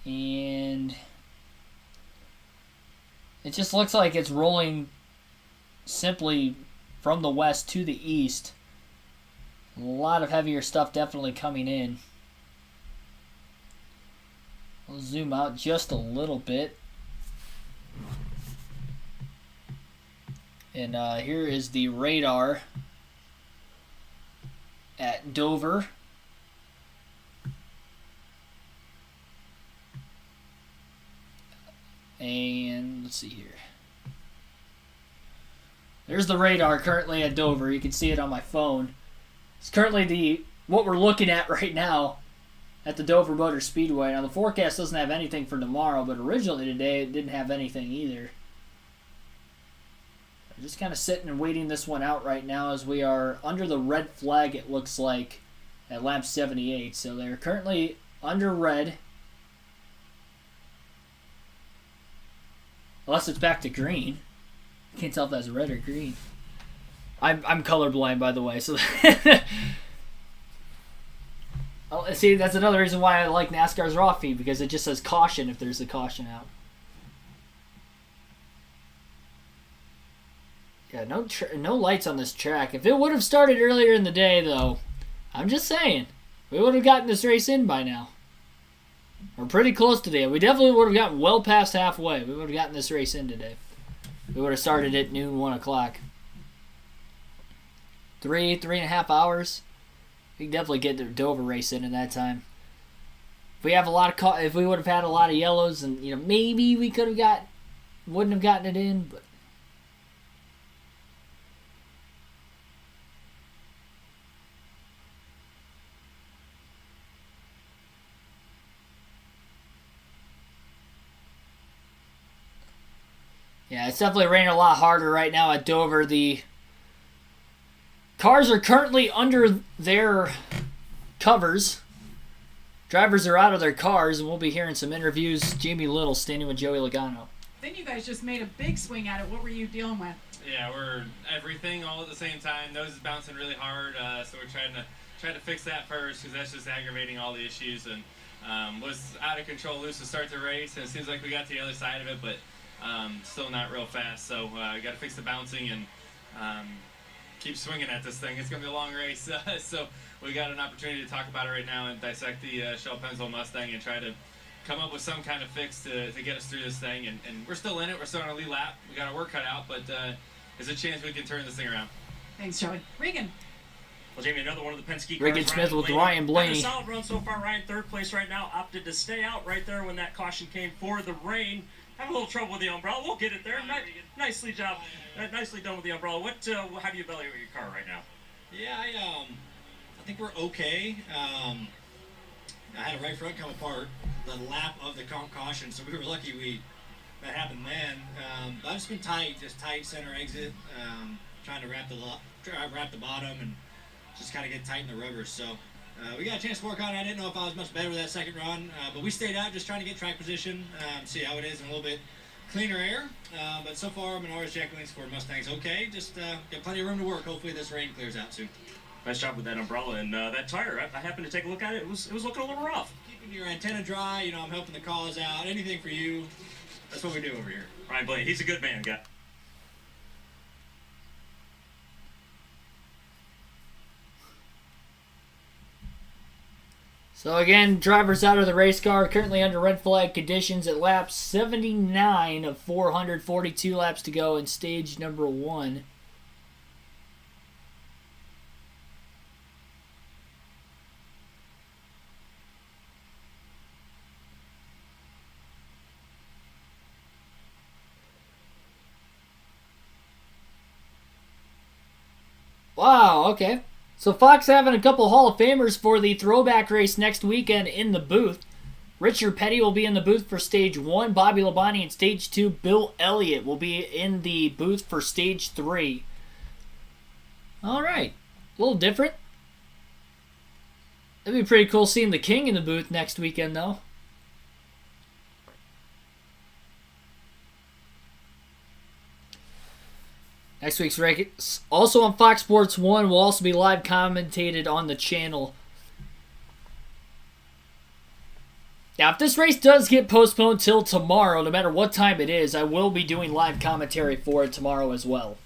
And it just looks like it's rolling simply from the west to the east. A lot of heavier stuff definitely coming in. We'll zoom out just a little bit. And here is the radar at Dover. And let's see here. There's the radar currently at Dover. You can see it on my phone. It's currently what we're looking at right now at the Dover Motor Speedway. Now the forecast doesn't have anything for tomorrow, but originally today it didn't have anything either. I'm just kind of sitting and waiting this one out right now as we are under the red flag, it looks like, at lap 78. So they're currently under red. Unless it's back to green. I can't tell if that's red or green. I'm colorblind, by the way. So see, that's another reason why I like NASCAR's raw feed, because it just says caution if there's a caution out. Yeah, no lights on this track. If it would have started earlier in the day, though, I'm just saying, we would have gotten this race in by now. We're pretty close today. We definitely would have gotten well past halfway. We would have gotten this race in today. We would have started at noon, 1 o'clock. 3.5 hours. We can definitely get the Dover race in that time. If we have if we would have had a lot of yellows, and maybe we could have wouldn't have gotten it in, but. Yeah, it's definitely raining a lot harder right now at Dover. The cars are currently under their covers. Drivers are out of their cars, and we'll be hearing some interviews. Jamie Little standing with Joey Logano. Then you guys just made a big swing at it. What were you dealing with? Yeah, we're everything all at the same time. Nose is bouncing really hard, so we're trying to fix that first, because that's just aggravating all the issues. And was out of control, loose to start the race, and it seems like we got to the other side of it, but still not real fast. So we got to fix the bouncing and keep swinging at this thing. It's going to be a long race, so we got an opportunity to talk about it right now and dissect the Shell Pennzoil Mustang and try to come up with some kind of fix to get us through this thing. And we're still in it. We're still on our lead lap. We got our work cut out, but there's a chance we can turn this thing around. Thanks, Joey. Regan. Well, Jamie, another one of the Penske cars. Regan Smith with Ryan Blaney. A solid run so far. Ryan, third place right now. Opted to stay out right there when that caution came for the rain. Have a little trouble with the umbrella. We'll get it there. Nicely done with the umbrella. How do you evaluate your car right now? Yeah, I think we're okay. I had a right front come apart the lap of the caution, so we were lucky that happened then. I've just been tight center exit, trying to wrap the bottom and just kind of get tight in the rubber. So we got a chance to work on it. I didn't know if I was much better with that second run, but we stayed out just trying to get track position, see how it is in a little bit cleaner air. But so far, Menards Jacqueline's Ford Mustang's okay. Just got plenty of room to work. Hopefully this rain clears out soon. Nice job with that umbrella and that tire. I happened to take a look at it. It was looking a little rough. Keeping your antenna dry. I'm helping the cause out. Anything for you. That's what we do over here. Ryan Blaney, he's a good man, guy. So again, drivers out of the race car currently under red flag conditions at lap 79 of 442 laps to go in stage number 1. Wow, okay. So Fox having a couple Hall of Famers for the throwback race next weekend in the booth. Richard Petty will be in the booth for stage 1. Bobby Labonte in stage 2. Bill Elliott will be in the booth for stage 3. All right. A little different. It'd be pretty cool seeing the King in the booth next weekend, though. Next week's race, also on Fox Sports 1, will also be live commentated on the channel. Now, if this race does get postponed till tomorrow, no matter what time it is, I will be doing live commentary for it tomorrow as well.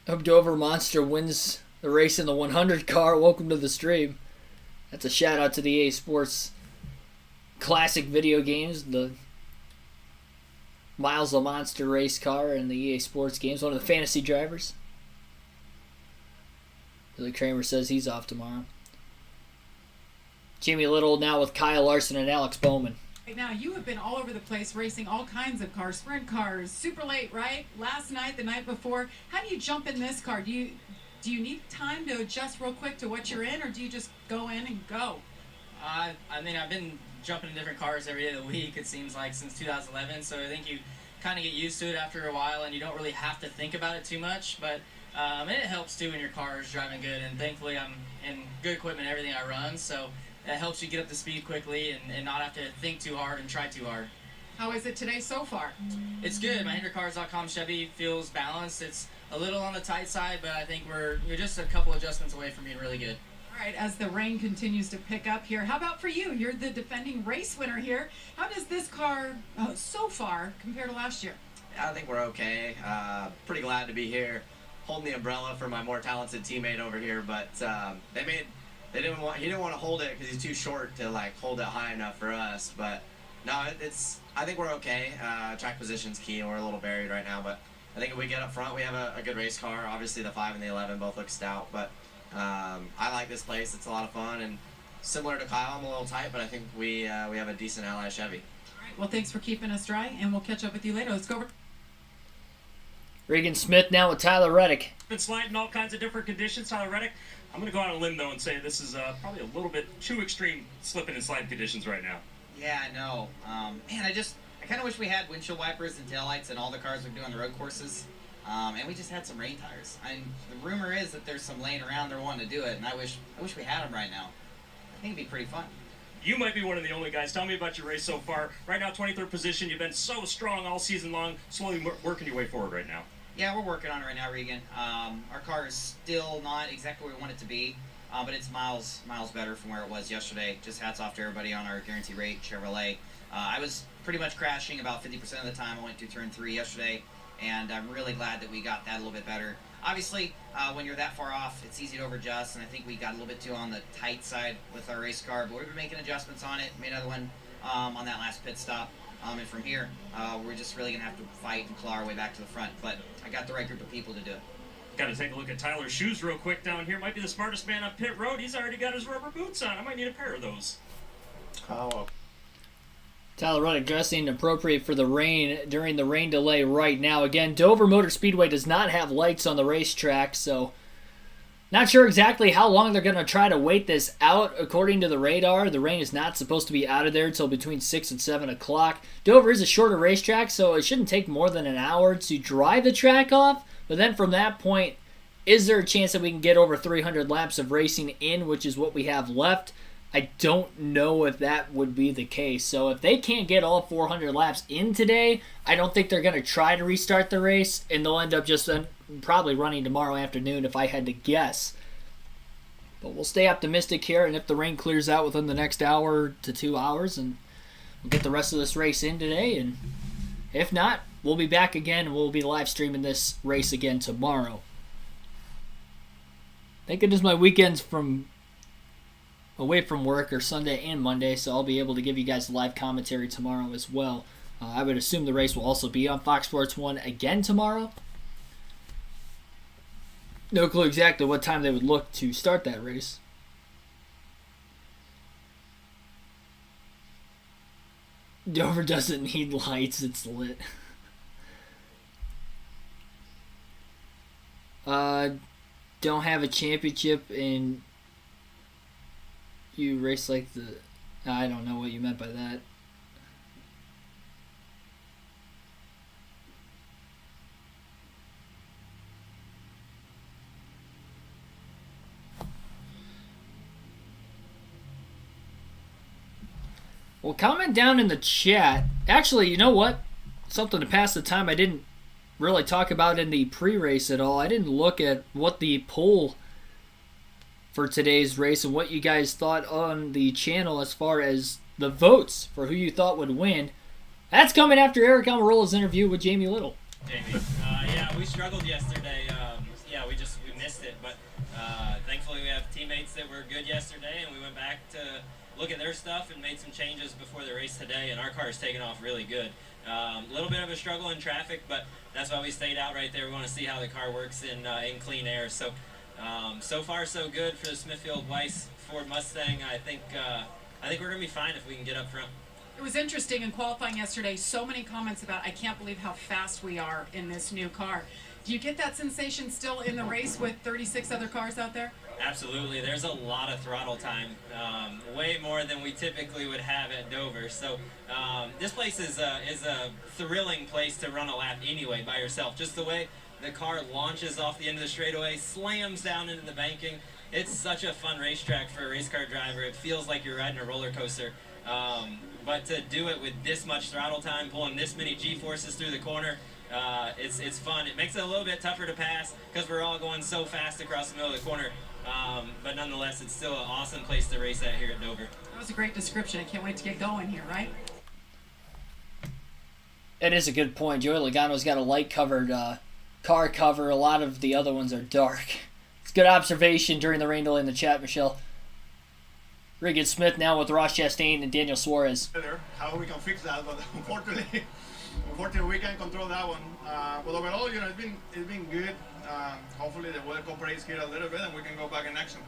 Hope Dover Monster wins the race in the 100 car. Welcome to the stream. That's a shout out to the EA Sports classic video games, the Miles the Monster race car in the EA Sports games. One of the fantasy drivers. Billy Kramer says he's off tomorrow. Jamie Little now with Kyle Larson and Alex Bowman. Right now, you have been all over the place racing all kinds of cars, sprint cars, super late, right? Last night, the night before. How do you jump in this car? Do you need time to adjust real quick to what you're in, or do you just go in and go? I mean, I've been jumping in different cars every day of the week, it seems like, since 2011, so I think you kind of get used to it after a while, and you don't really have to think about it too much, but it helps too when your car is driving good, and thankfully I'm in good equipment everything I run, so that helps you get up to speed quickly and not have to think too hard and try too hard. How is it today so far? It's good. My HinderCars.com Chevy feels balanced. It's a little on the tight side, but I think we're just a couple adjustments away from being really good. All right, as the rain continues to pick up here, how about for you? You're the defending race winner here. How does this car so far compare to last year? I think we're okay. Pretty glad to be here, holding the umbrella for my more talented teammate over here, but he didn't want to hold it because he's too short to like hold it high enough for us. But no, I think we're okay. Track position's key, and we're a little buried right now. But I think if we get up front, we have a good race car. Obviously, the 5 and the 11 both look stout, but I like this place. It's a lot of fun, and similar to Kyle, I'm a little tight, but I think we have a decent Ally Chevy. All right. Well, thanks for keeping us dry, and we'll catch up with you later. Let's go over. Regan Smith now with Tyler Reddick. Been sliding all kinds of different conditions, Tyler Reddick. I'm going to go out on a limb, though, and say this is probably a little bit too extreme slipping and sliding conditions right now. Yeah, I know. Man, I kind of wish we had windshield wipers and taillights in all the cars we do on the road courses. And we just had some rain tires. The rumor is that there's some laying around there wanting to do it, and I wish we had them right now. I think it'd be pretty fun. You might be one of the only guys. Tell me about your race so far. Right now, 23rd position. You've been so strong all season long, slowly working your way forward right now. Yeah, we're working on it right now, Regan. Our car is still not exactly where we want it to be, but it's miles better from where it was yesterday. Just hats off to everybody on our guarantee rate Chevrolet. I was pretty much crashing about 50% of the time. I went through turn 3 yesterday, and I'm really glad that we got that a little bit better. Obviously, when you're that far off, it's easy to overadjust, and I think we got a little bit too on the tight side with our race car, but we've been making adjustments on it. Made another one on that last pit stop. And from here, we're just really going to have to fight and claw our way back to the front. But I got the right group of people to do it. Got to take a look at Tyler's shoes real quick down here. Might be the smartest man on pit road. He's already got his rubber boots on. I might need a pair of those. Tyler Reddick dressing appropriate for the rain during the rain delay right now. Again, Dover Motor Speedway does not have lights on the racetrack, so not sure exactly how long they're going to try to wait this out. According to the radar, the rain is not supposed to be out of there until between 6 and 7 o'clock. Dover is a shorter racetrack, so it shouldn't take more than an hour to dry the track off. But then from that point, is there a chance that we can get over 300 laps of racing in, which is what we have left? I don't know if that would be the case. So if they can't get all 400 laps in today, I don't think they're going to try to restart the race, and they'll end up just probably running tomorrow afternoon if I had to guess. But we'll stay optimistic here, and if the rain clears out within the next hour to 2 hours, and we'll get the rest of this race in today, and if not, we'll be back again, and we'll be live streaming this race again tomorrow. Thank goodness my weekends away from work are Sunday and Monday, so I'll be able to give you guys live commentary tomorrow as well. I would assume the race will also be on Fox Sports 1 again tomorrow. No clue exactly what time they would look to start that race. Dover doesn't need lights, it's lit. Don't have a championship and you race like the... I don't know what you meant by that. Well, comment down in the chat. Actually, you know what? Something to pass the time I didn't really talk about in the pre-race at all. I didn't look at what the poll for today's race and what you guys thought on the channel as far as the votes for who you thought would win. That's coming after Eric Almirola's interview with Jamie Little. Jamie, yeah, we struggled yesterday. We missed it, but thankfully we have teammates that were good yesterday, and we went back to look at their stuff and made some changes before the race today, and our car's taken off really good. A little bit of a struggle in traffic, but that's why we stayed out right there. We want to see how the car works in clean air. So, so far so good for the Smithfield Weiss Ford Mustang. I think we're gonna be fine if we can get up front. It was interesting in qualifying yesterday. So many comments about, I can't believe how fast we are in this new car. Do you get that sensation still in the race with 36 other cars out there? Absolutely. There's a lot of throttle time, way more than we typically would have at Dover. So this place is a thrilling place to run a lap anyway by yourself. Just the way the car launches off the end of the straightaway, slams down into the banking. It's such a fun racetrack for a race car driver. It feels like you're riding a roller coaster. But to do it with this much throttle time, pulling this many G-forces through the corner, it's fun. It makes it a little bit tougher to pass because we're all going so fast across the middle of the corner. But nonetheless, it's still an awesome place to race at here at Dover. That was a great description. I can't wait to get going here, right? It is a good point. Joey Logano's got a light-covered car cover. A lot of the other ones are dark. It's good observation during the rain delay in the chat, Michelle. Regan Smith now with Ross Chastain and Daniel Suarez. How we can fix that, but unfortunately we can't control that one. But overall, it's been good. Hopefully the weather cooperates here a little bit and we can go back in action.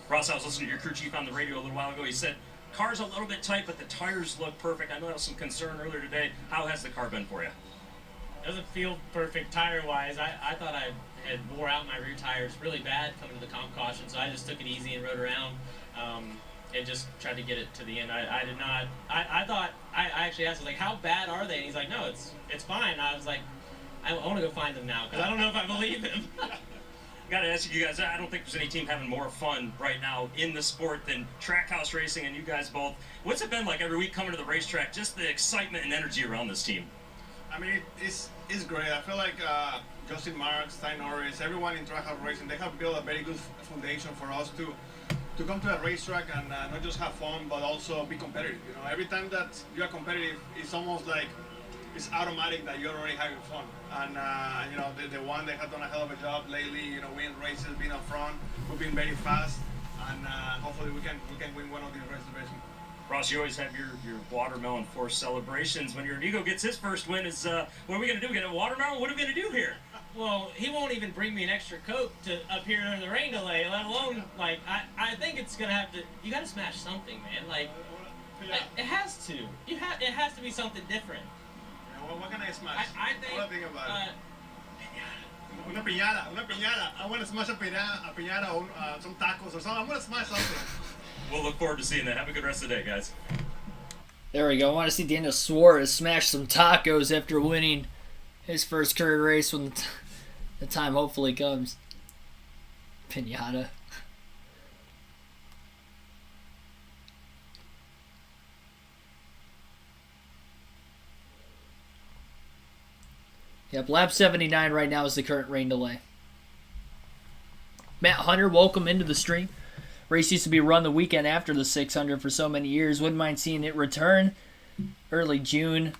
Ross, I was listening to your crew chief on the radio a little while ago. He said, car's a little bit tight, but the tires look perfect. I know there was some concern earlier today. How has the car been for you? It doesn't feel perfect tire-wise. I thought I had wore out my rear tires really bad coming to the comp caution, so I just took it easy and rode around and just tried to get it to the end. I did not. I thought, I actually asked, like, how bad are they? And he's like, no, it's fine. I was like, I want to go find them now because I don't know if I believe him. Got to ask you guys, I don't think there's any team having more fun right now in the sport than Trackhouse Racing and you guys both. What's it been like every week coming to the racetrack, just the excitement and energy around this team? I mean, it's great. I feel like Justin Marks, Ty Norris, everyone in Trackhouse Racing, they have built a very good foundation for us to come to a racetrack and not just have fun, but also be competitive. You know, every time that you are competitive, it's almost like it's automatic that you're already having fun. And you know, the one they have done a hell of a job lately. You know, winning races, being up front, we've been very fast, and hopefully we can win one of these races very soon. Ross, you always have your watermelon force celebrations. When your Inigo gets his first win, what are we going to do? Get a watermelon? What are we going to do here? Well, he won't even bring me an extra Coke to up here under the rain delay, let alone, like, I think it's going to have to, you got to smash something, man. Like, it has to. It has to be something different. Yeah, well, what can I smash? I think about it. Una piñata. I want to smash a piñata or some tacos or something. I'm going to smash something. We'll look forward to seeing that. Have a good rest of the day, guys. There we go. I want to see Daniel Suarez smash some tacos after winning his first career race when the time hopefully comes. Piñata. Yep, lap 79 right now is the current rain delay. Matt Hunter, welcome into the stream. Race used to be run the weekend after the 600 for so many years. Wouldn't mind seeing it return early June.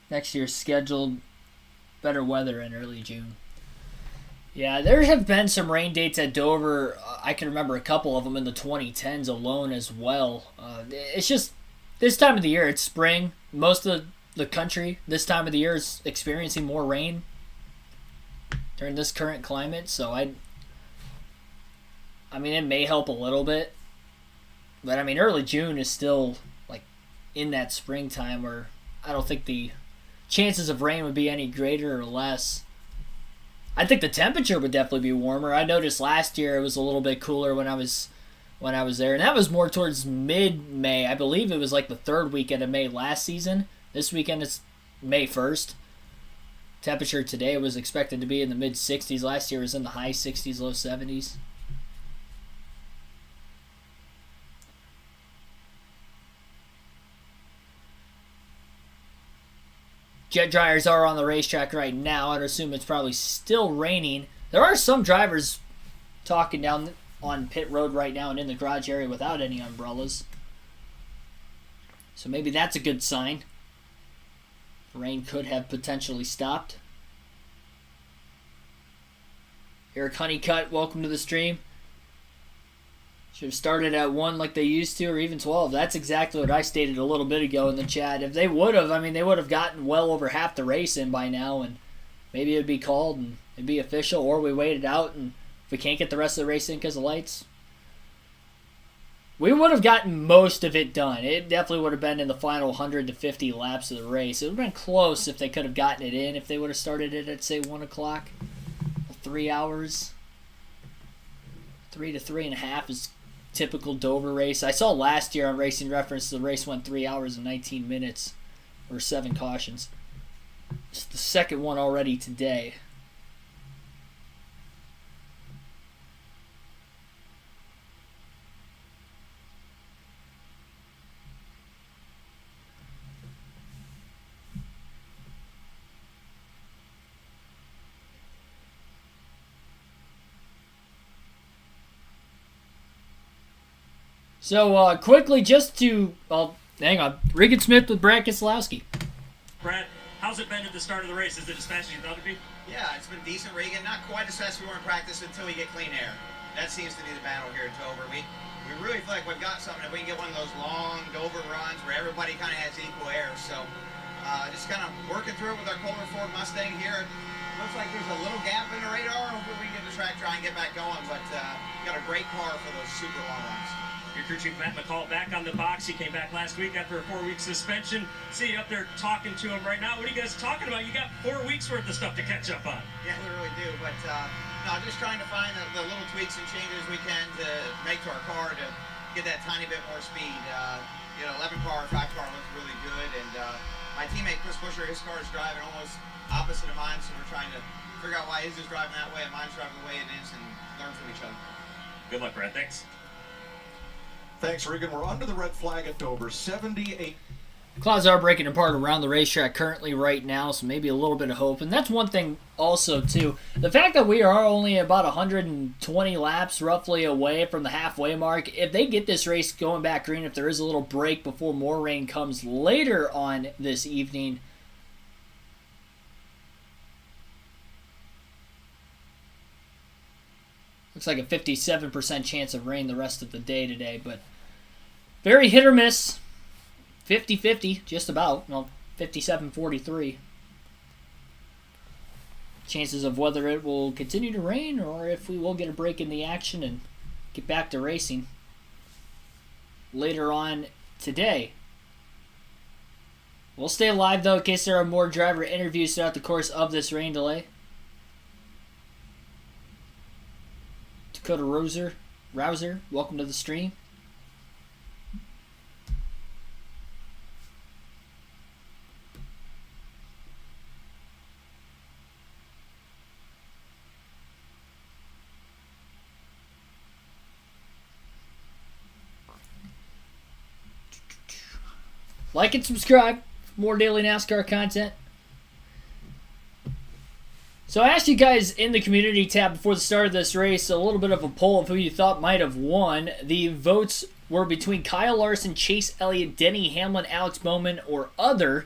Next year's scheduled. Better weather in early June. Yeah, there have been some rain dates at Dover. I can remember a couple of them in the 2010s alone as well. It's just this time of the year. It's spring. Most of the country this time of the year is experiencing more rain during this current climate. So I mean, it may help a little bit, but I mean, early June is still like in that springtime where I don't think the chances of rain would be any greater or less. I think the temperature would definitely be warmer. I noticed last year it was a little bit cooler when I was there, and that was more towards mid-May. I believe it was like the third weekend of May last season. This weekend it's May 1st. Temperature today was expected to be in the mid-60s. Last year it was in the high 60s, low 70s. Jet dryers are on the racetrack right now. I'd assume it's probably still raining. There are some drivers talking down on pit road right now and in the garage area without any umbrellas. So maybe that's a good sign. Rain could have potentially stopped. Eric Honeycutt, welcome to the stream. Should have started at 1 like they used to, or even 12. That's exactly what I stated a little bit ago in the chat. If they would have, I mean, they would have gotten well over half the race in by now, and maybe it would be called and it'd be official, or we wait it out, and if we can't get the rest of the race in because of lights, we would have gotten most of it done. It definitely would have been in the final 100 to 50 laps of the race. It would have been close if they could have gotten it in, if they would have started it at, say, 1 o'clock. 3 hours. 3 to 3.5 is typical Dover race. I saw last year on Racing Reference the race went 3 hours and 19 minutes, or 7 cautions. It's the second one already today. So, quickly, just to, hang on. Regan Smith with Brad Keselowski. Brad, how's it been at the start of the race? Is it as fast as you thought it'd be? Yeah, it's been decent, Regan. Not quite as fast as we were in practice until we get clean air. That seems to be the battle here at Dover. We really feel like we've got something if we can get one of those long Dover runs where everybody kind of has equal air. So, just kind of working through it with our Kohler Ford Mustang here. Looks like there's a little gap in the radar. Hopefully we can get the track dry and get back going. But got a great car for those super long runs. Your crew chief Matt McCall back on the box. He came back last week after a 4-week suspension. See you up there talking to him right now. What are you guys talking about? You got 4 weeks worth of stuff to catch up on. Yeah, we really do. But no, just trying to find the little tweaks and changes we can to make to our car to get that tiny bit more speed. 11 car, 5 car looks really good. And my teammate Chris Busher, his car is driving almost opposite of mine, so we're trying to figure out why his is driving that way and mine's driving the way it is and learn from each other. Good luck, Brad. Thanks. Thanks, Regan. We're under the red flag at Dover. 78. Clouds are breaking apart around the racetrack currently right now, so maybe a little bit of hope. And that's one thing also, too. The fact that we are only about 120 laps roughly away from the halfway mark, if they get this race going back green, if there is a little break before more rain comes later on this evening, looks like a 57% chance of rain the rest of the day today, but very hit or miss. 50-50, just about. Well, 57-43. Chances of whether it will continue to rain or if we will get a break in the action and get back to racing later on today. We'll stay live, though, in case there are more driver interviews throughout the course of this rain delay. Dakota Rouser, welcome to the stream. Like and subscribe for more daily NASCAR content. So I asked you guys in the community tab before the start of this race a little bit of a poll of who you thought might have won. The votes were between Kyle Larson, Chase Elliott, Denny Hamlin, Alex Bowman, or other.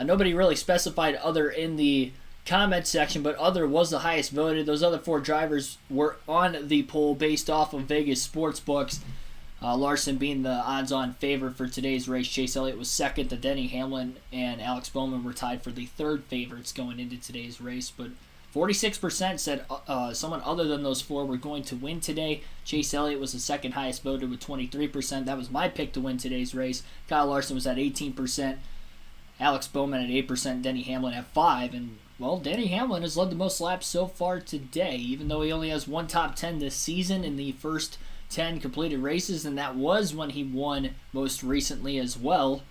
Nobody really specified other in the comment section, but other was the highest voted. Those other 4 drivers were on the poll based off of Vegas sports books. Larson being the odds-on favorite for today's race. Chase Elliott was second. The Denny Hamlin and Alex Bowman were tied for the third favorites going into today's race. But 46% said someone other than those 4 were going to win today. Chase Elliott was the second highest voted with 23%. That was my pick to win today's race. Kyle Larson was at 18%. Alex Bowman at 8%. Denny Hamlin at 5%. And well, Denny Hamlin has led the most laps so far today, even though he only has 1 top 10 this season in the first 10 completed races, and that was when he won most recently as well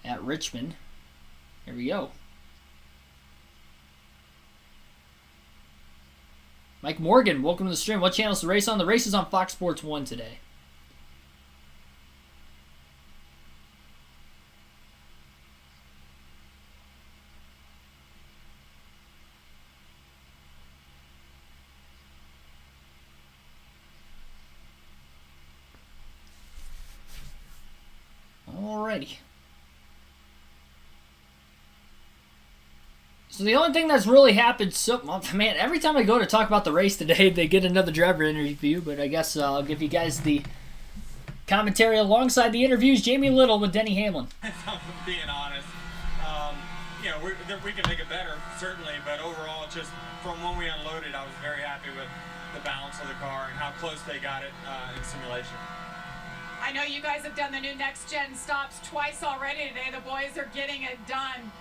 at Richmond. Here we go. Mike Morgan, welcome to the stream. What channel is the race on? The race is on Fox Sports 1 today. Alrighty. So the only thing that's really happened man, every time I go to talk about the race today, they get another driver interview, but I guess I'll give you guys the commentary alongside the interviews. Jamie Little with Denny Hamlin. If I'm being honest, you know, we can make it better, certainly, but overall, just from when we unloaded, I was very happy with the balance of the car and how close they got it in simulation. I know you guys have done the new next-gen stops twice already today. The boys are getting it done.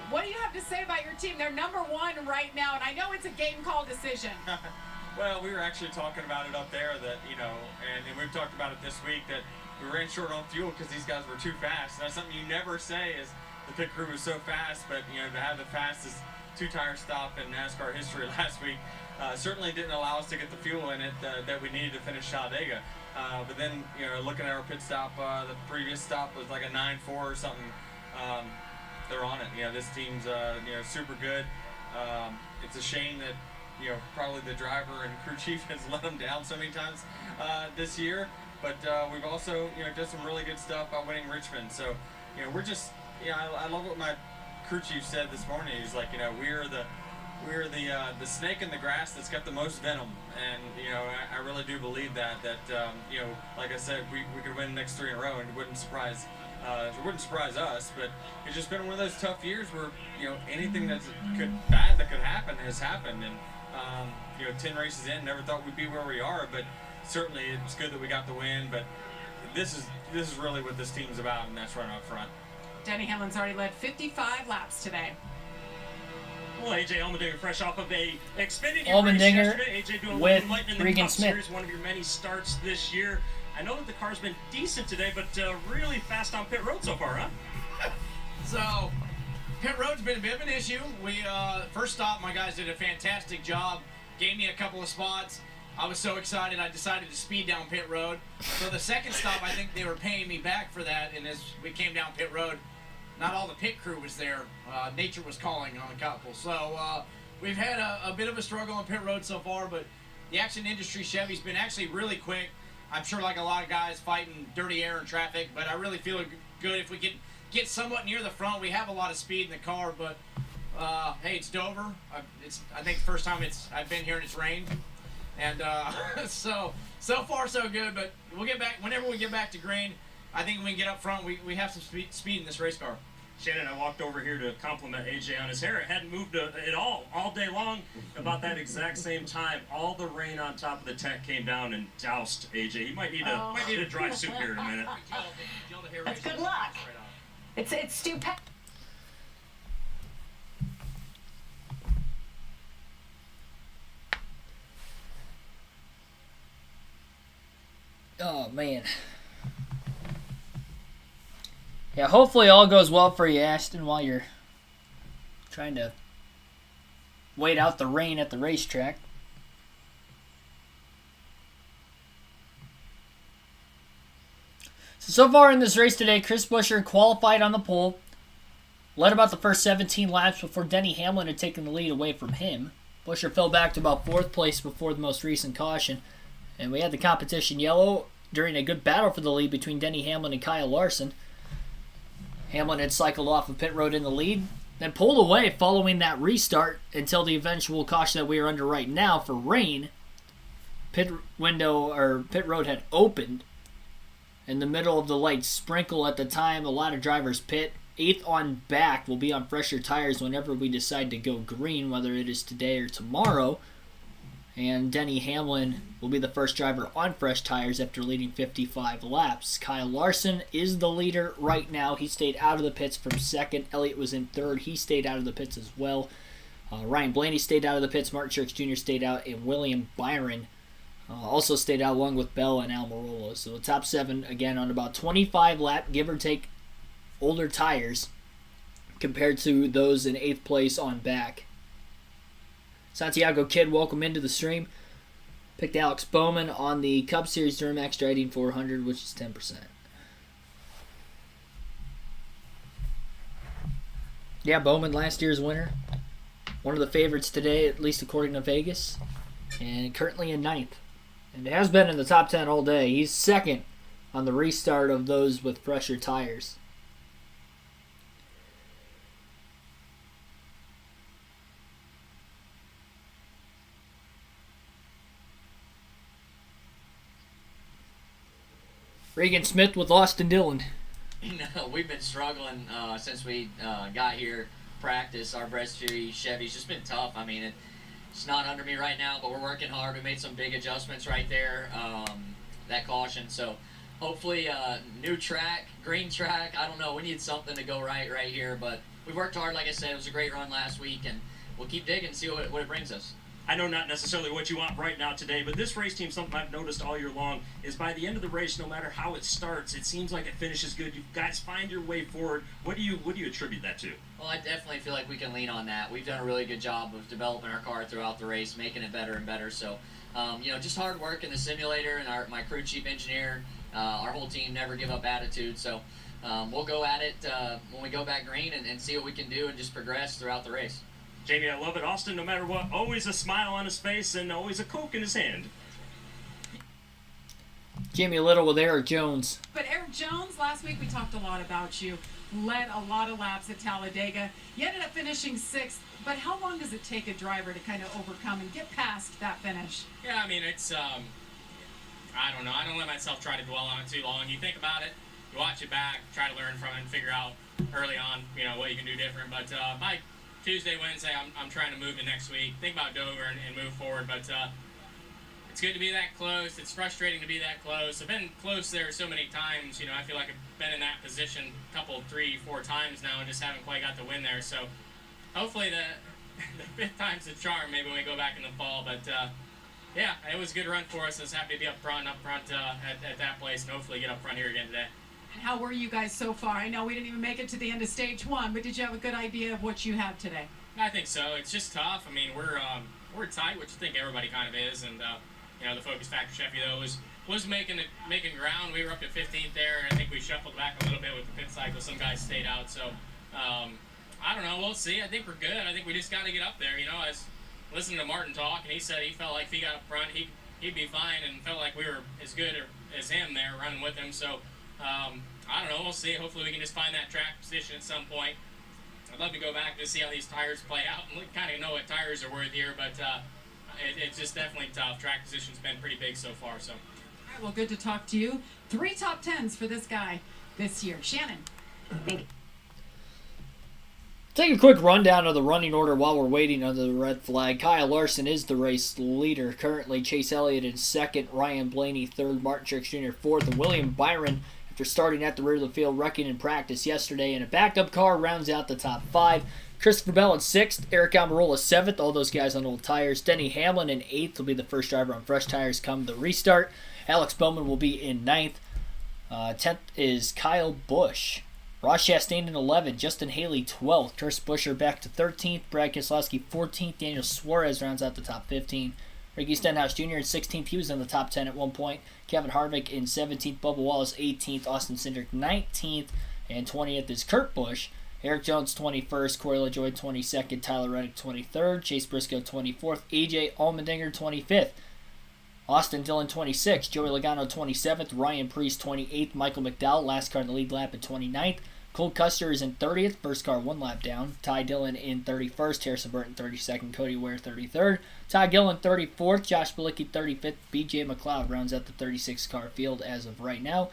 What do you have to say about your team? They're number 1 right now, and I know it's a game call decision. Well, we were actually talking about it up there that, you know, and we've talked about it this week, that we ran short on fuel because these guys were too fast. And that's something you never say is the pit crew was so fast, but, you know, to have the fastest 2-tire stop in NASCAR history last week certainly didn't allow us to get the fuel in it that we needed to finish Talladega. But then, you know, looking at our pit stop, the previous stop was like a 9.4 or something. They're on it. You know, this team's, you know, super good. It's a shame that, you know, probably the driver and crew chief has let them down so many times this year. But we've also, you know, done some really good stuff by winning Richmond. So, you know, we're just, you know, I love what my crew chief said this morning. He's like, you know, we're the snake in the grass that's got the most venom, and you know I really do believe that you know, like I said, we could win the next 3 in a row, and it wouldn't surprise us. But it's just been one of those tough years where, you know, anything bad that could happen has happened, and you know, 10 races in, never thought we'd be where we are, but certainly it's good that we got the win. But this is really what this team's about, and that's running up front. Denny Hamlin's already led 55 laps today. Well, AJ Allmendinger, fresh off of a Xfinity Allmendinger race yesterday. AJ doing with light in the Regan Cup Smith. Series, one of your many starts this year. I know that the car's been decent today, but really fast on pit road so far, huh? So, pit road's been a bit of an issue. We first stop, my guys did a fantastic job. Gave me a couple of spots. I was so excited, I decided to speed down pit road. So the second stop, I think they were paying me back for that, and as we came down pit road, not all the pit crew was there. Nature was calling on a couple. So we've had a bit of a struggle on pit road so far, but the Action Industry Chevy's been actually really quick. I'm sure like a lot of guys fighting dirty air and traffic, but I really feel good if we can get somewhat near the front. We have a lot of speed in the car, but hey, it's Dover. I think the first time I've been here and it's rained. And so far so good, but we'll get back, whenever we get back to green, I think we can get up front. We have some speed in this race car. Shannon, I walked over here to compliment AJ on his hair. It hadn't moved at all day long. About that exact same time, all the rain on top of the tent came down and doused AJ. He might need a dry suit here in a minute. That's good luck. It's stupid. Oh man. Yeah, hopefully all goes well for you, Ashton, while you're trying to wait out the rain at the racetrack. So far in this race today, Chris Buescher qualified on the pole. led about the first 17 laps before Denny Hamlin had taken the lead away from him. Buescher fell back to about 4th place before the most recent caution. And we had the competition yellow during a good battle for the lead between Denny Hamlin and Kyle Larson. Hamlin had cycled off of pit road in the lead, then pulled away following that restart until the eventual caution that we are under right now for rain. Pit road had opened in the middle of the light sprinkle at the time. A lot of drivers pit. 8th on back will be on fresher tires whenever we decide to go green, whether it is today or tomorrow. And Denny Hamlin will be the first driver on fresh tires after leading 55 laps. Kyle Larson is the leader right now. He stayed out of the pits from 2nd. Elliott was in 3rd. He stayed out of the pits as well. Ryan Blaney stayed out of the pits. Martin Truex Jr. stayed out. And William Byron also stayed out along with Bell and Almirola. So the top 7, again, on about 25 lap, give or take, older tires compared to those in 8th place on back. Santiago Kid, welcome into the stream. Picked Alex Bowman on the Cup Series Duramax Drydene 400, which is 10%. Yeah, Bowman, last year's winner. One of the favorites today, at least according to Vegas. And currently in 9th. And has been in the top 10 all day. He's 2nd on the restart of those with fresher tires. Regan Smith with Austin Dillon. We've been struggling since we got here. Practice, our breast Chevy's just been tough. I mean, it's not under me right now, but we're working hard. We made some big adjustments right there, that caution. So hopefully new track, green track. I don't know. We need something to go right here. But we worked hard, like I said. It was a great run last week, and we'll keep digging and see what it brings us. I know not necessarily what you want right now today, but this race team, something I've noticed all year long, is by the end of the race, no matter how it starts, it seems like it finishes good. You guys find your way forward. What do you attribute that to? Well, I definitely feel like we can lean on that. We've done a really good job of developing our car throughout the race, making it better and better. So, just hard work in the simulator and my crew chief engineer, our whole team never give up attitude. So we'll go at it when we go back green and see what we can do and just progress throughout the race. Jamie, I love it. Austin, no matter what, always a smile on his face and always a Coke in his hand. Jamie Little with Eric Jones. But Eric Jones, last week we talked a lot about you. Led a lot of laps at Talladega. You ended up finishing 6th, but how long does it take a driver to kind of overcome and get past that finish? Yeah, I mean, it's, I don't know. I don't let myself try to dwell on it too long. You think about it, you watch it back, try to learn from it, and figure out early on, what you can do different. But by Tuesday, Wednesday, I'm trying to move to next week. Think about Dover and move forward. But it's good to be that close. It's frustrating to be that close. I've been close there so many times. I feel like I've been in that position a couple, 3, 4 times now and just haven't quite got the win there. So hopefully the 5th time's the charm maybe when we go back in the fall. But yeah, it was a good run for us. I was happy to be up front at that place and hopefully get up front here again today. How were you guys so far? I know we didn't even make it to the end of stage 1, but did you have a good idea of what you have today? I think so. It's just tough. I mean, we're tight, which I think everybody kind of is, and the Focus Factor Chevy though was making ground. We were up to 15th there, and I think we shuffled back a little bit with the pit cycle. Some guys stayed out, so I don't know. We'll see. I think we're good. I think we just got to get up there. I was listening to Martin talk, and he said he felt like if he got up front, he'd be fine, and felt like we were as good as him there running with him. So. I don't know. We'll see. Hopefully we can just find that track position at some point. I'd love to go back to see how these tires play out and kind of know what tires are worth here, but it's just definitely tough. Track position's been pretty big so far. So. All right, well, good to talk to you. 3 top 10s for this guy this year. Shannon. Thank you. Take a quick rundown of the running order while we're waiting under the red flag. Kyle Larson is the race leader currently. Chase Elliott in 2nd. Ryan Blaney 3rd. Martin Truex Jr. 4th. And William Byron, after starting at the rear of the field, wrecking in practice yesterday in a backup car, rounds out the top 5. Christopher Bell in 6th. Eric Almirola 7th. All those guys on old tires. Denny Hamlin in 8th. Will be the first driver on fresh tires come the restart. Alex Bowman will be in 9th. 10th is Kyle Busch. Ross Chastain in 11th, Justin Haley 12th, Kurt Buescher back to 13th, Brad Keselowski 14th, Daniel Suarez rounds out the top 15, Ricky Stenhouse Jr. in 16th, he was in the top 10 at one point, Kevin Harvick in 17th, Bubba Wallace 18th, Austin Cindric 19th, and 20th is Kurt Busch, Eric Jones 21st, Corey LaJoie 22nd, Tyler Reddick 23rd, Chase Briscoe 24th, AJ Allmendinger 25th, Austin Dillon 26th, Joey Logano 27th, Ryan Preece 28th, Michael McDowell last car in the lead lap at 29th, Cole Custer is in 30th, first car one lap down, Ty Dillon in 31st, Harrison Burton 32nd, Cody Ware 33rd, Todd Gillen 34th, Josh Bilicki 35th, BJ McLeod rounds out the 36 car field as of right now.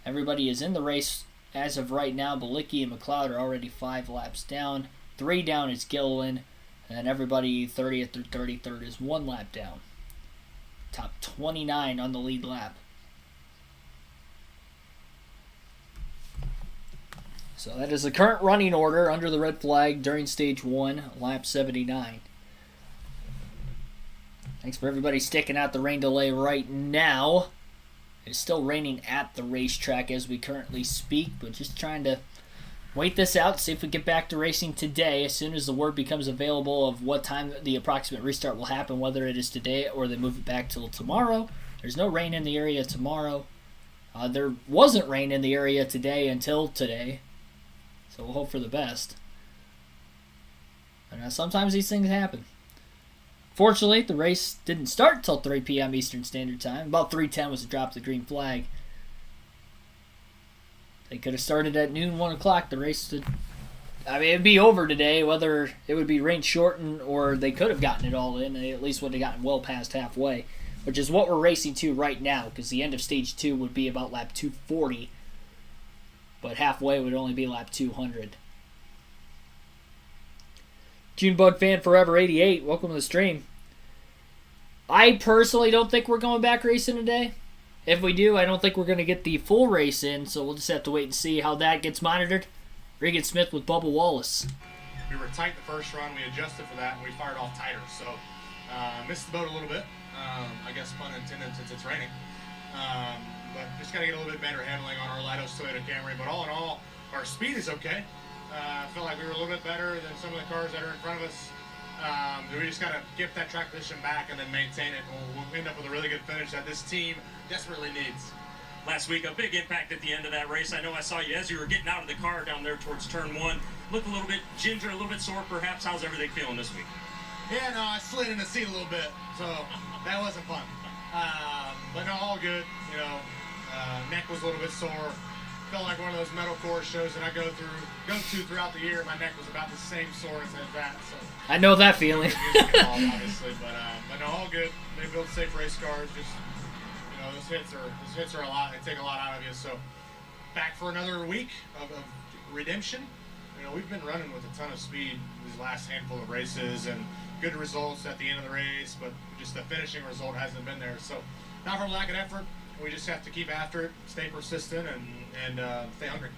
Everybody is in the race as of right now. Bilicki and McLeod are already 5 laps down. 3 down is Gilliland. And then everybody 30th through 33rd is 1 lap down. Top 29 on the lead lap. So that is the current running order under the red flag during stage 1, lap 79. Thanks for everybody sticking out the rain delay right now. It's still raining at the racetrack as we currently speak, but just trying to wait this out, see if we get back to racing today as soon as the word becomes available of what time the approximate restart will happen, whether it is today or they move it back till tomorrow. There's no rain in the area tomorrow. There wasn't rain in the area today until today, so we'll hope for the best. And sometimes these things happen. Fortunately, the race didn't start till 3 p.m. Eastern Standard Time. About 3:10 was the drop of the green flag. They could have started at noon, 1 o'clock. The race it'd be over today, whether it would be rain shortened or they could have gotten it all in. They at least would have gotten well past halfway, which is what we're racing to right now, because the end of stage 2 would be about lap 240, but halfway would only be lap 200. Junebug Fan Forever 88, welcome to the stream. I personally don't think we're going back racing today. If we do, I don't think we're going to get the full race in, so we'll just have to wait and see how that gets monitored. Regan Smith with Bubba Wallace. We were tight the first run, we adjusted for that, and we fired off tighter, so missed the boat a little bit. I guess pun intended since it's raining. But just got to get a little bit better handling on our Lidos Toyota Camry. But all in all, our speed is okay. I feel like we were a little bit better than some of the cars that are in front of us. We just got to get that track position back and then maintain it. We'll end up with a really good finish that this team desperately needs. Last week, a big impact at the end of that race. I know I saw you as you were getting out of the car down there towards turn 1. Looked a little bit ginger, a little bit sore perhaps. How's everything feeling this week? Yeah, no, I slid in the seat a little bit, so that wasn't fun. But no, all good. You know, neck was a little bit sore. Felt like one of those metal core shows that I go to throughout the year. My neck was about the same sore as that. So I know that feeling. Obviously, but no, all good. They build safe race cars. Just those hits are a lot. They take a lot out of you. So back for another week of redemption. We've been running with a ton of speed these last handful of races and good results at the end of the race, but just the finishing result hasn't been there. So not from lack of effort. We just have to keep after it, stay persistent, and stay hungry.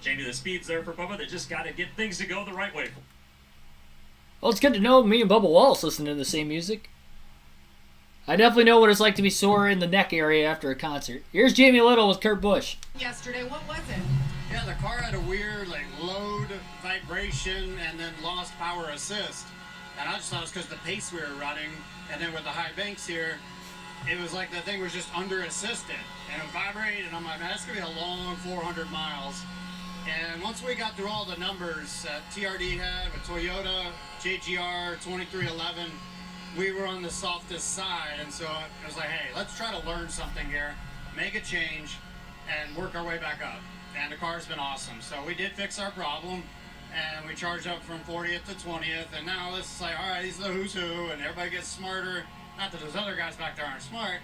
Jamie, the speed's there for Bubba. They just got to get things to go the right way. Well, it's good to know me and Bubba Wallace listen to the same music. I definitely know what it's like to be sore in the neck area after a concert. Here's Jamie Little with Kurt Busch. Yesterday, what was it? Yeah, the car had a weird load vibration and then lost power assist. And I just thought it was because the pace we were running, and then with the high banks here, it was like the thing was just under assisted. And it vibrated, and I'm like, man, that's going to be a long 400 miles. And once we got through all the numbers that TRD had with Toyota, JGR, 2311, we were on the softest side. And so it was like, hey, let's try to learn something here, make a change, and work our way back up. And the car's been awesome. So we did fix our problem, and we charged up from 40th to 20th. And now it's like, all right, these are the who's who, and everybody gets smarter. Not that those other guys back there aren't smart.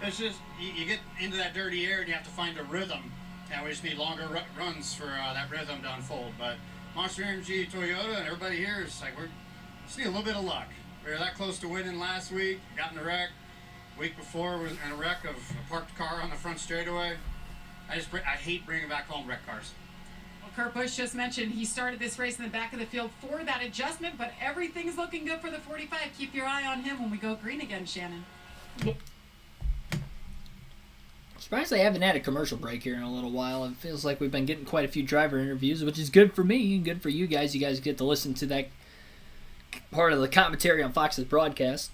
It's just you get into that dirty air and you have to find a rhythm. And we just need longer runs for that rhythm to unfold. But Monster Energy Toyota and everybody here is like, we just need a little bit of luck. We were that close to winning last week, got in a wreck. Week before, was in a wreck of a parked car on the front straightaway. I hate bringing back home wreck cars. Well, Kurt Busch just mentioned he started this race in the back of the field for that adjustment, but everything's looking good for the 45. Keep your eye on him when we go green again, Shannon. Surprised they haven't had a commercial break here in a little while. It feels like we've been getting quite a few driver interviews, which is good for me and good for you guys. You guys get to listen to that part of the commentary on Fox's broadcast.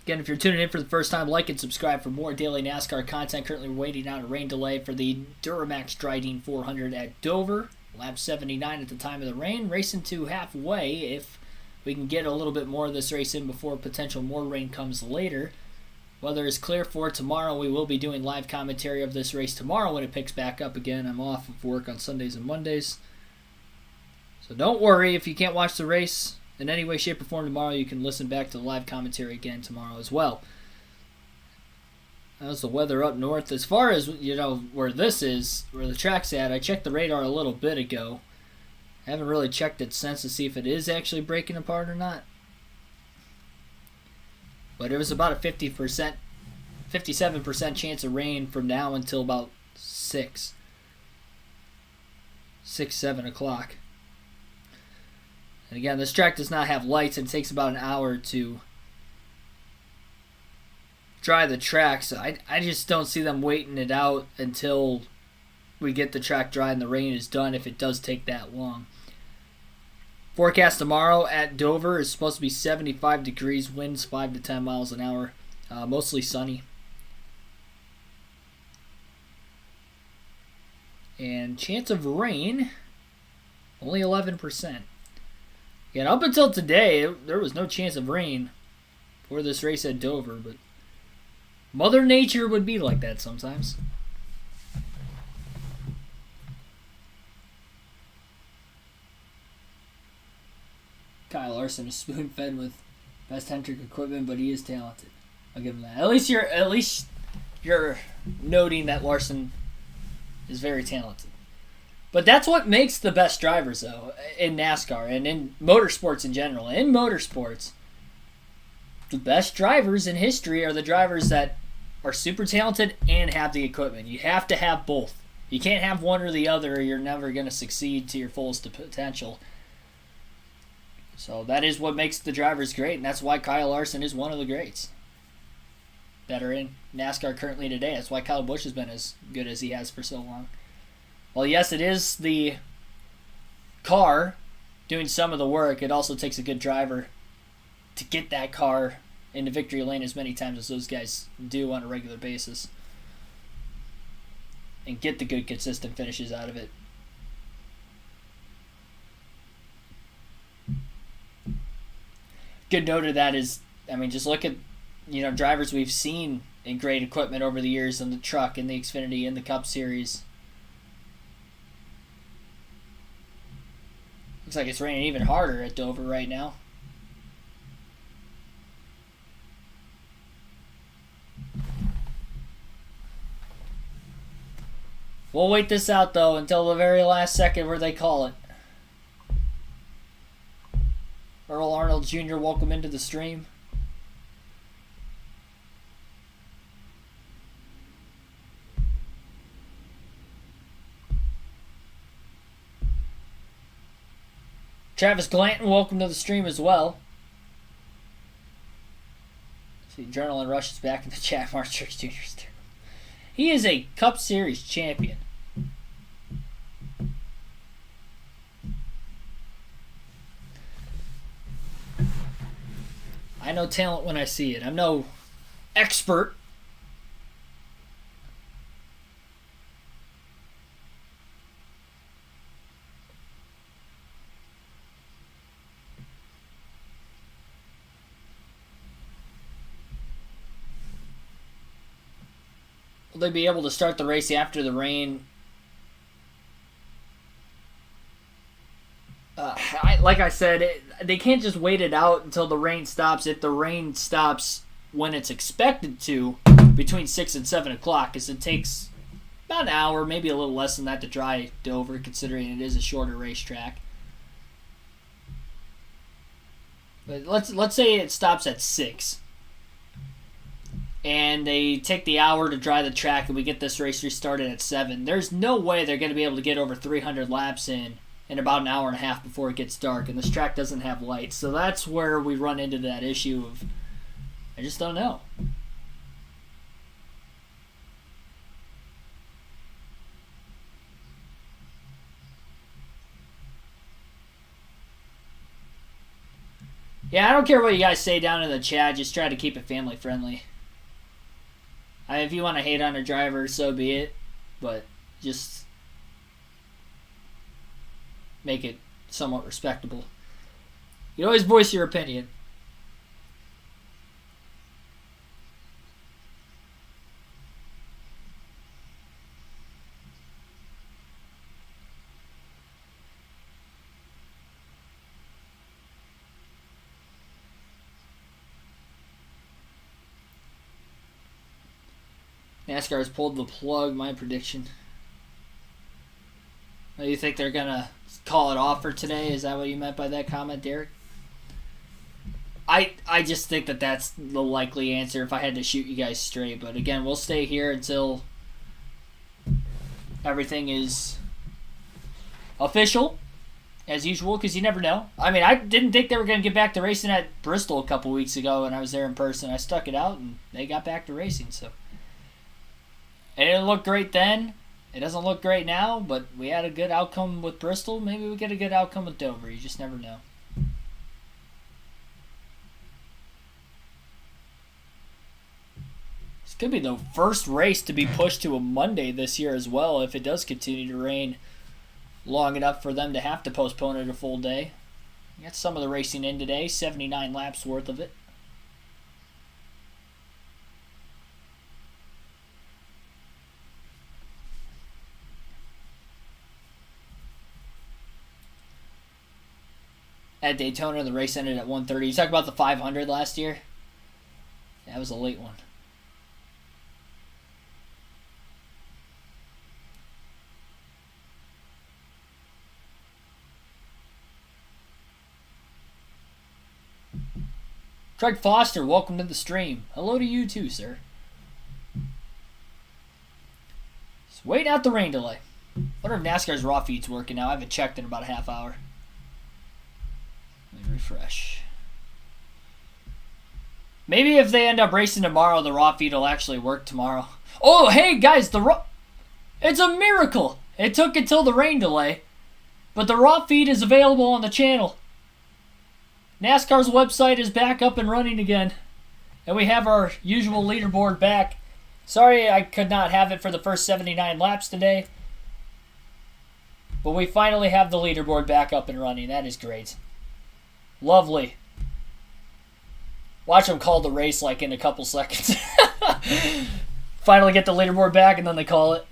Again, if you're tuning in for the first time, like and subscribe for more daily NASCAR content. Currently waiting out a rain delay for the Duramax Drydene 400 at Dover. Lap 79 at the time of the rain. Racing to halfway if we can get a little bit more of this race in before potential more rain comes later. Weather is clear for tomorrow. We will be doing live commentary of this race tomorrow when it picks back up again. I'm off of work on Sundays and Mondays. So don't worry if you can't watch the race in any way, shape, or form tomorrow. You can listen back to the live commentary again tomorrow as well. How's the weather up north? As far as, where this is, where the track's at, I checked the radar a little bit ago. I haven't really checked it since to see if it is actually breaking apart or not. But it was about a 57% chance of rain from now until about 7 o'clock. And again, this track does not have lights, and it takes about an hour to dry the track. So I just don't see them waiting it out until we get the track dry and the rain is done, if it does take that long. Forecast tomorrow at Dover is supposed to be 75 degrees, winds 5 to 10 miles an hour, mostly sunny. And chance of rain, only 11%. And up until today, there was no chance of rain for this race at Dover, but Mother Nature would be like that sometimes. Kyle Larson is spoon-fed with best Hendrick equipment, but he is talented. I'll give him that. At least you're noting that Larson is very talented. But that's what makes the best drivers, though, in NASCAR and in motorsports in general. In motorsports, the best drivers in history are the drivers that are super talented and have the equipment. You have to have both. You can't have one or the other, or you're never going to succeed to your fullest potential. So that is what makes the drivers great, and that's why Kyle Larson is one of the greats that are in NASCAR currently today. That's why Kyle Busch has been as good as he has for so long. Well, yes, it is the car doing some of the work. It also takes a good driver to get that car into victory lane as many times as those guys do on a regular basis and get the good, consistent finishes out of it. Good note of that is, just look at, drivers we've seen in great equipment over the years in the truck, in the Xfinity, in the Cup Series. Looks like it's raining even harder at Dover right now. We'll wait this out, though, until the very last second where they call it. Earl Arnold Jr., welcome into the stream. Travis Glanton, welcome to the stream as well. See, Adrenaline Rush is back in the chat. Mark Church Jr. He is a Cup Series champion. I know talent when I see it. I'm no expert. Will they be able to start the race after the rain? Like I said, they can't just wait it out until the rain stops. If the rain stops when it's expected to, between 6 and 7 o'clock, because it takes about an hour, maybe a little less than that to dry Dover, considering it is a shorter racetrack. But let's say it stops at 6. And they take the hour to dry the track, and we get this race restarted at 7. There's no way they're going to be able to get over 300 laps in about an hour and a half before it gets dark, and this track doesn't have lights. So that's where we run into that issue of, I just don't know. Yeah, I don't care what you guys say down in the chat. Just try to keep it family friendly. If you want to hate on a driver, so be it. But just make it somewhat respectable. You always voice your opinion. NASCAR has pulled the plug, my prediction. Do you think they're going to call it off for today? Is that what you meant by that comment, Derek? I just think that that's the likely answer if I had to shoot you guys straight. But again, we'll stay here until everything is official, as usual, because you never know. I mean, I didn't think they were going to get back to racing at Bristol a couple weeks ago when I was there in person. I stuck it out, and they got back to racing, so... It didn't look great then. It doesn't look great now, but we had a good outcome with Bristol. Maybe we get a good outcome with Dover. You just never know. This could be the first race to be pushed to a Monday this year as well if it does continue to rain long enough for them to have to postpone it a full day. We got some of the racing in today, 79 laps worth of it. At Daytona, the race ended at 1:30. You talk about the 500 last year? That was a late one. Craig Foster, welcome to the stream. Hello to you too, sir. Just waiting out the rain delay. Wonder if NASCAR's raw feed's working now. I haven't checked in about a half hour. Let me refresh. Maybe if they end up racing tomorrow, the raw feed will actually work tomorrow. Oh, hey guys, it's a miracle. It took until the rain delay, but the raw feed is available on the channel. NASCAR's website is back up and running again, and we have our usual leaderboard back. Sorry I could not have it for the first 79 laps today, but we finally have the leaderboard back up and running. That is great. Lovely. Watch them call the race like in a couple seconds. Finally get the leaderboard back and then they call it.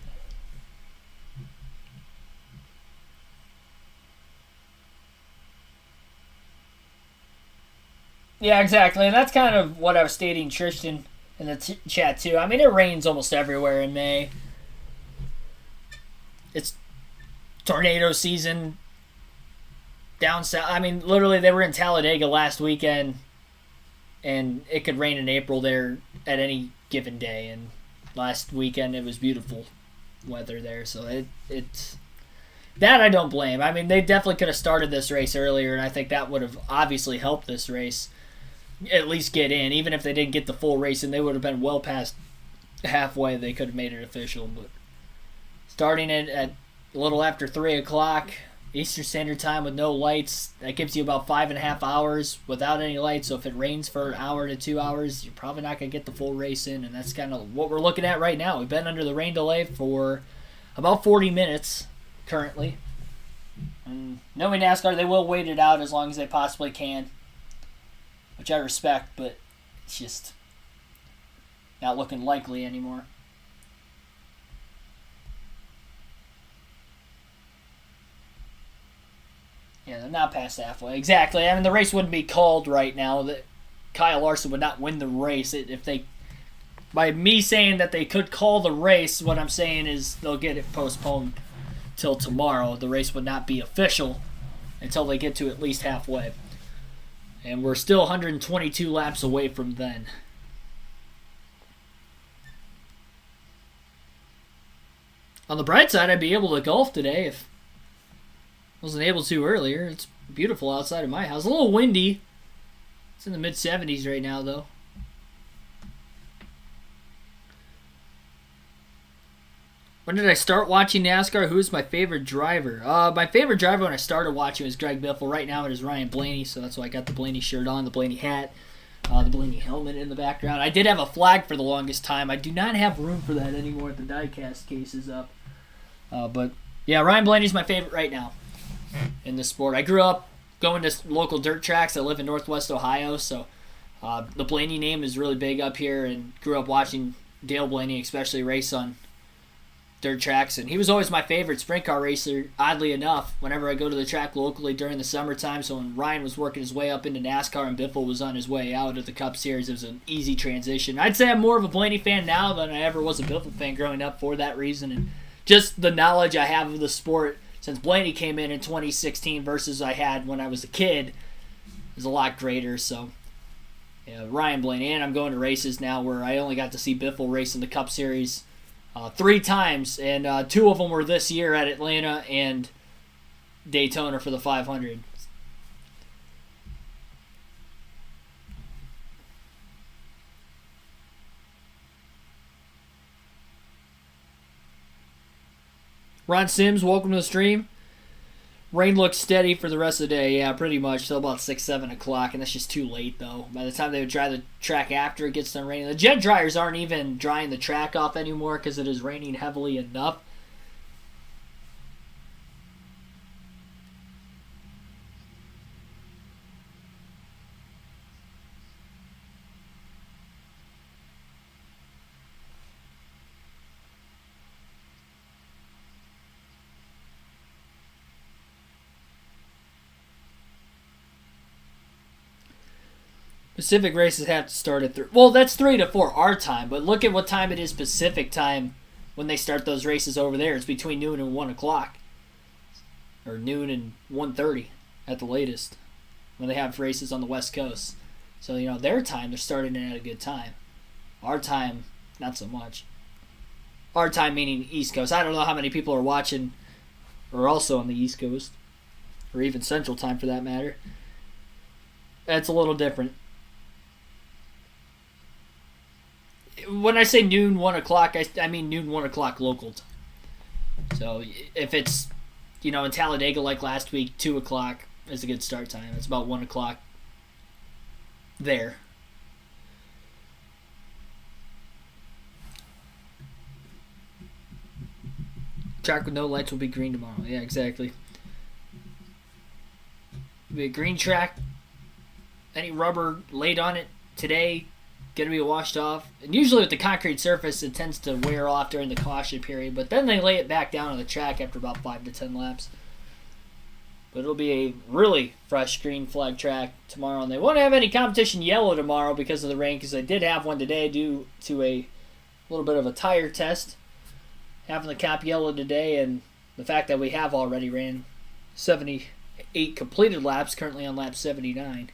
Yeah, exactly. And that's kind of what I was stating, Tristan, in the chat too. I mean, it rains almost everywhere in May. It's tornado season down south. I mean, literally, they were in Talladega last weekend, and it could rain in April there at any given day. And last weekend, it was beautiful weather there. So it's that I don't blame. I mean, they definitely could have started this race earlier, and I think that would have obviously helped this race at least get in. Even if they didn't get the full race, and they would have been well past halfway, they could have made it official. But starting it at a little after 3 o'clock Eastern Standard Time with no lights, that gives you about 5.5 hours without any lights. So if it rains for an hour to 2 hours, you're probably not going to get the full race in, and that's kind of what we're looking at right now. We've been under the rain delay for about 40 minutes currently. And knowing NASCAR, they will wait it out as long as they possibly can, which I respect, but it's just not looking likely anymore. Yeah, they're not past halfway. Exactly. I mean, the race wouldn't be called right now. That Kyle Larson would not win the race if they. By me saying that they could call the race, what I'm saying is they'll get it postponed till tomorrow. The race would not be official until they get to at least halfway. And we're still 122 laps away from then. On the bright side, I'd be able to golf today if I wasn't able to earlier. It's beautiful outside of my house. A little windy. It's in the mid-70s right now, though. When did I start watching NASCAR? Who's my favorite driver? My favorite driver when I started watching was Greg Biffle. Right now it is Ryan Blaney, so that's why I got the Blaney shirt on, the Blaney hat, the Blaney helmet in the background. I did have a flag for the longest time. I do not have room for that anymore. The diecast case is up. But yeah, Ryan Blaney's my favorite right now in this sport. I grew up going to local dirt tracks. I live in Northwest Ohio, so the Blaney name is really big up here, and grew up watching Dale Blaney especially race on dirt tracks, and he was always my favorite sprint car racer, oddly enough, whenever I go to the track locally during the summertime. So when Ryan was working his way up into NASCAR and Biffle was on his way out of the Cup Series, it was an easy transition. I'd say I'm more of a Blaney fan now than I ever was a Biffle fan growing up for that reason, and just the knowledge I have of the sport since Blaney came in 2016 versus I had when I was a kid is a lot greater. So yeah, Ryan Blaney, and I'm going to races now where I only got to see Biffle race in the Cup Series 3 times, and 2 of them were this year at Atlanta and Daytona for the 500. Ron Sims, welcome to the stream. Rain looks steady for the rest of the day. Yeah, pretty much till about 6, 7 o'clock, and that's just too late, though. By the time they would dry the track after it gets done raining. The jet dryers aren't even drying the track off anymore because it is raining heavily enough. Pacific races have to start at 3. Well, that's 3 to 4 our time, but look at what time it is Pacific time when they start those races over there. It's between noon and 1 o'clock. Or noon and 1:30 at the latest when they have races on the West Coast. So, their time, they're starting it at a good time. Our time, not so much. Our time meaning East Coast. I don't know how many people are watching or also on the East Coast, or even Central time for that matter. That's a little different. When I say noon, 1 o'clock, I mean noon, 1 o'clock local time. So if it's, in Talladega like last week, 2 o'clock is a good start time. It's about 1 o'clock there. Track with no lights will be green tomorrow. Yeah, exactly. It'll be a green track. Any rubber laid on it today going to be washed off. And usually with the concrete surface, it tends to wear off during the caution period, but then they lay it back down on the track after about 5 to 10 laps. But it'll be a really fresh green flag track tomorrow, and they won't have any competition yellow tomorrow because of the rain, because they did have one today due to a little bit of a tire test. Having the cap yellow today, and the fact that we have already ran 78 completed laps, currently on lap 79.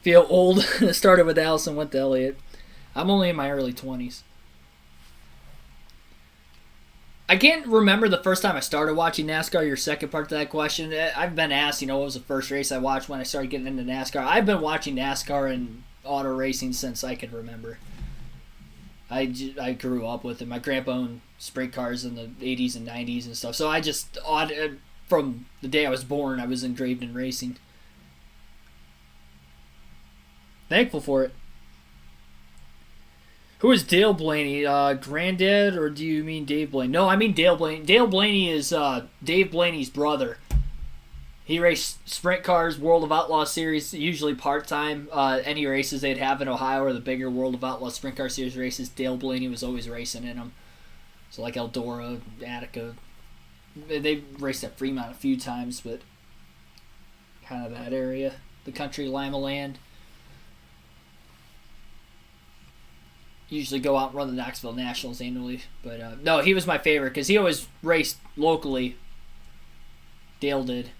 Feel old. Started with Allison, went to Elliott. I'm only in my early 20s. I can't remember the first time I started watching NASCAR, your second part to that question. I've been asked, what was the first race I watched when I started getting into NASCAR. I've been watching NASCAR and auto racing since I can remember. I grew up with it. My grandpa owned sprint cars in the 80s and 90s and stuff. So from the day I was born, I was engraved in racing. Thankful for it. Who is Dale Blaney? Granddad, or do you mean Dave Blaney? No, I mean Dale Blaney. Dale Blaney is Dave Blaney's brother. He raced sprint cars, World of Outlaw Series, usually part-time. Any races they'd have in Ohio or the bigger World of Outlaw Sprint Car Series races, Dale Blaney was always racing in them. So like Eldora, Attica. They raced at Fremont a few times, but kind of that area. The country, Lima Land. Usually go out and run the Knoxville Nationals annually. But no, he was my favorite because he always raced locally. Dale did.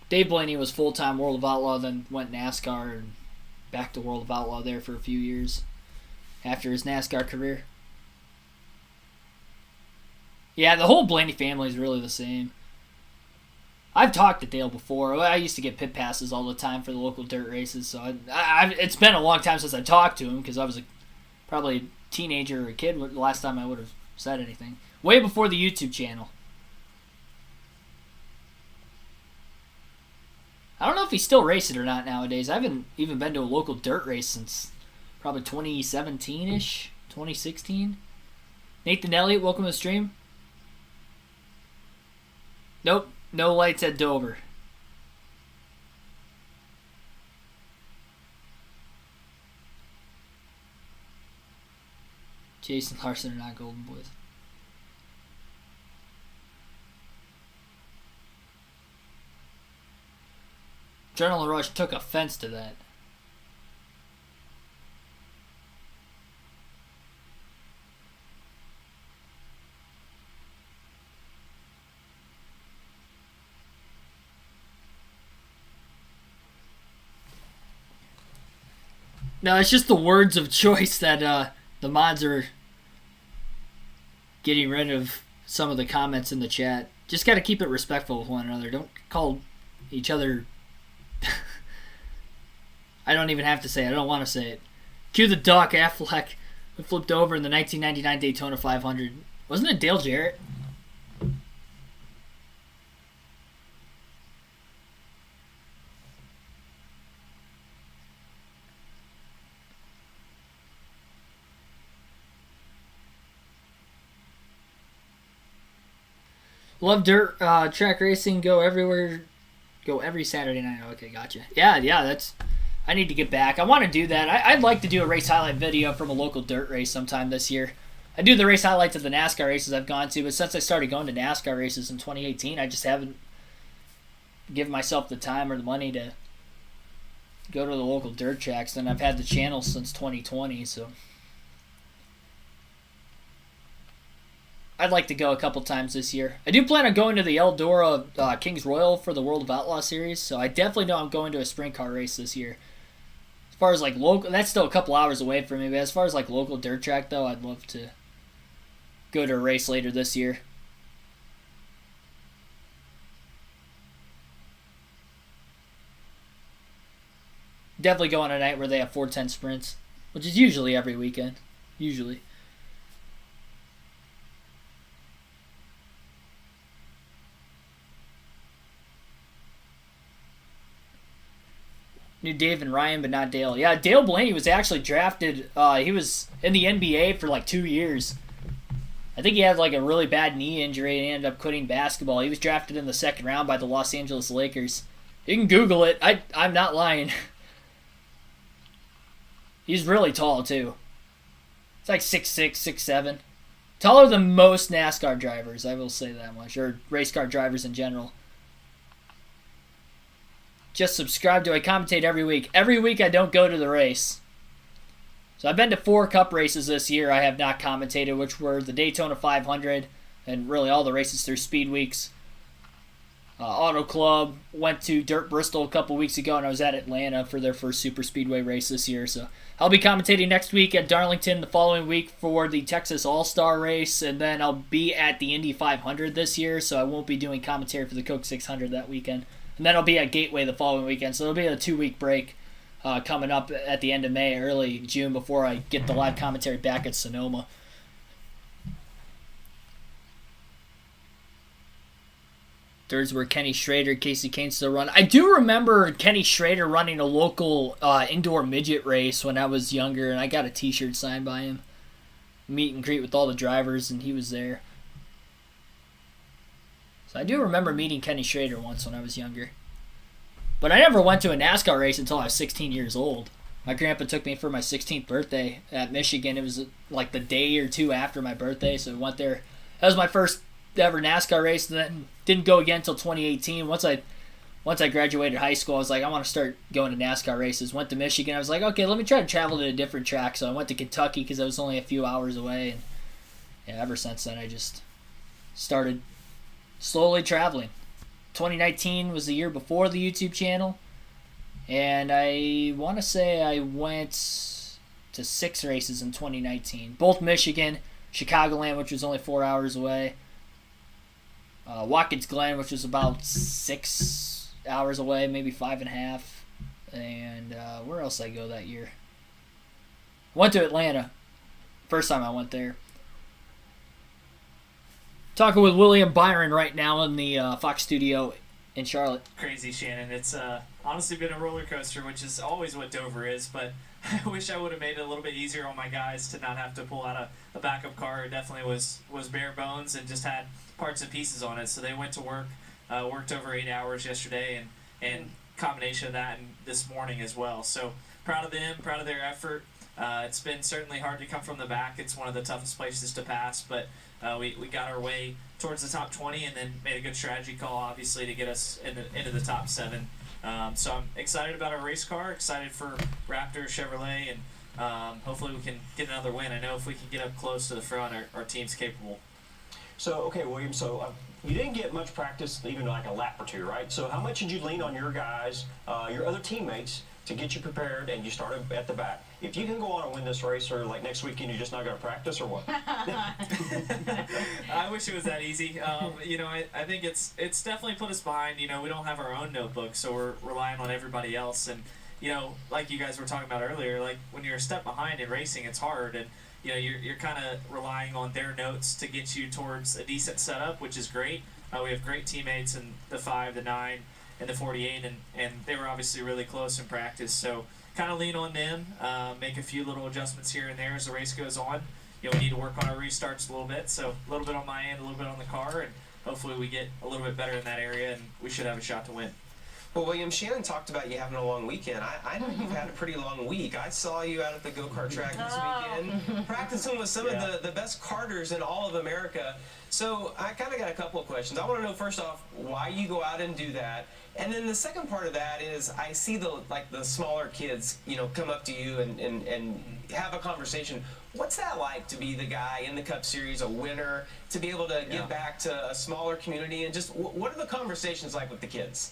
Dave Blaney was full-time World of Outlaw, then went NASCAR and back to World of Outlaw there for a few years after his NASCAR career. Yeah, the whole Blaney family is really the same. I've talked to Dale before. I used to get pit passes all the time for the local dirt races, so it's been a long time since I talked to him because I was probably a teenager or a kid the last time I would have said anything. Way before the YouTube channel. I don't know if he's still racing or not nowadays. I haven't even been to a local dirt race since probably 2017-ish, 2016. Nathan Elliott, welcome to the stream. Nope, no lights at Dover. Jason Larson are not Golden Boys. Adrenaline Rush took offense to that. No, it's just the words of choice that the mods are getting rid of some of the comments in the chat. Just got to keep it respectful with one another. Don't call each other... I don't even have to say it. I don't want to say it. Cue the duck, Affleck, who flipped over in the 1999 Daytona 500. Wasn't it Dale Jarrett? Love dirt track racing. Go everywhere. Go every Saturday night. Okay, gotcha. Yeah, that's... I need to get back. I want to do that. I'd like to do a race highlight video from a local dirt race sometime this year. I do the race highlights of the NASCAR races I've gone to, but since I started going to NASCAR races in 2018, I just haven't given myself the time or the money to go to the local dirt tracks. And I've had the channel since 2020, so... I'd like to go a couple times this year. I do plan on going to the Eldora Kings Royal for the World of Outlaw series, so I definitely know I'm going to a sprint car race this year. As far as like local, that's still a couple hours away from me, but as far as like local dirt track though, I'd love to go to a race later this year. Definitely go on a night where they have 410 sprints, which is usually every weekend. Usually. Knew Dave and Ryan, but not Dale. Yeah, Dale Blaney was actually drafted. He was in the NBA for like 2 years. I think he had like a really bad knee injury and ended up quitting basketball. He was drafted in the second round by the Los Angeles Lakers. You can Google it. I'm not lying. He's really tall, too. It's like 6'6", 6'7". Taller than most NASCAR drivers, I will say that much. Or race car drivers in general. Just subscribe to I commentate every week. Every week I don't go to the race. So I've been to 4 cup races this year I have not commentated, which were the Daytona 500 and really all the races through Speed Weeks. Auto Club, went to Dirt Bristol a couple weeks ago, and I was at Atlanta for their first Super Speedway race this year. So I'll be commentating next week at Darlington, the following week for the Texas All-Star race, and then I'll be at the Indy 500 this year, so I won't be doing commentary for the Coke 600 that weekend. And then I'll be at Gateway the following weekend, so it'll be a 2-week break coming up at the end of May, early June, before I get the live commentary back at Sonoma. There's where Kenny Schrader, Casey Kane still run. I do remember Kenny Schrader running a local indoor midget race when I was younger, and I got a t-shirt signed by him. Meet and greet with all the drivers, and he was there. So I do remember meeting Kenny Schrader once when I was younger. But I never went to a NASCAR race until I was 16 years old. My grandpa took me for my 16th birthday at Michigan. It was like the day or two after my birthday, so I went there. That was my first ever NASCAR race, and then didn't go again until 2018. Once I graduated high school, I was like, I want to start going to NASCAR races. Went to Michigan. I was like, okay, let me try to travel to a different track. So I went to Kentucky because I was only a few hours away. And yeah, ever since then, I just started slowly traveling. 2019 was the year before the YouTube channel, and I want to say I went to 6 races in 2019. Both Michigan, Chicagoland, which was only 4 hours away, Watkins Glen, which was about 6 hours away, maybe 5.5. And where else did I go that year? Went to Atlanta. First time I went there. Talking with William Byron right now in the Fox studio in Charlotte. Crazy, Shannon. It's honestly been a roller coaster, which is always what Dover is, but I wish I would have made it a little bit easier on my guys to not have to pull out a backup car. It definitely was bare bones and just had parts and pieces on it. So they went to work, worked over 8 hours yesterday, and combination of that and this morning as well. So proud of them, proud of their effort. It's been certainly hard to come from the back. It's one of the toughest places to pass, but we got our way towards the top 20 and then made a good strategy call, obviously, to get us into the top 7. So I'm excited about our race car, excited for Raptor, Chevrolet, and hopefully we can get another win. I know if we can get up close to the front, our team's capable. So, okay, William, so you didn't get much practice, even like a lap or two, right? So how much did you lean on your guys, your other teammates, to get you prepared, and you started at the back? If you can go on and win this race, or like next weekend, you're just not going to practice, or what? I wish it was that easy. I think it's definitely put us behind. We don't have our own notebook, so we're relying on everybody else. And, like you guys were talking about earlier, like when you're a step behind in racing, it's hard. And, you're kind of relying on their notes to get you towards a decent setup, which is great. We have great teammates in the 5, the 9, and the 48, and they were obviously really close in practice. So kind of lean on them, make a few little adjustments here and there as the race goes on. We need to work on our restarts a little bit, so a little bit on my end, a little bit on the car, and hopefully we get a little bit better in that area, and we should have a shot to win. Well, William, Shannon talked about you having a long weekend. I know you've had a pretty long week. I saw you out at the go-kart track this weekend, practicing with some of the best karters in all of America. So I kind of got a couple of questions. I want to know, first off, why you go out and do that. And then the second part of that is I see the smaller kids, come up to you and have a conversation. What's that like to be the guy in the Cup Series, a winner, to be able to give back to a smaller community? And just what are the conversations like with the kids?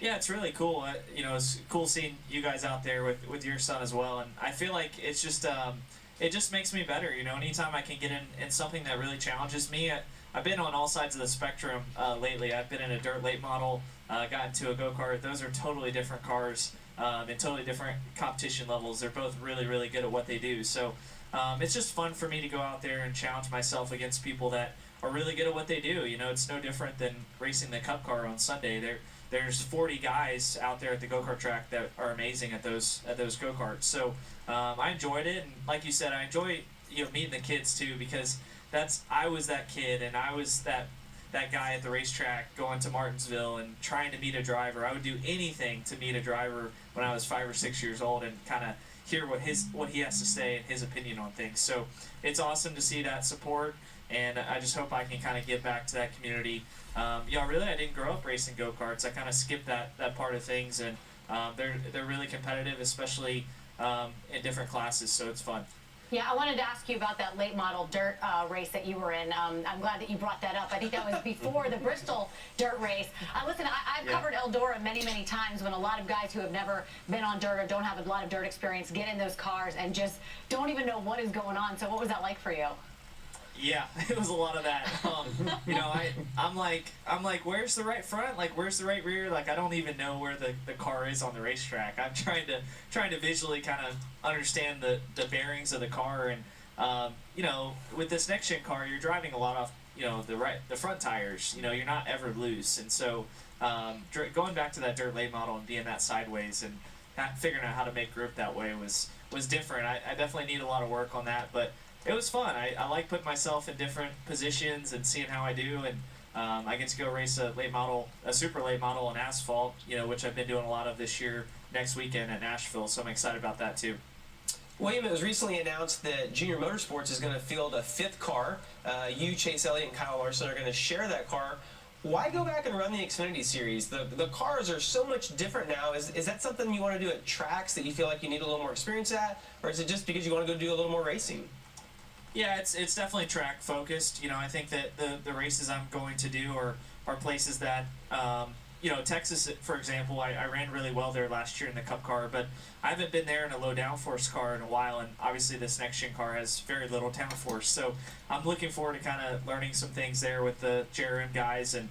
Yeah, it's really cool. It's cool seeing you guys out there with your son as well. And I feel like it's just it just makes me better. Anytime I can get in something that really challenges me. I've been on all sides of the spectrum lately. I've been in a dirt late model, got into a go-kart. Those are totally different cars and totally different competition levels. They're both really, really good at what they do. So it's just fun for me to go out there and challenge myself against people that are really good at what they do. It's no different than racing the Cup car on Sunday. There's 40 guys out there at the go-kart track that are amazing at those go-karts. So I enjoyed it, and like you said, I enjoy meeting the kids too, because I was that kid, and I was that guy at the racetrack going to Martinsville and trying to meet a driver. I would do anything to meet a driver when I was 5 or 6 years old and kind of hear what he has to say and his opinion on things. So it's awesome to see that support, and I just hope I can kind of give back to that community. Really, I didn't grow up racing go-karts. I kind of skipped that part of things, and they're really competitive, especially in different classes, so it's fun. Yeah, I wanted to ask you about that late model dirt race that you were in. I'm glad that you brought that up. I think that was before the Bristol dirt race. Listen, I've covered Eldora many, many times when a lot of guys who have never been on dirt or don't have a lot of dirt experience get in those cars and just don't even know what is going on. So what was that like for you? Yeah, it was a lot of that. I'm like, where's the right front? Like, where's the right rear? Like, I don't even know where the car is on the racetrack. I'm trying to visually kind of understand the bearings of the car. And with this next gen car, you're driving a lot off the front tires. You're not ever loose. And so going back to that dirt late model and being that sideways and figuring out how to make grip that way was different. I definitely need a lot of work on that, but it was fun. I like putting myself in different positions and seeing how I do, and I get to go race a super late model on asphalt, which I've been doing a lot of this year next weekend at Nashville, so I'm excited about that too. William, it was recently announced that Junior Motorsports is going to field a 5th car. You, Chase Elliott, and Kyle Larson are going to share that car. Why go back and run the Xfinity Series? The cars are so much different now. Is that something you want to do at tracks that you feel like you need a little more experience at, or is it just because you want to go do a little more racing? Yeah, it's definitely track focused. I think that the races I'm going to do are places that Texas, for example, I ran really well there last year in the Cup car, but I haven't been there in a low downforce car in a while, and obviously this next-gen car has very little downforce. So I'm looking forward to kind of learning some things there with the JRM guys, and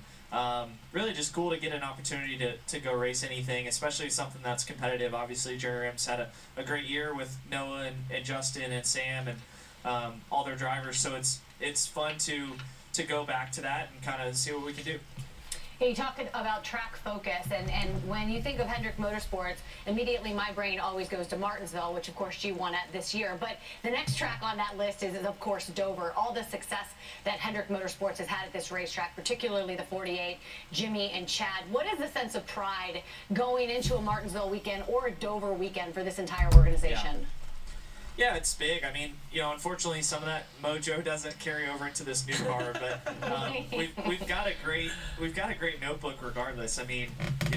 really just cool to get an opportunity to go race anything, especially something that's competitive. Obviously, JRM's had a great year with Noah and Justin and Sam and all their drivers, so it's fun to go back to that and kind of see what we can do. Hey, you talked about track focus, and when you think of Hendrick Motorsports, immediately my brain always goes to Martinsville, which of course you won at this year. But the next track on that list is of course Dover. All the success that Hendrick Motorsports has had at this racetrack, particularly the 48, Jimmy and Chad. What is the sense of pride going into a Martinsville weekend or a Dover weekend for this entire organization? Yeah, it's big. I mean, unfortunately, some of that mojo doesn't carry over into this new car, but we've got a great notebook regardless. I mean,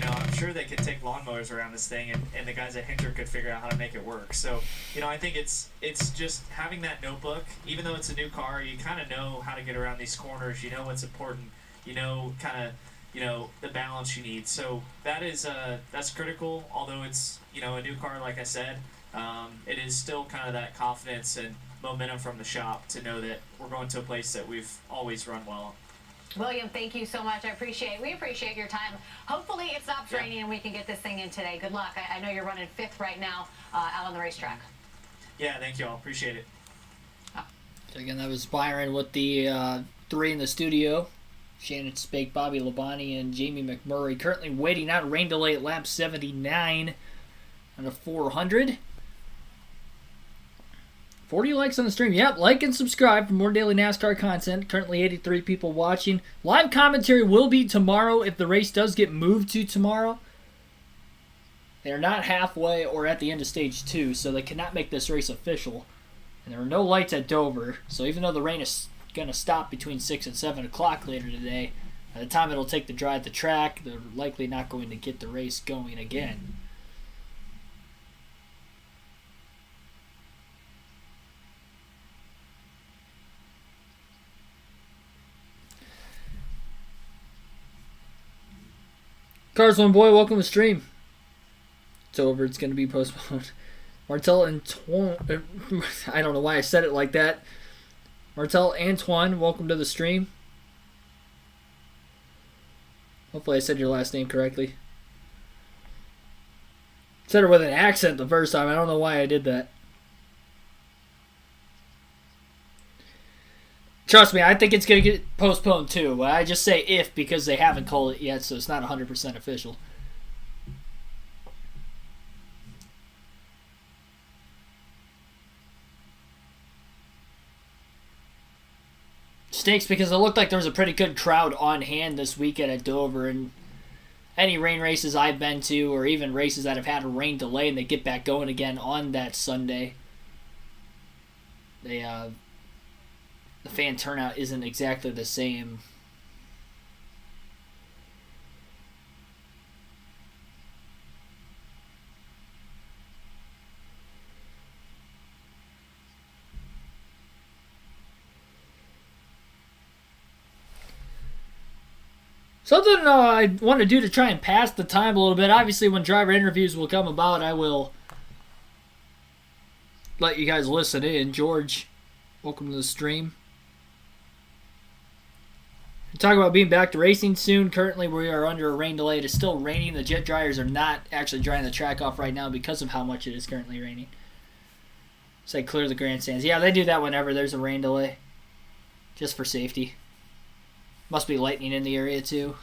I'm sure they could take lawnmowers around this thing, and the guys at Hendrick could figure out how to make it work. So, I think it's just having that notebook. Even though it's a new car, you kind of know how to get around these corners. You know what's important. You know the balance you need. So that's critical. Although it's a new car, like I said. It is still kind of that confidence and momentum from the shop to know that we're going to a place that we've always run well. William, thank you so much. We appreciate your time. Hopefully it stops raining and we can get this thing in today. Good luck. I know you're running 5th right now out on the racetrack. Yeah, thank you all. Appreciate it. So again, that was Byron with the 3 in the studio. Shannon Spake, Bobby Labonte, and Jamie McMurray currently waiting out rain delay at lap 79 on a 400. 40 likes on the stream. Yep, like and subscribe for more daily NASCAR content. Currently 83 people watching. Live commentary will be tomorrow if the race does get moved to tomorrow. They're not halfway or at the end of stage 2, so they cannot make this race official. And there are no lights at Dover, so even though the rain is going to stop between 6 and 7 o'clock later today, by the time it'll take to dry the track, they're likely not going to get the race going again. Carsman Boy, welcome to stream. It's over. It's going to be postponed. Martel Antoine. I don't know why I said it like that. Martel Antoine, welcome to the stream. Hopefully I said your last name correctly. Said it with an accent the first time. I don't know why I did that. Trust me, I think it's going to get postponed too. I just say if because they haven't called it yet, so it's not 100% official. Stinks because it looked like there was a pretty good crowd on hand this weekend at Dover, and any rain races I've been to, or even races that have had a rain delay and they get back going again on that Sunday, the fan turnout isn't exactly the same. Something I want to do to try and pass the time a little bit. Obviously, when driver interviews will come about, I will let you guys listen in. George, welcome to the stream. Talk about being back to racing soon. Currently, we are under a rain delay. It is still raining. The jet dryers are not actually drying the track off right now because of how much it is currently raining. Say clear the grandstands. Yeah, they do that whenever there's a rain delay. Just for safety. Must be lightning in the area too.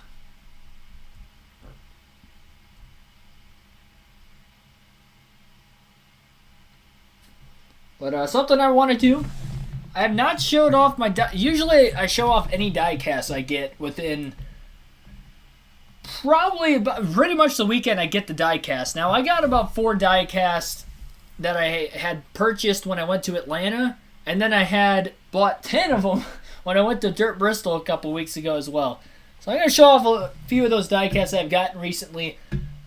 But something I want to do. I have not showed off my usually I show off any die casts I get within probably about, pretty much the weekend I get the die cast. Now I got about 4 die casts that I had purchased when I went to Atlanta, and then I had bought 10 of them when I went to Dirt Bristol a couple weeks ago as well. So I'm going to show off a few of those die casts I've gotten recently.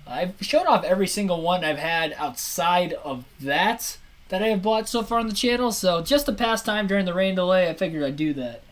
I've showed off every single one I've had outside of that I have bought so far on the channel. So just to pass time during the rain delay, I figured I'd do that.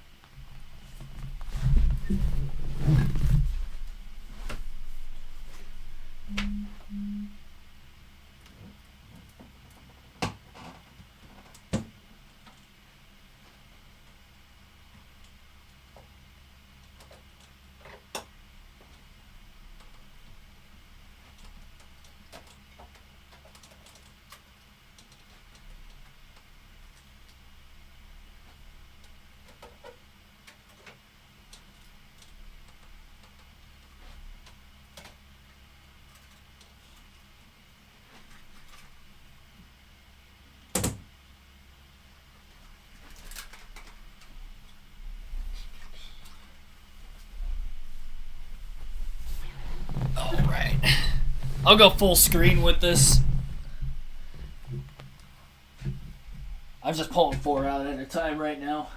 I'll go full screen with this. I'm just pulling 4 out at a time right now.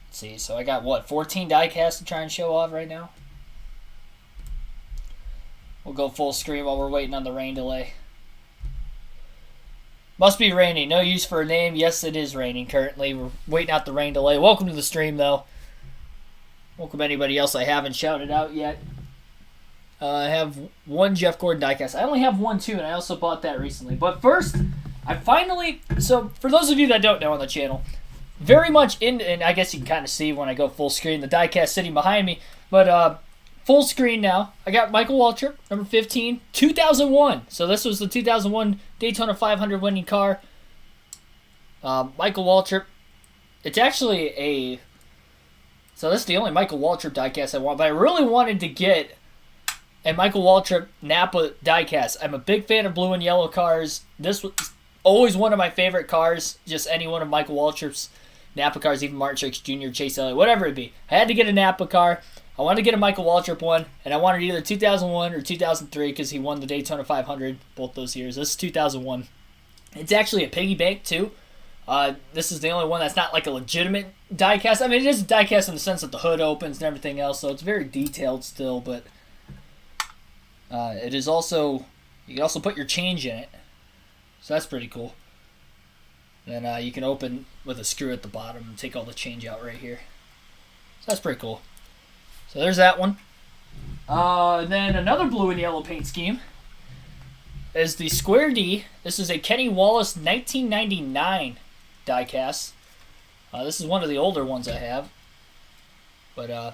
Let's see, so I got, what, 14 die-casts to try and show off right now? We'll go full screen while we're waiting on the rain delay. Must be raining. No use for a name. Yes, it is raining currently. We're waiting out the rain delay. Welcome to the stream, though. Welcome anybody else I haven't shouted out yet. I have one Jeff Gordon diecast. I only have one, too, and I also bought that recently. But first, I finally... So, for those of you that don't know on the channel, very much in... And I guess you can kind of see when I go full screen, the diecast sitting behind me. But, full screen now. I got Michael Waltrip, number 15, 2001. So this was the 2001 Daytona 500 winning car. Michael Waltrip. It's actually a... So this is the only Michael Waltrip diecast I want. But I really wanted to get a Michael Waltrip Napa diecast. I'm a big fan of blue and yellow cars. This was always one of my favorite cars. Just any one of Michael Waltrip's Napa cars, even Martin Truex Jr., Chase Elliott, whatever it be. I had to get a Napa car. I wanted to get a Michael Waltrip one, and I wanted either 2001 or 2003 because he won the Daytona 500 both those years. This is 2001. It's actually a piggy bank, too. This is the only one that's not like a legitimate diecast. I mean, it is a diecast in the sense that the hood opens and everything else, so it's very detailed still, but it is also... You can also put your change in it, so that's pretty cool. Then you can open with a screw at the bottom and take all the change out right here. So that's pretty cool. So there's that one. Then another blue and yellow paint scheme is the Square D. This is a Kenny Wallace 1999 diecast. This is one of the older ones I have. But I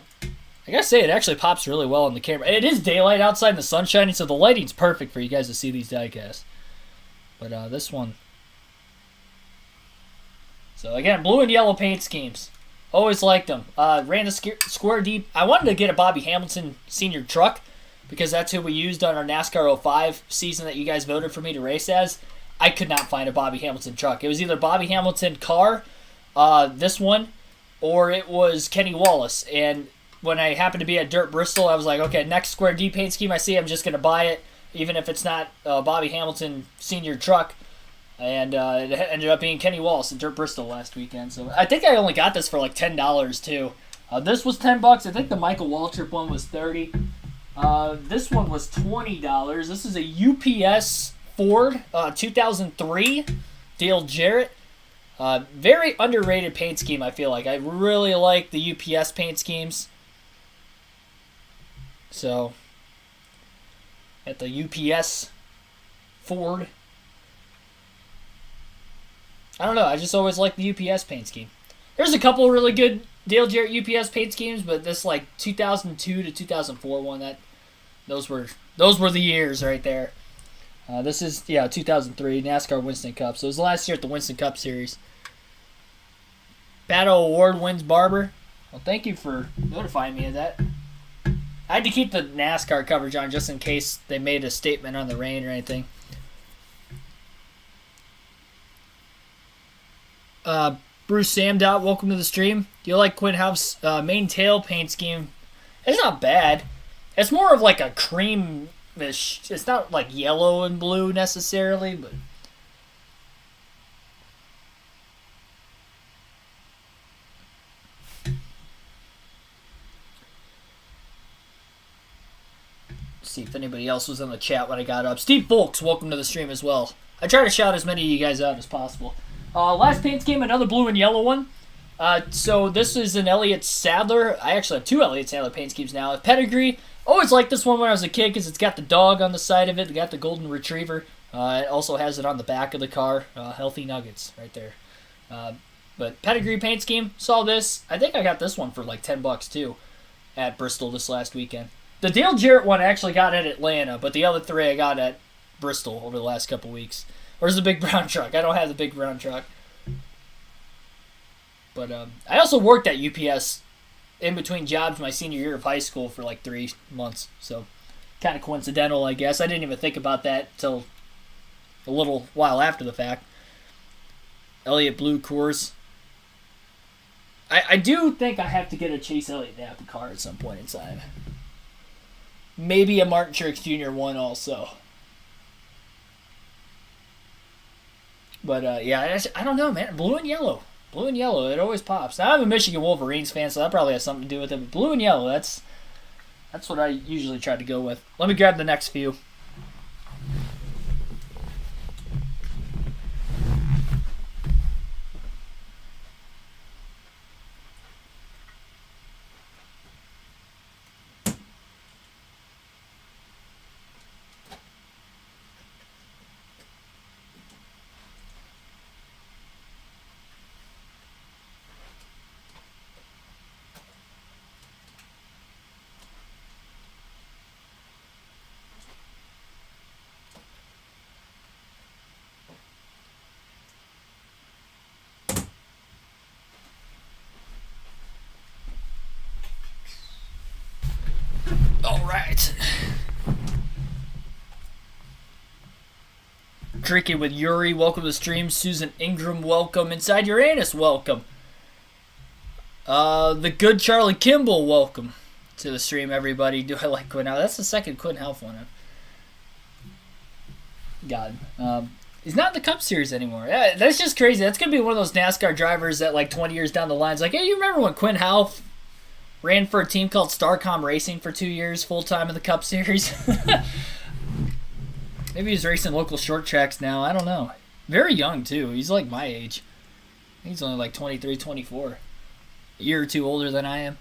gotta say, it actually pops really well on the camera. It is daylight outside and the sun's shining, so the lighting's perfect for you guys to see these diecasts. But this one. So again, blue and yellow paint schemes. Always liked them. Ran the Square D. I wanted to get a Bobby Hamilton senior truck because that's who we used on our NASCAR 05 season that you guys voted for me to race as. I could not find a Bobby Hamilton truck. It was either Bobby Hamilton car, this one, or it was Kenny Wallace. And when I happened to be at Dirt Bristol, I was like, okay, next Square D paint scheme I see, I'm just going to buy it, even if it's not a Bobby Hamilton senior truck. And it ended up being Kenny Wallace at Dirt Bristol last weekend. So I think I only got this for like $10 too. This was $10. I think the Michael Waltrip one was $30. This one was $20. This is a UPS Ford 2003 Dale Jarrett. Very underrated paint scheme, I feel like. I really like the UPS paint schemes. So, at the UPS Ford. I don't know. I just always liked the UPS paint scheme. There's a couple really good Dale Jarrett UPS paint schemes, but this like 2002 to 2004 one, those were the years right there. This is 2003 NASCAR Winston Cup. So it was last year at the Winston Cup Series. Battle Award wins Barber. Well, thank you for notifying me of that. I had to keep the NASCAR coverage on just in case they made a statement on the rain or anything. Bruce Samdot, welcome to the stream. Do you like Quinn Houff's main tail paint scheme? It's not bad. It's more of like a creamish. It's not like yellow and blue necessarily, but let's see if anybody else was in the chat when I got up. Steve Folks, welcome to the stream as well. I try to shout as many of you guys out as possible. Last paint scheme, another blue and yellow one. So this is an Elliott Sadler. I actually have two Elliott Sadler paint schemes now. A Pedigree. Always liked this one when I was a kid because it's got the dog on the side of it. It got the golden retriever. It also has it on the back of the car. Healthy Nuggets right there. But Pedigree paint scheme. Saw this. I think I got this one for like $10 too at Bristol this last weekend. The Dale Jarrett one I actually got at Atlanta, but the other three I got at Bristol over the last couple weeks. Where's the big brown truck? I don't have the big brown truck. But I also worked at UPS in between jobs my senior year of high school for like 3 months. So kind of coincidental, I guess. I didn't even think about that till a little while after the fact. Elliott Blue Course. I do think I have to get a Chase Elliott Napa car at some point in time. Maybe a Martin Truex Jr. one also. But, yeah, I don't know, man. Blue and yellow. Blue and yellow, it always pops. Now, I'm a Michigan Wolverines fan, so that probably has something to do with it. But blue and yellow, that's what I usually try to go with. Let me grab the next few. All right. Drinking with Yuri, welcome to the stream. Susan Ingram, welcome. Inside Uranus, welcome. The good Charlie Kimball, welcome to the stream, everybody. Do I like Quinn Half? That's the second Quinn Half one. God. He's not in the Cup Series anymore. Yeah, that's just crazy. That's going to be one of those NASCAR drivers that, like, 20 years down the line is like, hey, you remember when Quinn Half ran for a team called Starcom Racing for 2 years full-time in the Cup Series? Maybe he's racing local short tracks now. I don't know. Very young, too. He's like my age. He's only like 23, 24. A year or two older than I am.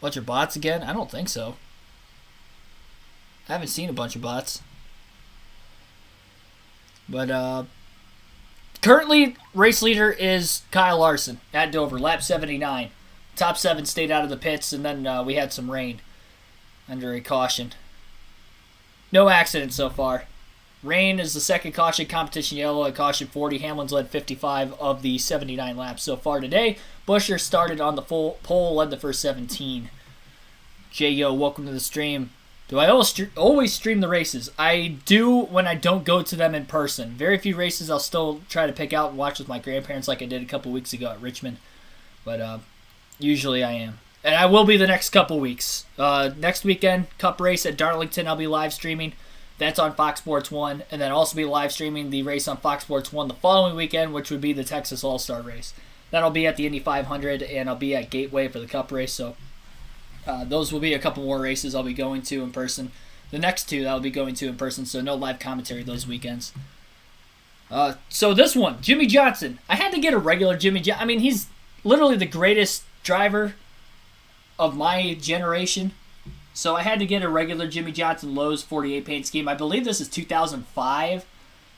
Bunch of bots again? I don't think so. I haven't seen a bunch of bots. But, currently, race leader is Kyle Larson at Dover, lap 79. Top 7 stayed out of the pits, and then we had some rain under a caution. No accidents so far. Rain is the second caution, competition yellow at caution 40. Hamlin's led 55 of the 79 laps so far today. Busher started on the full pole, led the first 17. J-Yo, welcome to the stream. Do I always stream the races? I do when I don't go to them in person. Very few races I'll still try to pick out and watch with my grandparents like I did a couple weeks ago at Richmond. But usually I am. And I will be the next couple weeks. Next weekend, Cup race at Darlington, I'll be live streaming. That's on Fox Sports 1. And then also be live streaming the race on Fox Sports 1 the following weekend, which would be the Texas All-Star race. That'll be at the Indy 500, and I'll be at Gateway for the Cup race. So those will be a couple more races I'll be going to in person. The next two I'll be going to in person, so no live commentary those weekends. So this one, Jimmy Johnson. I had to get a regular Jimmy Johnson. I mean, he's literally the greatest driver of my generation. So I had to get a regular Jimmy Johnson Lowe's 48 paint scheme. I believe this is 2005.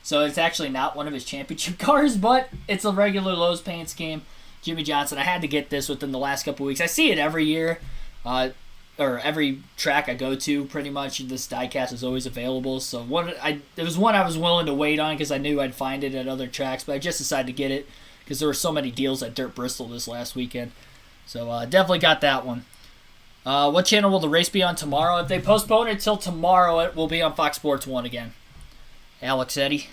So it's actually not one of his championship cars, but it's a regular Lowe's paint scheme. Jimmy Johnson. I had to get this within the last couple weeks. I see it every year. Or every track I go to, pretty much, this diecast is always available. So there was one I was willing to wait on because I knew I'd find it at other tracks, but I just decided to get it because there were so many deals at Dirt Bristol this last weekend. So definitely got that one. What channel will the race be on tomorrow? If they postpone it till tomorrow, it will be on Fox Sports 1 again. Alex Eddy.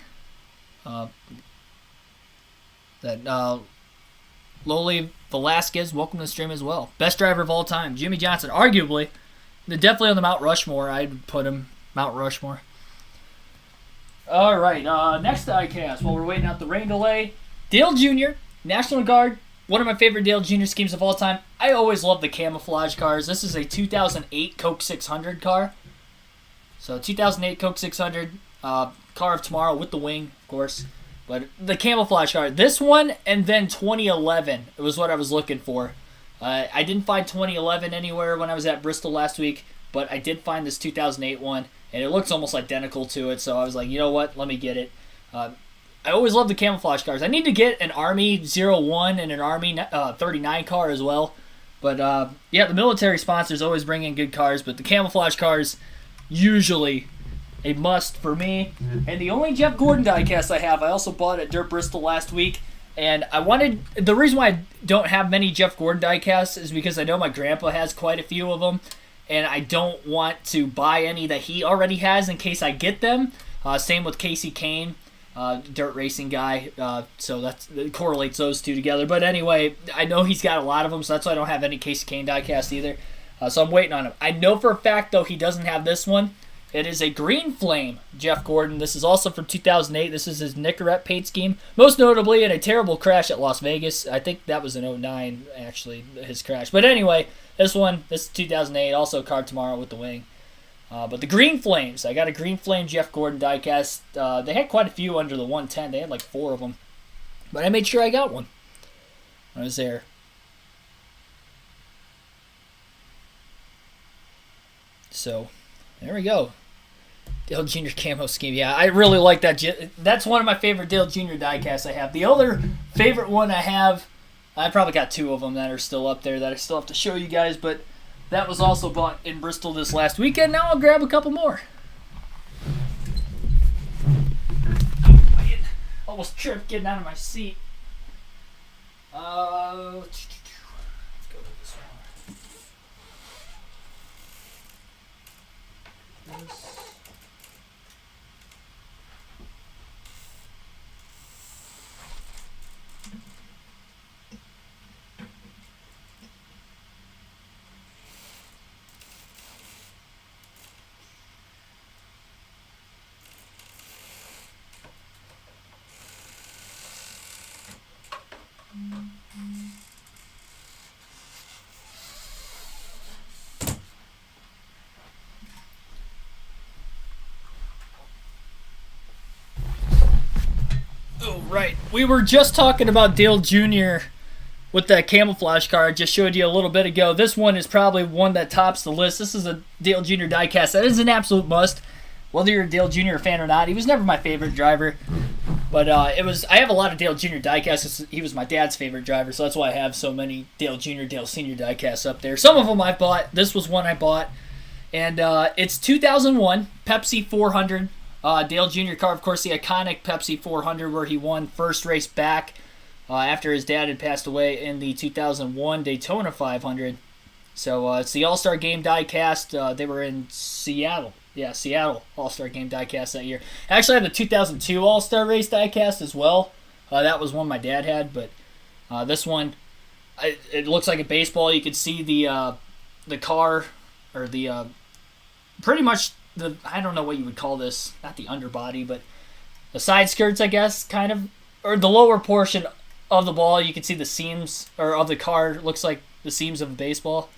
Loli Velasquez, welcome to the stream as well. Best driver of all time, Jimmy Johnson, arguably. Definitely on the Mount Rushmore. I'd put him Mount Rushmore. All right, next diecast. While we're waiting out the rain delay, Dale Jr., National Guard, one of my favorite Dale Jr. schemes of all time. I always love the camouflage cars. This is a 2008 Coke 600 car. So 2008 Coke 600, car of tomorrow with the wing, of course. But the camouflage car, this one and then 2011 was what I was looking for. I didn't find 2011 anywhere when I was at Bristol last week, but I did find this 2008 one, and it looks almost identical to it, so I was like, you know what, let me get it. I always love the camouflage cars. I need to get an Army 01 and an Army 39 car as well. But, yeah, the military sponsors always bring in good cars, but the camouflage cars, usually a must for me. And the only Jeff Gordon diecast I have, I also bought at Dirt Bristol last week. And the reason why I don't have many Jeff Gordon diecasts is because I know my grandpa has quite a few of them. And I don't want to buy any that he already has in case I get them. Same with Casey Kane. Dirt racing guy, so that correlates those two together. But anyway, I know he's got a lot of them, so that's why I don't have any Casey Kane diecast either. So I'm waiting on him. I know for a fact, though, he doesn't have this one. It is a Green Flame Jeff Gordon. This is also from 2008. This is his Nicorette paint scheme. Most notably in a terrible crash at Las Vegas. I think that was in 2009, actually, his crash. But anyway, this is 2008. Also a card tomorrow with the wing. But the Green Flames. I got a Green Flame Jeff Gordon diecast. They had quite a few under the 110. They had like 4 of them. But I made sure I got one. I was there. So, there we go. Dale Jr. camo scheme. Yeah, I really like that. That's one of my favorite Dale Jr. diecasts I have. The other favorite one I have, I probably got 2 of them that are still up there that I still have to show you guys, but that was also bought in Bristol this last weekend. Now I'll grab a couple more. Almost tripped getting out of my seat. Let's go to this one. Oh, right. We were just talking about Dale Jr. with that camouflage card I just showed you a little bit ago. This one is probably one that tops the list. This is a Dale Jr. diecast. That is an absolute must, whether you're a Dale Jr. fan or not. He was never my favorite driver, but I have a lot of Dale Jr. diecasts. He was my dad's favorite driver, so that's why I have so many Dale Jr., Dale Sr. diecasts up there. Some of them I've bought. This was one I bought, and it's 2001 Pepsi 400. Dale Jr. car, of course, the iconic Pepsi 400 where he won first race back after his dad had passed away in the 2001 Daytona 500. So it's the All-Star Game diecast. They were in Seattle. Yeah, Seattle All-Star Game diecast that year. Actually, I have the 2002 All-Star Race diecast as well. That was one my dad had, but this one, it looks like a baseball. You can see the car, or the pretty much I don't know what you would call this, not the underbody, but the side skirts, I guess, kind of, or the lower portion of the ball. You can see the seams, or of the car, looks like the seams of a baseball.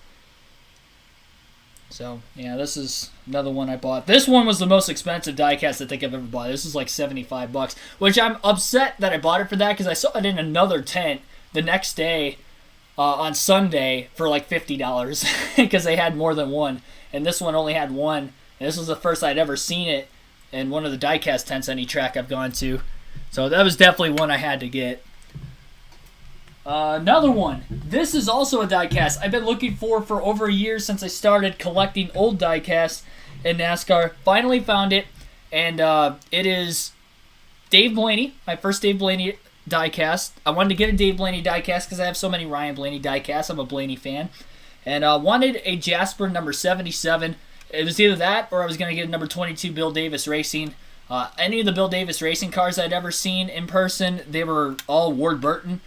So, yeah, this is another one I bought. This one was the most expensive diecast I think I've ever bought. This is like $75, which I'm upset that I bought it for that because I saw it in another tent the next day on Sunday for like $50 because they had more than one. And this one only had one. And this was the first I'd ever seen it in one of the diecast tents any track I've gone to. So that was definitely one I had to get. Another one. This is also a diecast I've been looking for over a year since I started collecting old diecasts in NASCAR. Finally found it, and it is Dave Blaney, my first Dave Blaney diecast. I wanted to get a Dave Blaney diecast because I have so many Ryan Blaney diecasts. I'm a Blaney fan. And wanted a Jasper number 77. It was either that or I was going to get a number 22 Bill Davis Racing. Any of the Bill Davis Racing cars I'd ever seen in person, they were all Ward Burton.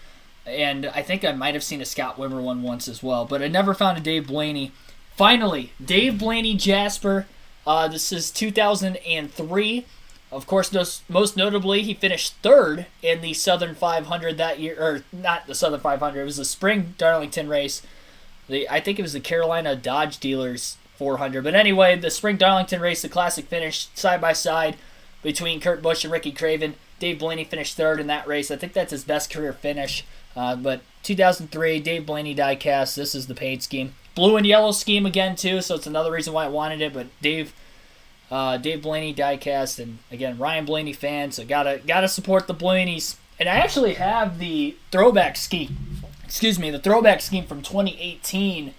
And I think I might have seen a Scott Wimmer one once as well. But I never found a Dave Blaney. Finally, Dave Blaney Jasper. This is 2003. Of course, most notably, he finished third in the Southern 500 that year. Or not the Southern 500. It was the Spring Darlington race. I think it was the Carolina Dodge Dealers 400. But anyway, the Spring Darlington race, the classic finish, side-by-side between Kurt Busch and Ricky Craven. Dave Blaney finished third in that race. I think that's his best career finish. But 2003, Dave Blaney diecast. This is the paint scheme. Blue and yellow scheme again, too, so it's another reason why I wanted it. But Dave Blaney diecast, and again, Ryan Blaney fan, so gotta support the Blaneys. And I actually have the throwback scheme. The throwback scheme from 2018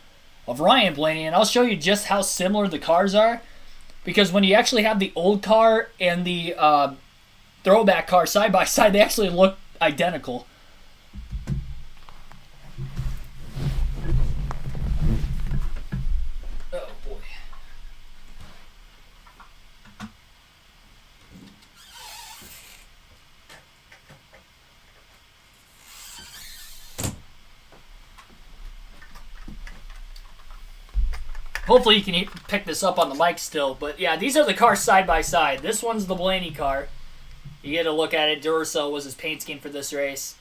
of Ryan Blaney, and I'll show you just how similar the cars are. Because when you actually have the old car and the throwback car side by side, they actually look identical. Oh boy. Hopefully you can pick this up on the mic still. But yeah, these are the cars side by side. This one's the Blaney car. You get a look at it. Duracell was his paint scheme for this race.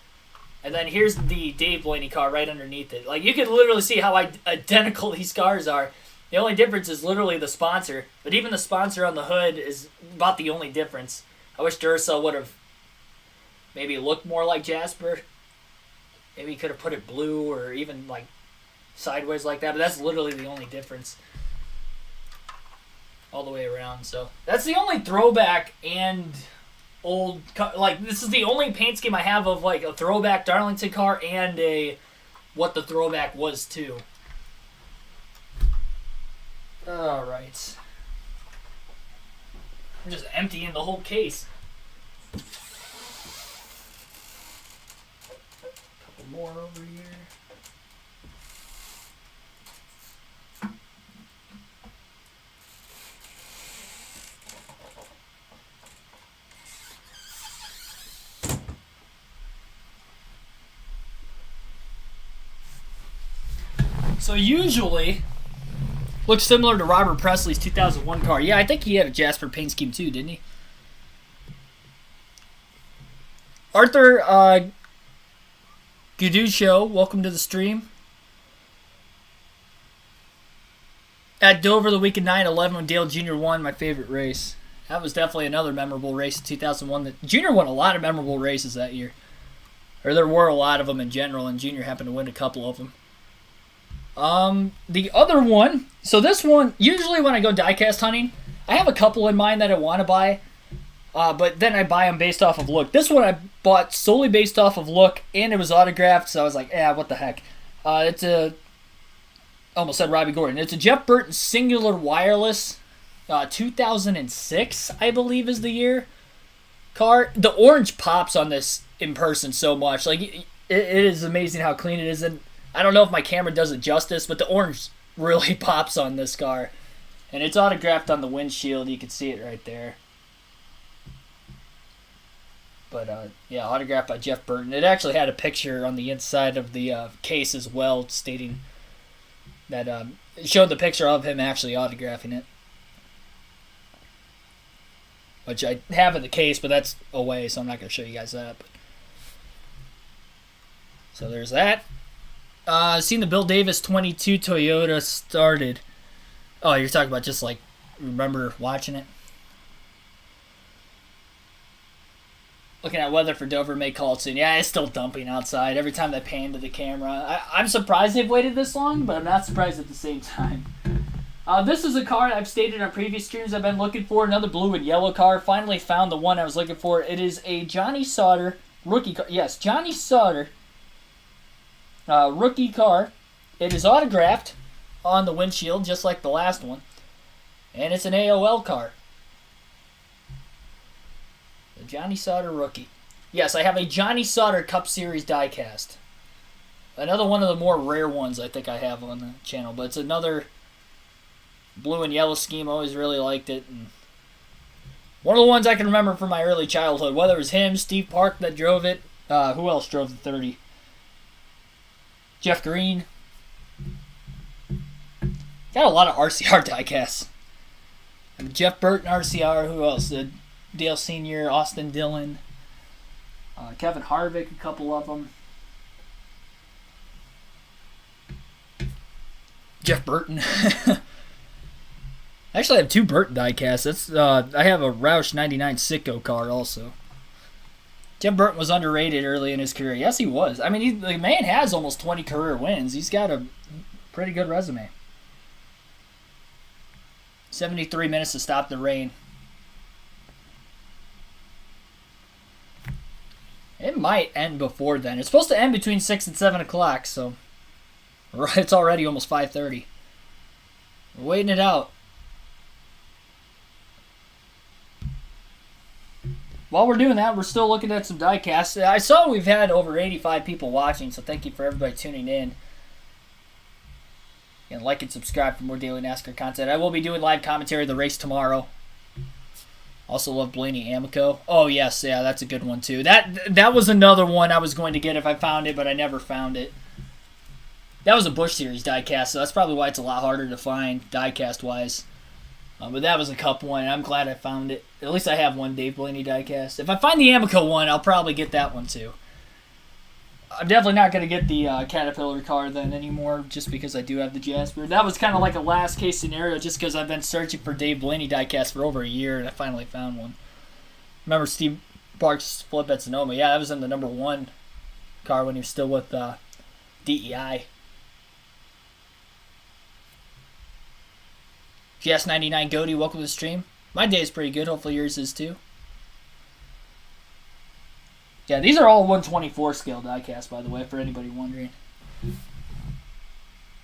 And then here's the Dave Blaney car right underneath it. Like, you can literally see how identical these cars are. The only difference is literally the sponsor. But even the sponsor on the hood is about the only difference. I wish Duracell would have maybe looked more like Jasper. Maybe he could have put it blue or even like sideways like that. But that's literally the only difference. All the way around. So that's the only throwback and old, like, this is the only paint scheme I have of like a throwback Darlington car and a what the throwback was too. All right, I'm just emptying the whole case. Couple more over here. So usually, looks similar to Robert Presley's 2001 car. Yeah, I think he had a Jasper paint scheme too, didn't he? Arthur Guduccio, welcome to the stream. At Dover the week of 9/11 when Dale Jr. won, my favorite race. That was definitely another memorable race in 2001. Jr. won a lot of memorable races that year. Or there were a lot of them in general, and Jr. happened to win a couple of them. The other one, so this one, usually when I go diecast hunting, I have a couple in mind that I want to buy, but then I buy them based off of look. This one I bought solely based off of look, and it was autographed, so I was like, what the heck. It's a, almost said Robbie Gordon, it's a Jeff Burton Singular Wireless, 2006, I believe is the year, car. The orange pops on this in person so much, like, it is amazing how clean it is, and I don't know if my camera does it justice, but the orange really pops on this car. And it's autographed on the windshield. You can see it right there. But, yeah, autographed by Jeff Burton. It actually had a picture on the inside of the case as well, stating that it showed the picture of him actually autographing it. Which I have in the case, but that's away, so I'm not going to show you guys that. But. So there's that. Seen the Bill Davis 22 Toyota started. Oh, you're talking about just like, remember watching it? Looking at weather for Dover, may call it soon. Yeah, it's still dumping outside every time they pan to the camera. I'm surprised they've waited this long, but I'm not surprised at the same time. This is a car I've stated on previous streams I've been looking for. Another blue and yellow car. Finally found the one I was looking for. It is a Johnny Sauter rookie car. Yes, Johnny Sauter. Rookie car. It is autographed on the windshield, just like the last one. And it's an AOL car. The Johnny Sauter rookie. Yes, I have a Johnny Sauter Cup Series diecast. Another one of the more rare ones I think I have on the channel. But it's another blue and yellow scheme. Always really liked it. And one of the ones I can remember from my early childhood. Whether it was him, Steve Park that drove it. Who else drove the 30? Jeff Green. Got a lot of RCR diecasts. Jeff Burton RCR. Who else? Dale Sr., Austin Dillon. Kevin Harvick, a couple of them. Jeff Burton. I actually have two Burton diecasts. That's I have a Roush 99 Sitco car also. Jeff Burton was underrated early in his career. Yes, he was. I mean, the man has almost 20 career wins. He's got a pretty good resume. 73 minutes to stop the rain. It might end before then. It's supposed to end between 6 and 7 o'clock, so it's already almost 5:30. We're waiting it out. While we're doing that, we're still looking at some diecasts. I saw we've had over 85 people watching, so thank you for everybody tuning in. And like and subscribe for more daily NASCAR content. I will be doing live commentary of the race tomorrow. Also love Blaney Amico. Oh, yes, yeah, that's a good one, too. That was another one I was going to get if I found it, but I never found it. That was a Busch Series diecast, so that's probably why it's a lot harder to find diecast-wise. But that was a Cup one, and I'm glad I found it. At least I have one Dave Blaney diecast. If I find the Amico one, I'll probably get that one too. I'm definitely not going to get the Caterpillar car then anymore, just because I do have the Jasper. That was kind of like a last-case scenario, just because I've been searching for Dave Blaney diecast for over a year, and I finally found one. Remember Steve Barks' flip at Sonoma? Yeah, that was in the number 1 car when he was still with DEI. GS99 Goaty, welcome to the stream. My day is pretty good. Hopefully yours is too. Yeah, these are all 124 scale diecast, by the way, for anybody wondering.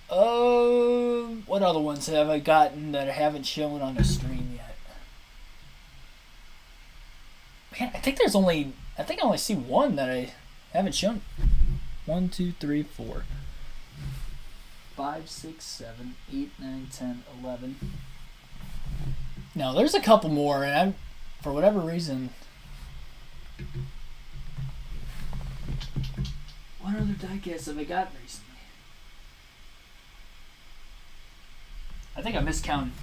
What other ones have I gotten that I haven't shown on the stream yet? Man, I think I only see one that I haven't shown. 1, 2, 3, 4, 5, 6, 7, 8, 9, 10, 11. No, there's a couple more, and for whatever reason. What other diecasts have I gotten recently? I think I miscounted.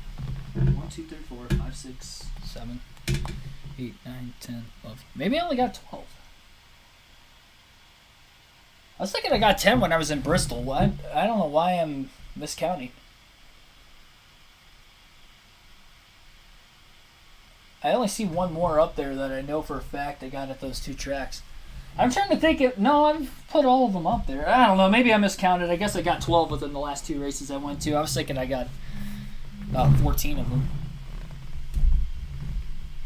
1, 2, 3, 4, 5, 6, 7, 8, 9, 10, 11. Maybe I only got 12. I was thinking I got 10 when I was in Bristol. I don't know why I'm miscounting. I only see one more up there that I know for a fact I got at those 2 tracks. I'm trying to think. No, I've put all of them up there. I don't know. Maybe I miscounted. I guess I got 12 within the last 2 races I went to. I was thinking I got 14 of them.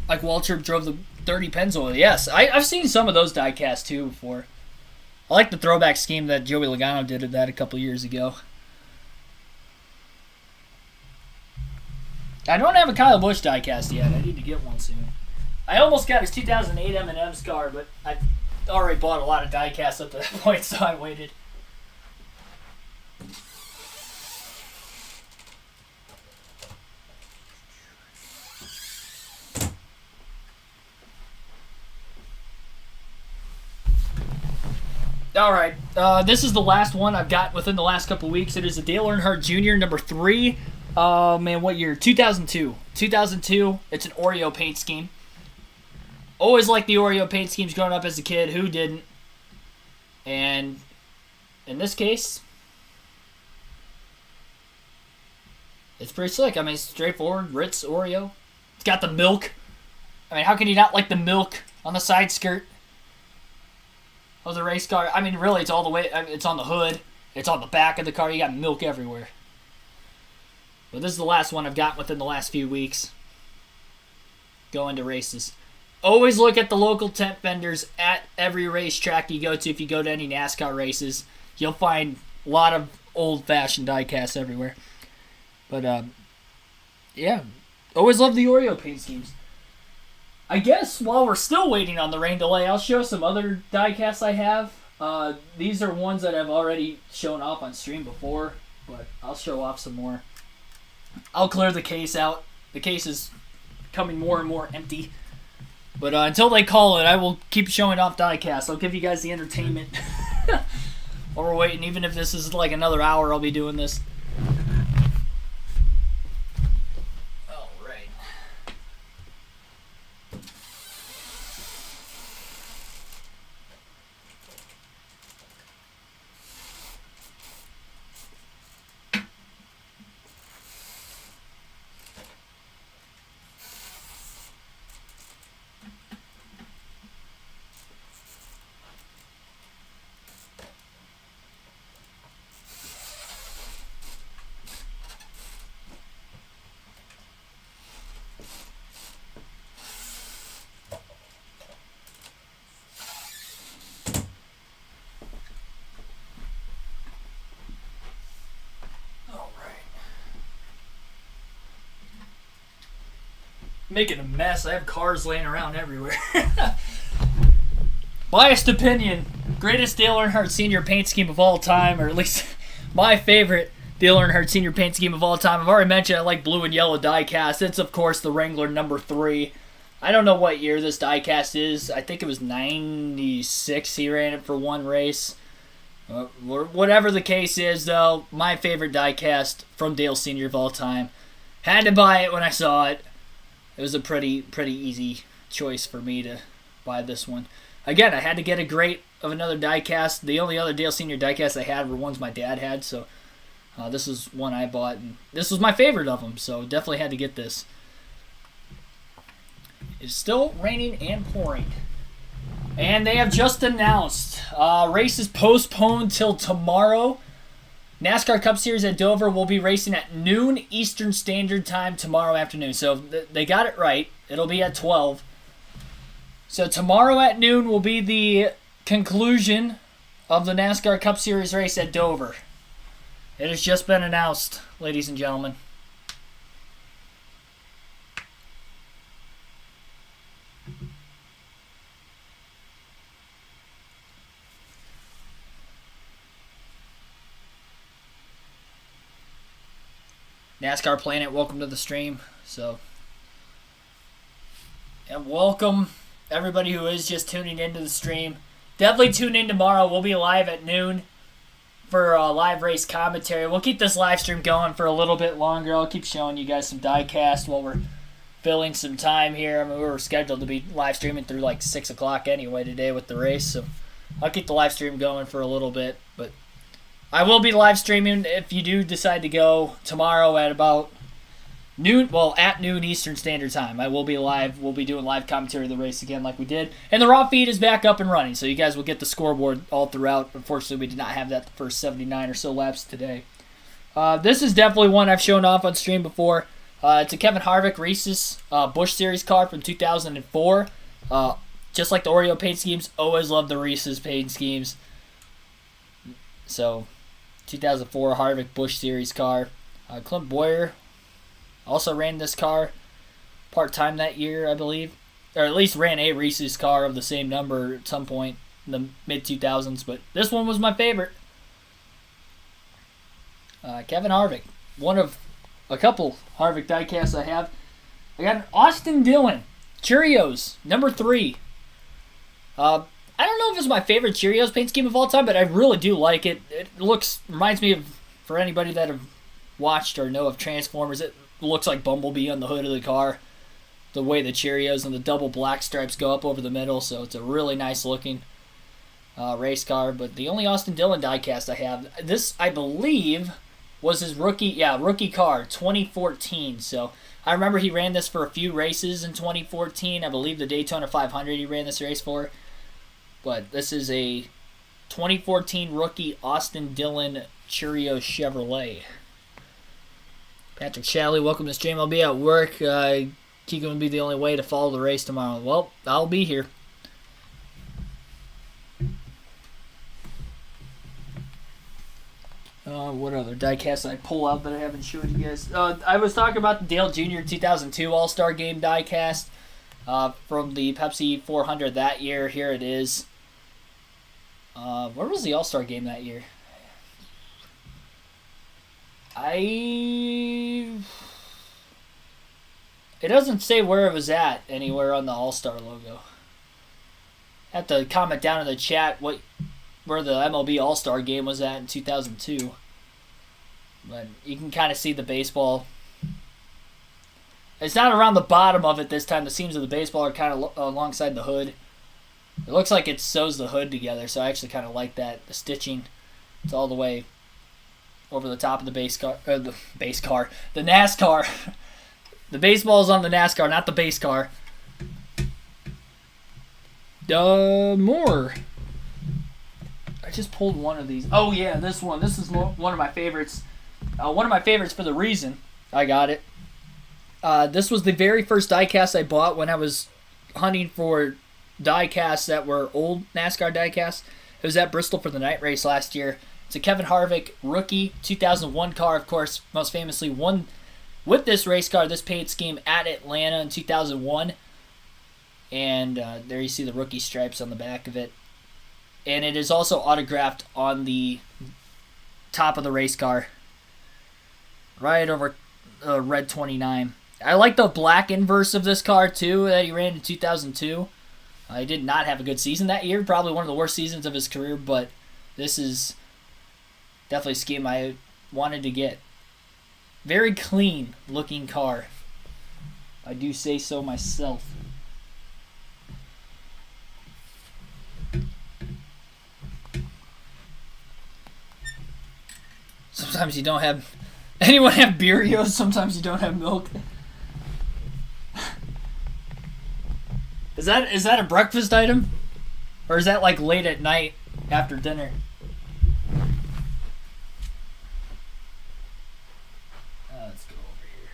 Like Waltrip drove the Dirty Pennzoil. Yes, I've seen some of those diecasts too before. I like the throwback scheme that Joey Logano did of that a couple years ago. I don't have a Kyle Busch diecast yet. I need to get one soon. I almost got his 2008 M&M's car, but I already bought a lot of diecasts up to that point, so I waited. All right, this is the last one I've got within the last couple weeks. It is a Dale Earnhardt Jr. number 3. Man, what year? 2002. 2002. It's an Oreo paint scheme. Always liked the Oreo paint schemes growing up as a kid. Who didn't? And in this case, it's pretty slick. I mean, it's straightforward. Ritz Oreo. It's got the milk. I mean, how can you not like the milk on the side skirt of the race car? I mean, really, it's all the way. I mean, it's on the hood. It's on the back of the car. You got milk everywhere. But this is the last one I've got within the last few weeks. Going to races. Always look at the local tent vendors at every racetrack you go to. If you go to any NASCAR races, you'll find a lot of old-fashioned diecasts everywhere. But, yeah. Always love the Oreo paint schemes. I guess while we're still waiting on the rain delay, I'll show some other diecasts I have. These are ones that I've already shown off on stream before, but I'll show off some more. I'll clear the case out. The case is becoming more and more empty. But until they call it, I will keep showing off diecasts. I'll give you guys the entertainment while we're waiting. Even if this is like another hour, I'll be doing this. Making a mess. I have cars laying around everywhere. Biased opinion. Greatest Dale Earnhardt Sr. paint scheme of all time, or at least my favorite Dale Earnhardt Sr. paint scheme of all time. I've already mentioned I like blue and yellow diecast. It's, of course, the Wrangler number 3. I don't know what year this diecast is. I think it was 96. He ran it for one race. Whatever the case is, though, my favorite diecast from Dale Sr. of all time. Had to buy it when I saw it. It was a pretty easy choice for me to buy this one. Again, I had to get a great of another diecast. The only other Dale Sr. diecast I had were ones my dad had, so this is one I bought, and this was my favorite of them, so definitely had to get this. It's still raining and pouring. And they have just announced races postponed till tomorrow. NASCAR Cup Series at Dover will be racing at noon Eastern Standard Time tomorrow afternoon. So they got it right. It'll be at 12. So tomorrow at noon will be the conclusion of the NASCAR Cup Series race at Dover. It has just been announced, ladies and gentlemen. NASCAR Planet, welcome to the stream. And welcome everybody who is just tuning into the stream. Definitely tune in tomorrow. We'll be live at noon for live race commentary. We'll keep this live stream going for a little bit longer. I'll keep showing you guys some diecast while we're filling some time here. I mean, we were scheduled to be live streaming through like 6 o'clock anyway today with the race, so I'll keep the live stream going for a little bit, but I will be live streaming if you do decide to go tomorrow at about noon, well, at noon Eastern Standard Time. I will be live. We'll be doing live commentary of the race again like we did. And the raw feed is back up and running, so you guys will get the scoreboard all throughout. Unfortunately, we did not have that the first 79 or so laps today. This is definitely one I've shown off on stream before. It's a Kevin Harvick Reese's Busch Series car from 2004. Just like the Oreo paint schemes, always love the Reese's paint schemes. So 2004 Harvick Busch Series car. Clint Boyer also ran this car part-time that year, I believe. Or at least ran a Reese's car of the same number at some point in the mid-2000s. But this one was my favorite. Kevin Harvick. One of a couple Harvick diecasts I have. I got an Austin Dillon Cheerios, number 3. I don't know if it's my favorite Cheerios paint scheme of all time, but I really do like it. It reminds me of, for anybody that have watched or know of Transformers, it looks like Bumblebee on the hood of the car. The way the Cheerios and the double black stripes go up over the middle, so it's a really nice looking race car. But the only Austin Dillon diecast I have, this I believe was his rookie car, 2014. So I remember he ran this for a few races in 2014. I believe the Daytona 500 he ran this race for. But this is a 2014 rookie Austin Dillon Cheerios Chevrolet. Patrick Shalley, welcome to the stream. I'll be at work. Keegan would be the only way to follow the race tomorrow. Well, I'll be here. What other diecast I pull out that I haven't showed you guys? I was talking about the Dale Jr. 2002 All-Star Game diecast from the Pepsi 400 that year. Here it is. Where was the All-Star Game that year? It doesn't say where it was at anywhere on the All-Star logo. Have to comment down in the chat where the MLB All-Star Game was at in 2002. But you can kind of see the baseball. It's not around the bottom of it this time. The seams of the baseball are kind of alongside the hood. It looks like it sews the hood together, so I actually kind of like that. The stitching, it's all the way over the top of the the NASCAR. The baseball is on the NASCAR, not the base car. More. I just pulled one of these. Oh yeah, this one. This is one of my favorites. One of my favorites for the reason I got it. This was the very first diecast I bought when I was hunting for diecasts that were old NASCAR diecasts. It was at Bristol for the night race last year. It's a Kevin Harvick rookie 2001 car, of course, most famously won with this race car, this paint scheme at Atlanta in 2001. And there you see the rookie stripes on the back of it. And it is also autographed on the top of the race car, right over red 29. I like the black inverse of this car too that he ran in 2002. He did not have a good season that year, probably one of the worst seasons of his career, but this is definitely a scheme I wanted to get. Very clean looking car. I do say so myself. Sometimes you don't have... Anyone have Beerios? Sometimes you don't have milk. Is that a breakfast item? Or is that like late at night after dinner? Let's go over here.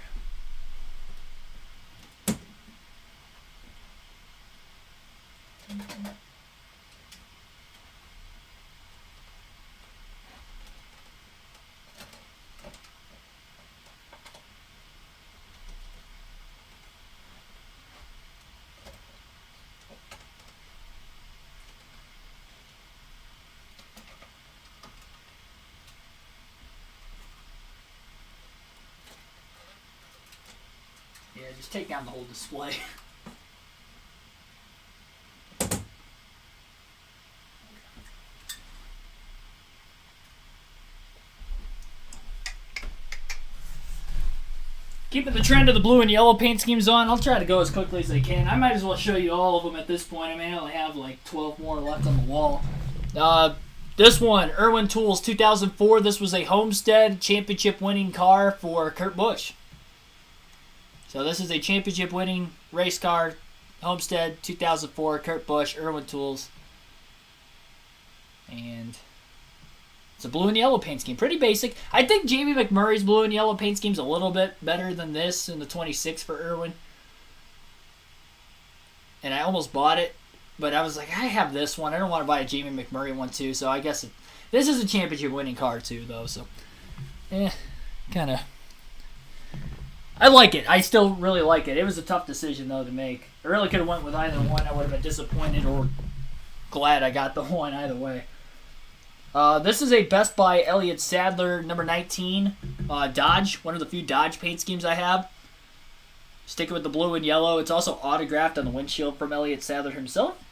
Yeah, just take down the whole display. Keeping the trend of the blue and yellow paint schemes on, I'll try to go as quickly as I can. I might as well show you all of them at this point. I mean, I only have like 12 more left on the wall. This one, Irwin Tools 2004. This was a Homestead championship winning car for Kurt Busch. So this is a championship winning race car, Homestead 2004, Kurt Busch, Irwin Tools. And it's a blue and yellow paint scheme. Pretty basic. I think Jamie McMurray's blue and yellow paint scheme's a little bit better than this in the 26 for Irwin. And I almost bought it, but I was like, I have this one. I don't want to buy a Jamie McMurray one too, so I guess this is a championship winning car too, though. So, kind of. I like it. I still really like it. It was a tough decision, though, to make. I really could have went with either one. I would have been disappointed or glad I got the one either way. This is a Best Buy Elliott Sadler number 19 Dodge. One of the few Dodge paint schemes I have. Sticking with the blue and yellow. It's also autographed on the windshield from Elliott Sadler himself.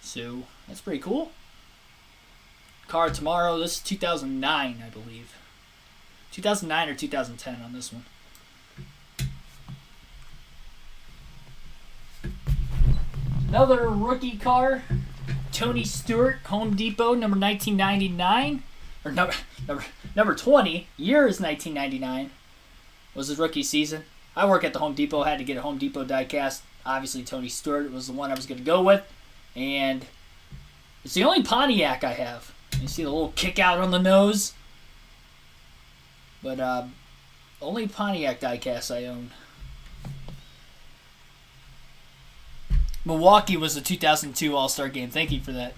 So, that's pretty cool. Car tomorrow. This is 2009, I believe. 2009 or 2010 on this one. Another rookie car, Tony Stewart, Home Depot, number 1999, or number 20. Year is 1999. Was his rookie season. I work at the Home Depot. Had to get a Home Depot diecast. Obviously, Tony Stewart was the one I was going to go with, and it's the only Pontiac I have. You see the little kick out on the nose. But only Pontiac diecast I own. Milwaukee was the 2002 All-Star Game. Thank you for that.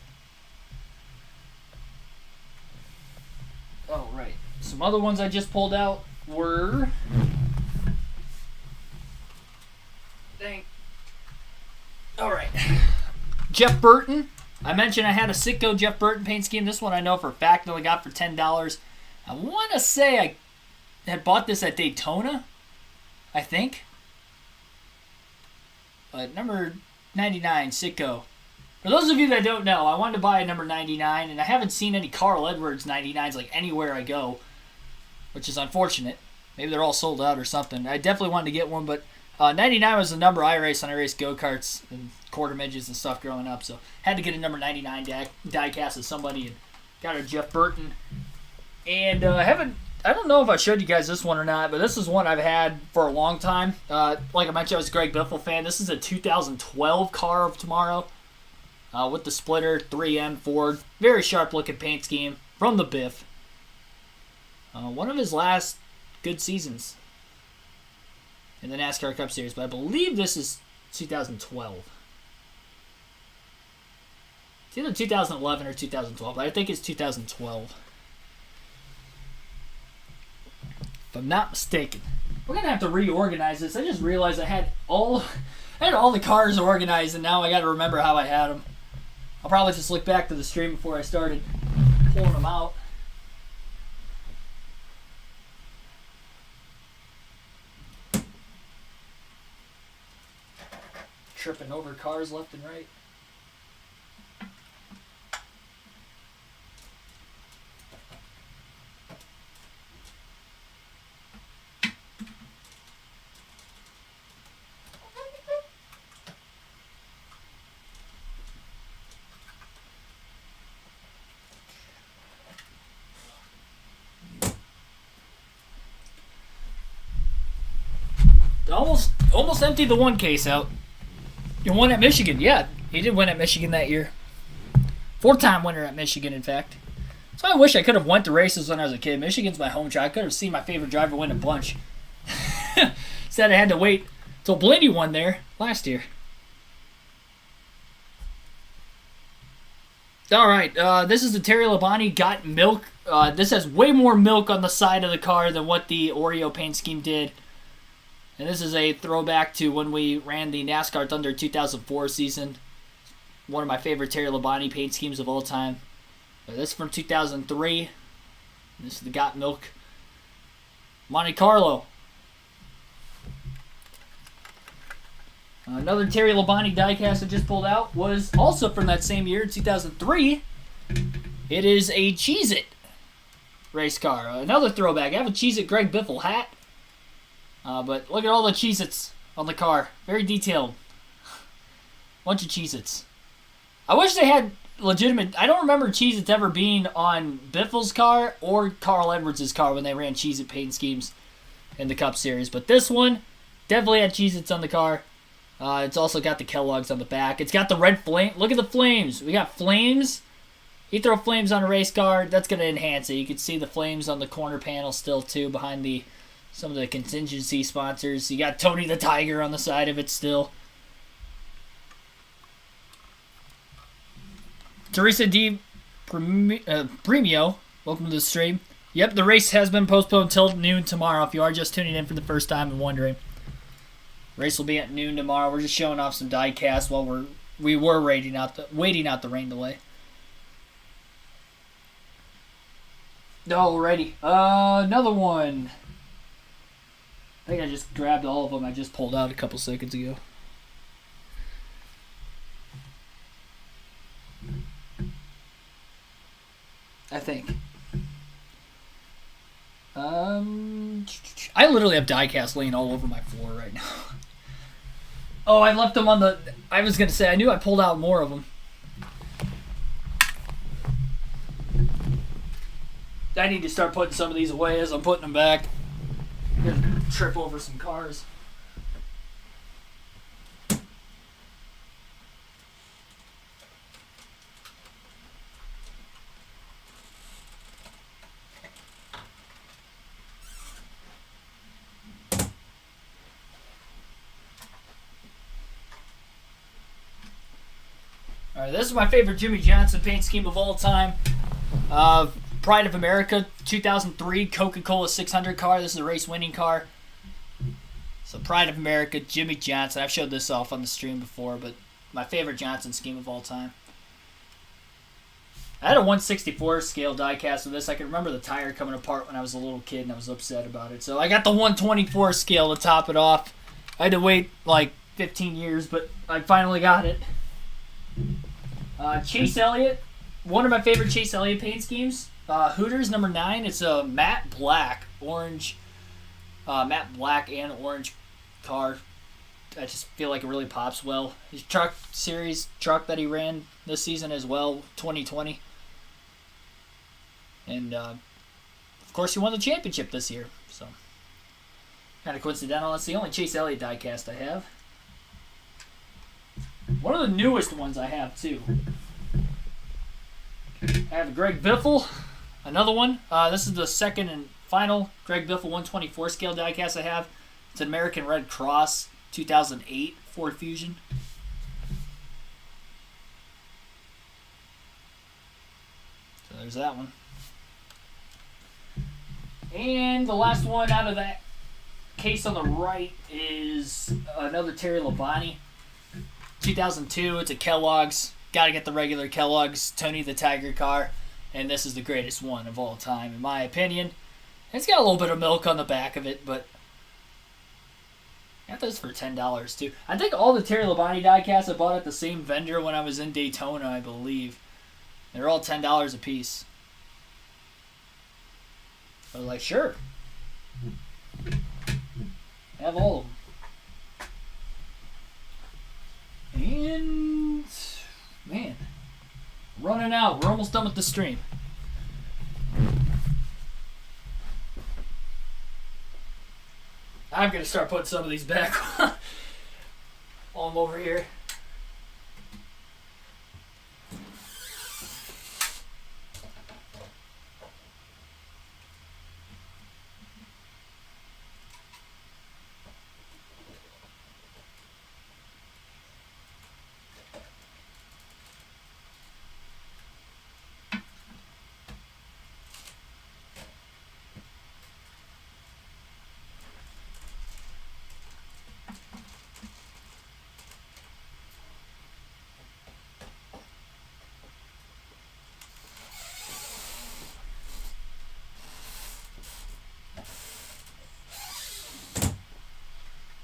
Oh, right. Some other ones I just pulled out were... All right. Jeff Burton. I mentioned I had a Sitco Jeff Burton paint scheme. This one I know for a fact that I got for $10. I want to say I had bought this at Daytona, I think. But number 99, Sitco. For those of you that don't know, I wanted to buy a number 99, and I haven't seen any Carl Edwards 99s like anywhere I go, which is unfortunate. Maybe they're all sold out or something. I definitely wanted to get one, but 99 was the number I raced when I raced go-karts and quarter midgets and stuff growing up, so had to get a number 99 die-cast of somebody, and got a Jeff Burton. And I don't know if I showed you guys this one or not, but this is one I've had for a long time. Like I mentioned, I was a Greg Biffle fan. This is a 2012 car of tomorrow with the splitter, 3M Ford. Very sharp-looking paint scheme from the Biff. One of his last good seasons in the NASCAR Cup Series, but I believe this is 2012. It's either 2011 or 2012, but I think it's 2012. If I'm not mistaken. We're going to have to reorganize this. I just realized I had all the cars organized, and now I got to remember how I had them. I'll probably just look back to the stream before I started pulling them out. Tripping over cars left and right. almost emptied the one case out. You won at Michigan. Yeah, he did win at Michigan that year. 4-time winner at Michigan, in fact. So I wish I could have went to races when I was a kid. Michigan's my home track. I could have seen my favorite driver win a bunch. Instead, I had to wait till Blaney won there last year. All right, this is the Terry Labonte Got Milk. This has way more milk on the side of the car than what the Oreo paint scheme did. And this is a throwback to when we ran the NASCAR Thunder 2004 season. One of my favorite Terry Labonte paint schemes of all time. This is from 2003. This is the Got Milk Monte Carlo. Another Terry Labonte diecast I just pulled out was also from that same year, 2003. It is a Cheez-It race car. Another throwback. I have a Cheez-It Greg Biffle hat. But look at all the Cheez-Its on the car. Very detailed. Bunch of Cheez-Its. I wish they had legitimate... I don't remember Cheez-Its ever being on Biffle's car or Carl Edwards' car when they ran Cheez-It paint schemes in the Cup Series. But this one definitely had Cheez-Its on the car. It's also got the Kellogg's on the back. It's got the red flame. Look at the flames. We got flames. You throw flames on a race car, that's going to enhance it. You can see the flames on the corner panel still, too, behind some of the contingency sponsors. You got Tony the Tiger on the side of it still. Teresa D. Premio, welcome to the stream. Yep, the race has been postponed until noon tomorrow if you are just tuning in for the first time and wondering. Race will be at noon tomorrow. We're just showing off some die-casts while we were waiting out the rain delay. Alrighty, another one. I think I just grabbed all of them I just pulled out a couple seconds ago. I think. I literally have die-cast laying all over my floor right now. Oh, I left them on the... I was going to say, I knew I pulled out more of them. I need to start putting some of these away as I'm putting them back. I'm going to trip over some cars. Alright, this is my favorite Jimmy Johnson paint scheme of all time. Pride of America, 2003 Coca-Cola 600 car. This is a race winning car. So Pride of America, Jimmy Johnson. I've showed this off on the stream before, but my favorite Johnson scheme of all time. I had a 1/64 scale diecast of this. I can remember the tire coming apart when I was a little kid and I was upset about it. So I got the 1/24 scale to top it off. I had to wait like 15 years, but I finally got it. Chase Elliott, one of my favorite Chase Elliott paint schemes. Hooters number 9. It's a matte black and orange car. I just feel like it really pops well. His truck series truck that he ran this season as well, 2020. And of course he won the championship this year. So kind of coincidental. That's the only Chase Elliott diecast I have. One of the newest ones I have too. I have Greg Biffle, another one. This is the second and final Greg Biffle 1/24 scale diecast I have. It's an American Red Cross 2008 Ford Fusion. So there's that one. And the last one out of that case on the right is another Terry Labonte 2002. It's a Kellogg's. Got to get the regular Kellogg's Tony the Tiger car. And this is the greatest one of all time, in my opinion. It's got a little bit of milk on the back of it, but I got this for $10 too. I think all the Terry Labonte diecasts I bought at the same vendor when I was in Daytona, I believe. They're all $10 a piece. I was like, sure. Have all of them. And man, running out. We're almost done with the stream. I'm going to start putting some of these back while I'm over here.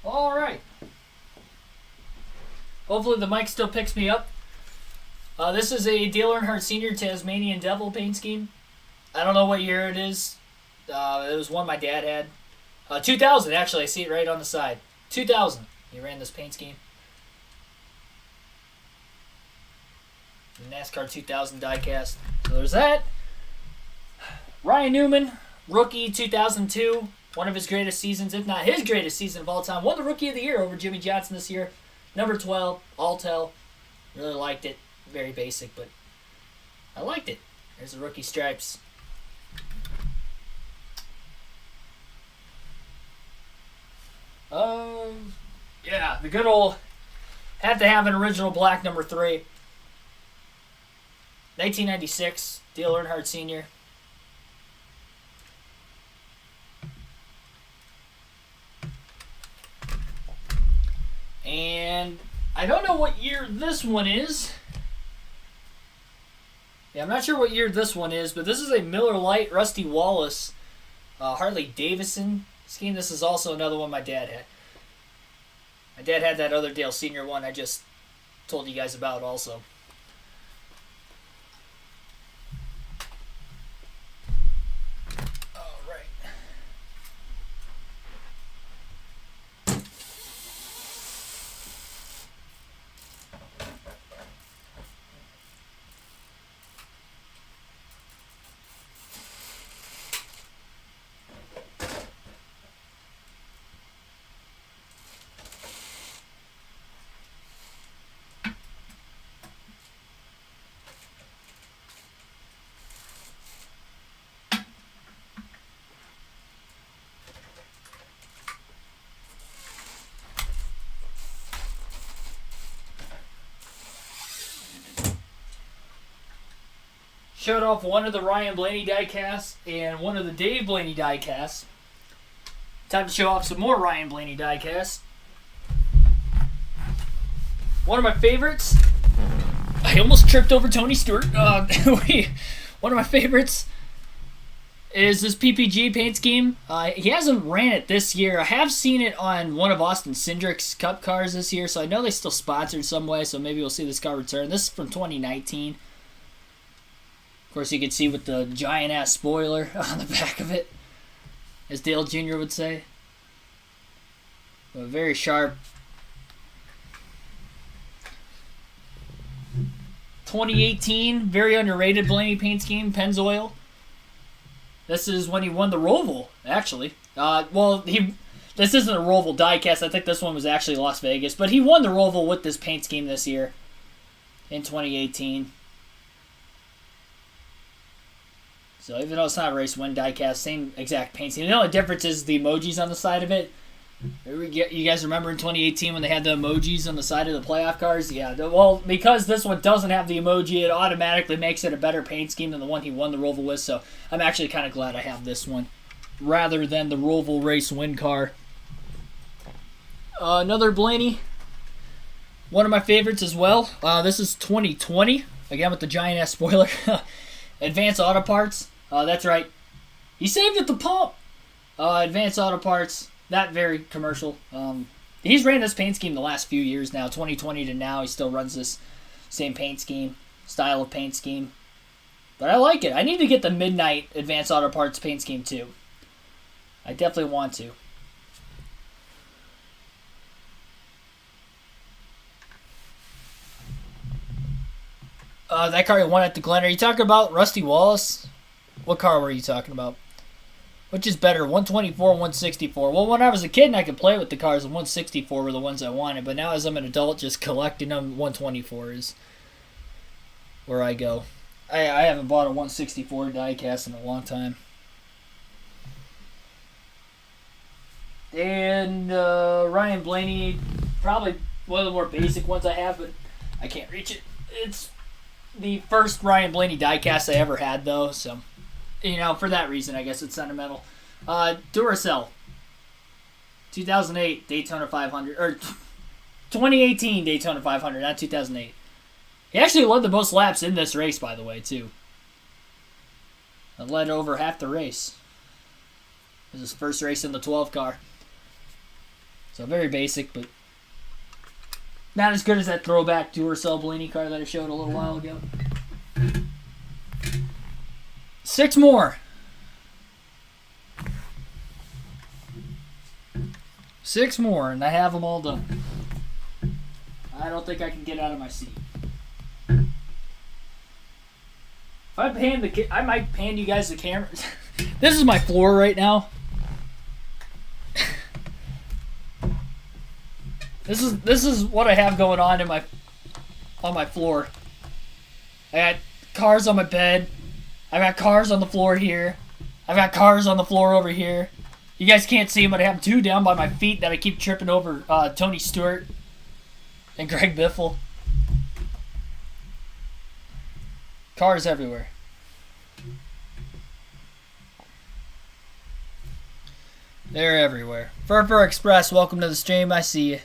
All right. Hopefully the mic still picks me up. This is a Dale Earnhardt Sr. Tasmanian Devil paint scheme. I don't know what year it is. It was one my dad had. 2000, actually. I see it right on the side. 2000. He ran this paint scheme. The NASCAR 2000 diecast. So there's that. Ryan Newman, rookie 2002. One of his greatest seasons, if not his greatest season of all time. Won the Rookie of the Year over Jimmy Johnson this year. Number 12, all-tell. Really liked it. Very basic, but I liked it. There's the rookie stripes. Yeah, the good old, had to have an original black number 3. 1996, Dale Earnhardt Sr. And I don't know what year this one is. Yeah, I'm not sure what year this one is, but this is a Miller Lite Rusty Wallace Harley Davidson scheme. This is also another one my dad had. My dad had that other Dale Sr. one I just told you guys about also. Showed off one of the Ryan Blaney diecasts and one of the Dave Blaney diecasts. Time to show off some more Ryan Blaney diecasts. One of my favorites. I almost tripped over Tony Stewart. One of my favorites is this PPG paint scheme. He hasn't ran it this year. I have seen it on one of Austin Cindric's Cup cars this year, so I know they still sponsored some way, so maybe we'll see this car return. This is from 2019. Of course, you can see with the giant-ass spoiler on the back of it, as Dale Jr. would say. But very sharp. 2018, very underrated Blaney paint scheme, Pennzoil. This is when he won the Roval, actually. This isn't a Roval diecast. I think this one was actually Las Vegas. But he won the Roval with this paint scheme this year in 2018. So even though it's not a race win diecast, same exact paint scheme. The only difference is the emojis on the side of it. You guys remember in 2018 when they had the emojis on the side of the playoff cars? Yeah, well, because this one doesn't have the emoji, it automatically makes it a better paint scheme than the one he won the Roval with. So I'm actually kind of glad I have this one rather than the Roval race win car. Another Blaney. One of my favorites as well. This is 2020. Again with the giant-ass spoiler. Advanced Auto Parts. That's right. He saved at the pump. Advanced Auto Parts. Not very commercial. He's ran this paint scheme the last few years now. 2020 to now, he still runs this same paint scheme. Style of paint scheme. But I like it. I need to get the Midnight Advanced Auto Parts paint scheme too. I definitely want to. That car won at the Glen. Are you talking about Rusty Wallace? What car were you talking about? Which is better, 124, 164? Well, when I was a kid and I could play with the cars, the 164 were the ones I wanted. But now as I'm an adult, just collecting them, 124 is where I go. I haven't bought a 164 diecast in a long time. And Ryan Blaney, probably one of the more basic ones I have, but I can't reach it. It's the first Ryan Blaney diecast I ever had, though, so... for that reason, I guess it's sentimental. Duracell. 2008 Daytona 500. Or 2018 Daytona 500, not 2008. He actually led the most laps in this race, by the way, too. It led over half the race. It was his first race in the 12 car. So very basic, but not as good as that throwback Duracell Blaney car that I showed a little while ago. 6 more. 6 more, and I have them all done. I don't think I can get out of my seat. If I might pan you guys the camera. This is my floor right now. This is what I have going on on my floor. I got cars on my bed. I got cars on the floor here. I've got cars on the floor over here. You guys can't see them, but I have 2 down by my feet that I keep tripping over. Tony Stewart and Greg Biffle. Cars everywhere. They're everywhere. Furfur Express, welcome to the stream. I see you.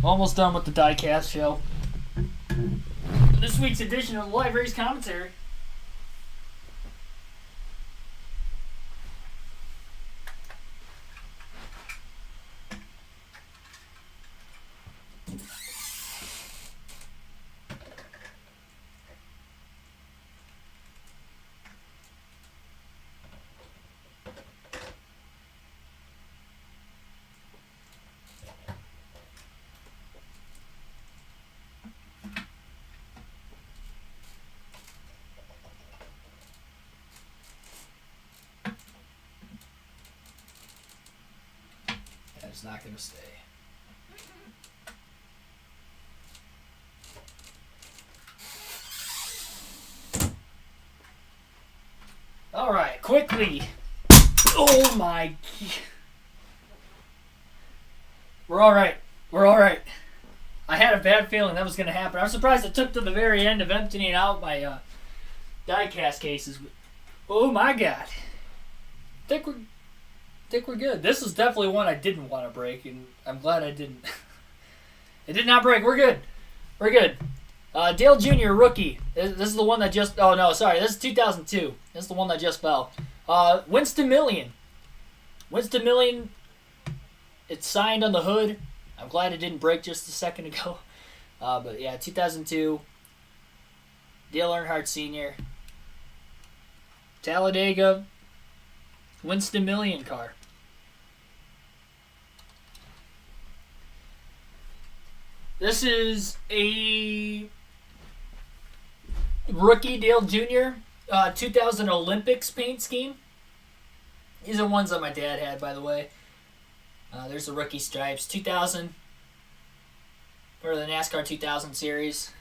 Almost done with the diecast show. This week's edition of the Live Race Commentary. It's not going to stay. All right, quickly. Oh my. We're all right. We're all right. I had a bad feeling that was going to happen. I'm surprised it took to the very end of emptying out my diecast cases. Oh my God. Think we're good. This is definitely one I didn't want to break, and I'm glad I didn't. It did not break. We're good. We're good. Dale Jr. rookie. This is the one that just... Oh, no, sorry. This is 2002. This is the one that just fell. Winston Million. Winston Million, it's signed on the hood. I'm glad it didn't break just a second ago. But, yeah, 2002. Dale Earnhardt Sr. Talladega. Winston Million car. This is a rookie Dale Jr. 2000 Olympics paint scheme. These are ones that my dad had, by the way. There's the rookie stripes. 2000 for the NASCAR 2000 series.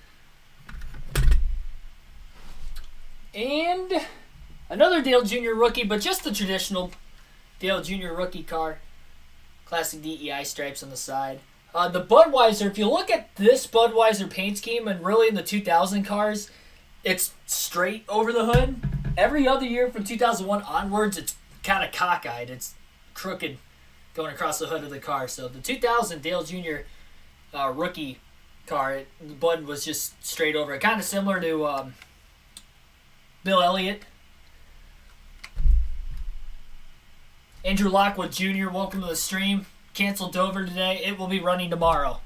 And another Dale Jr. rookie, but just the traditional Dale Jr. rookie car. Classic DEI stripes on the side. The Budweiser, if you look at this Budweiser paint scheme, and really in the 2000 cars, it's straight over the hood. Every other year from 2001 onwards, it's kind of cockeyed. It's crooked going across the hood of the car. So the 2000 Dale Jr. Rookie car, the Bud was just straight over it. Kind of similar to Bill Elliott. Andrew Lockwood Jr., welcome to the stream. Canceled Dover today. It will be running tomorrow.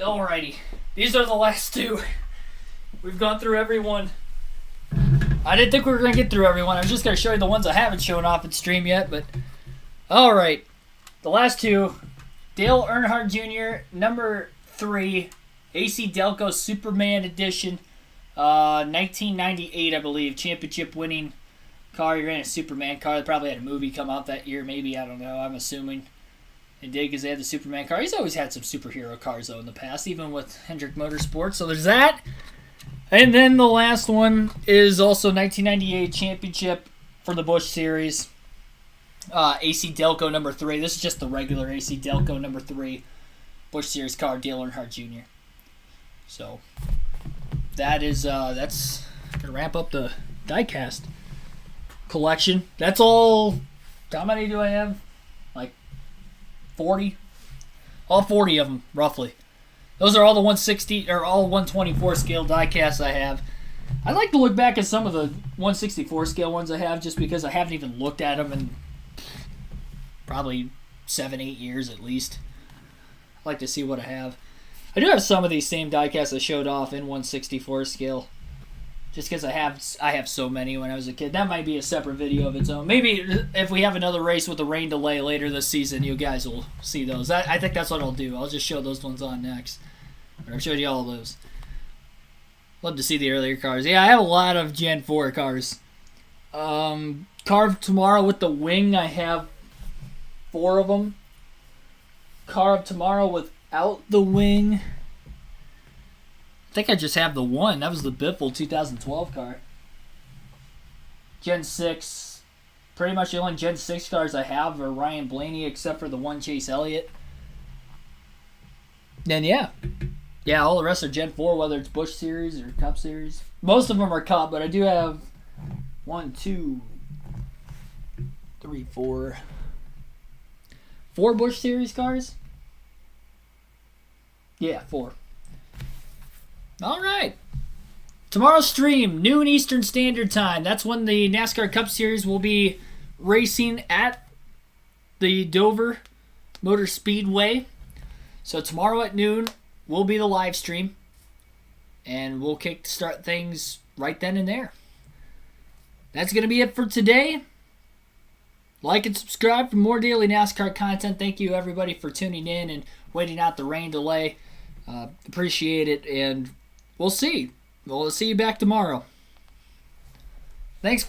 Alrighty. These are the last two. We've gone through every one. I didn't think we were going to get through everyone. I was just going to show you the ones I haven't shown off in stream yet, but... Alright. The last two. Dale Earnhardt Jr., number 3, AC Delco Superman Edition, 1998, I believe, championship winning car. You're in a Superman car. They probably had a movie come out that year, maybe, I don't know, I'm assuming. They did because they had the Superman car. He's always had some superhero cars, though, in the past, even with Hendrick Motorsports, so there's that. And then the last one is also 1998 championship for the Busch Series. AC Delco number 3. This is just the regular AC Delco number 3 Busch Series car, Dale Earnhardt Jr. So that is that's gonna wrap up the diecast collection. That's all. How many do I have? Like 40. All 40 of them, roughly. Those are all the 160 or all 124 scale diecasts I have. I'd like to look back at some of the 164 scale ones I have, just because I haven't even looked at them in probably 7-8 years at least. I'd like to see what I have. I do have some of these same diecasts I showed off in 164 scale, just because I have so many when I was a kid. That might be a separate video of its own. Maybe if we have another race with a rain delay later this season, you guys will see those. I think that's what I'll do. I'll just show those ones on next. But I've showed you all of those. Love to see the earlier cars. Yeah, I have a lot of Gen 4 cars. Car of Tomorrow with the wing, I have 4 of them. Car of Tomorrow without the wing, I think I just have the one. That was the Biffle 2012 car. Gen 6, pretty much the only Gen 6 cars I have are Ryan Blaney, except for the one Chase Elliott. Then yeah, all the rest are Gen 4, whether it's Busch Series or Cup Series. Most of them are Cup, but I do have 1, 2, 3, 4 Busch Series cars. Yeah, 4. All right. Tomorrow's stream, noon Eastern Standard Time. That's when the NASCAR Cup Series will be racing at the Dover Motor Speedway. So tomorrow at noon will be the live stream, and we'll start things right then and there. That's going to be it for today. Like and subscribe for more daily NASCAR content. Thank you, everybody, for tuning in and waiting out the rain delay. Appreciate it, and we'll see. We'll see you back tomorrow. Thanks.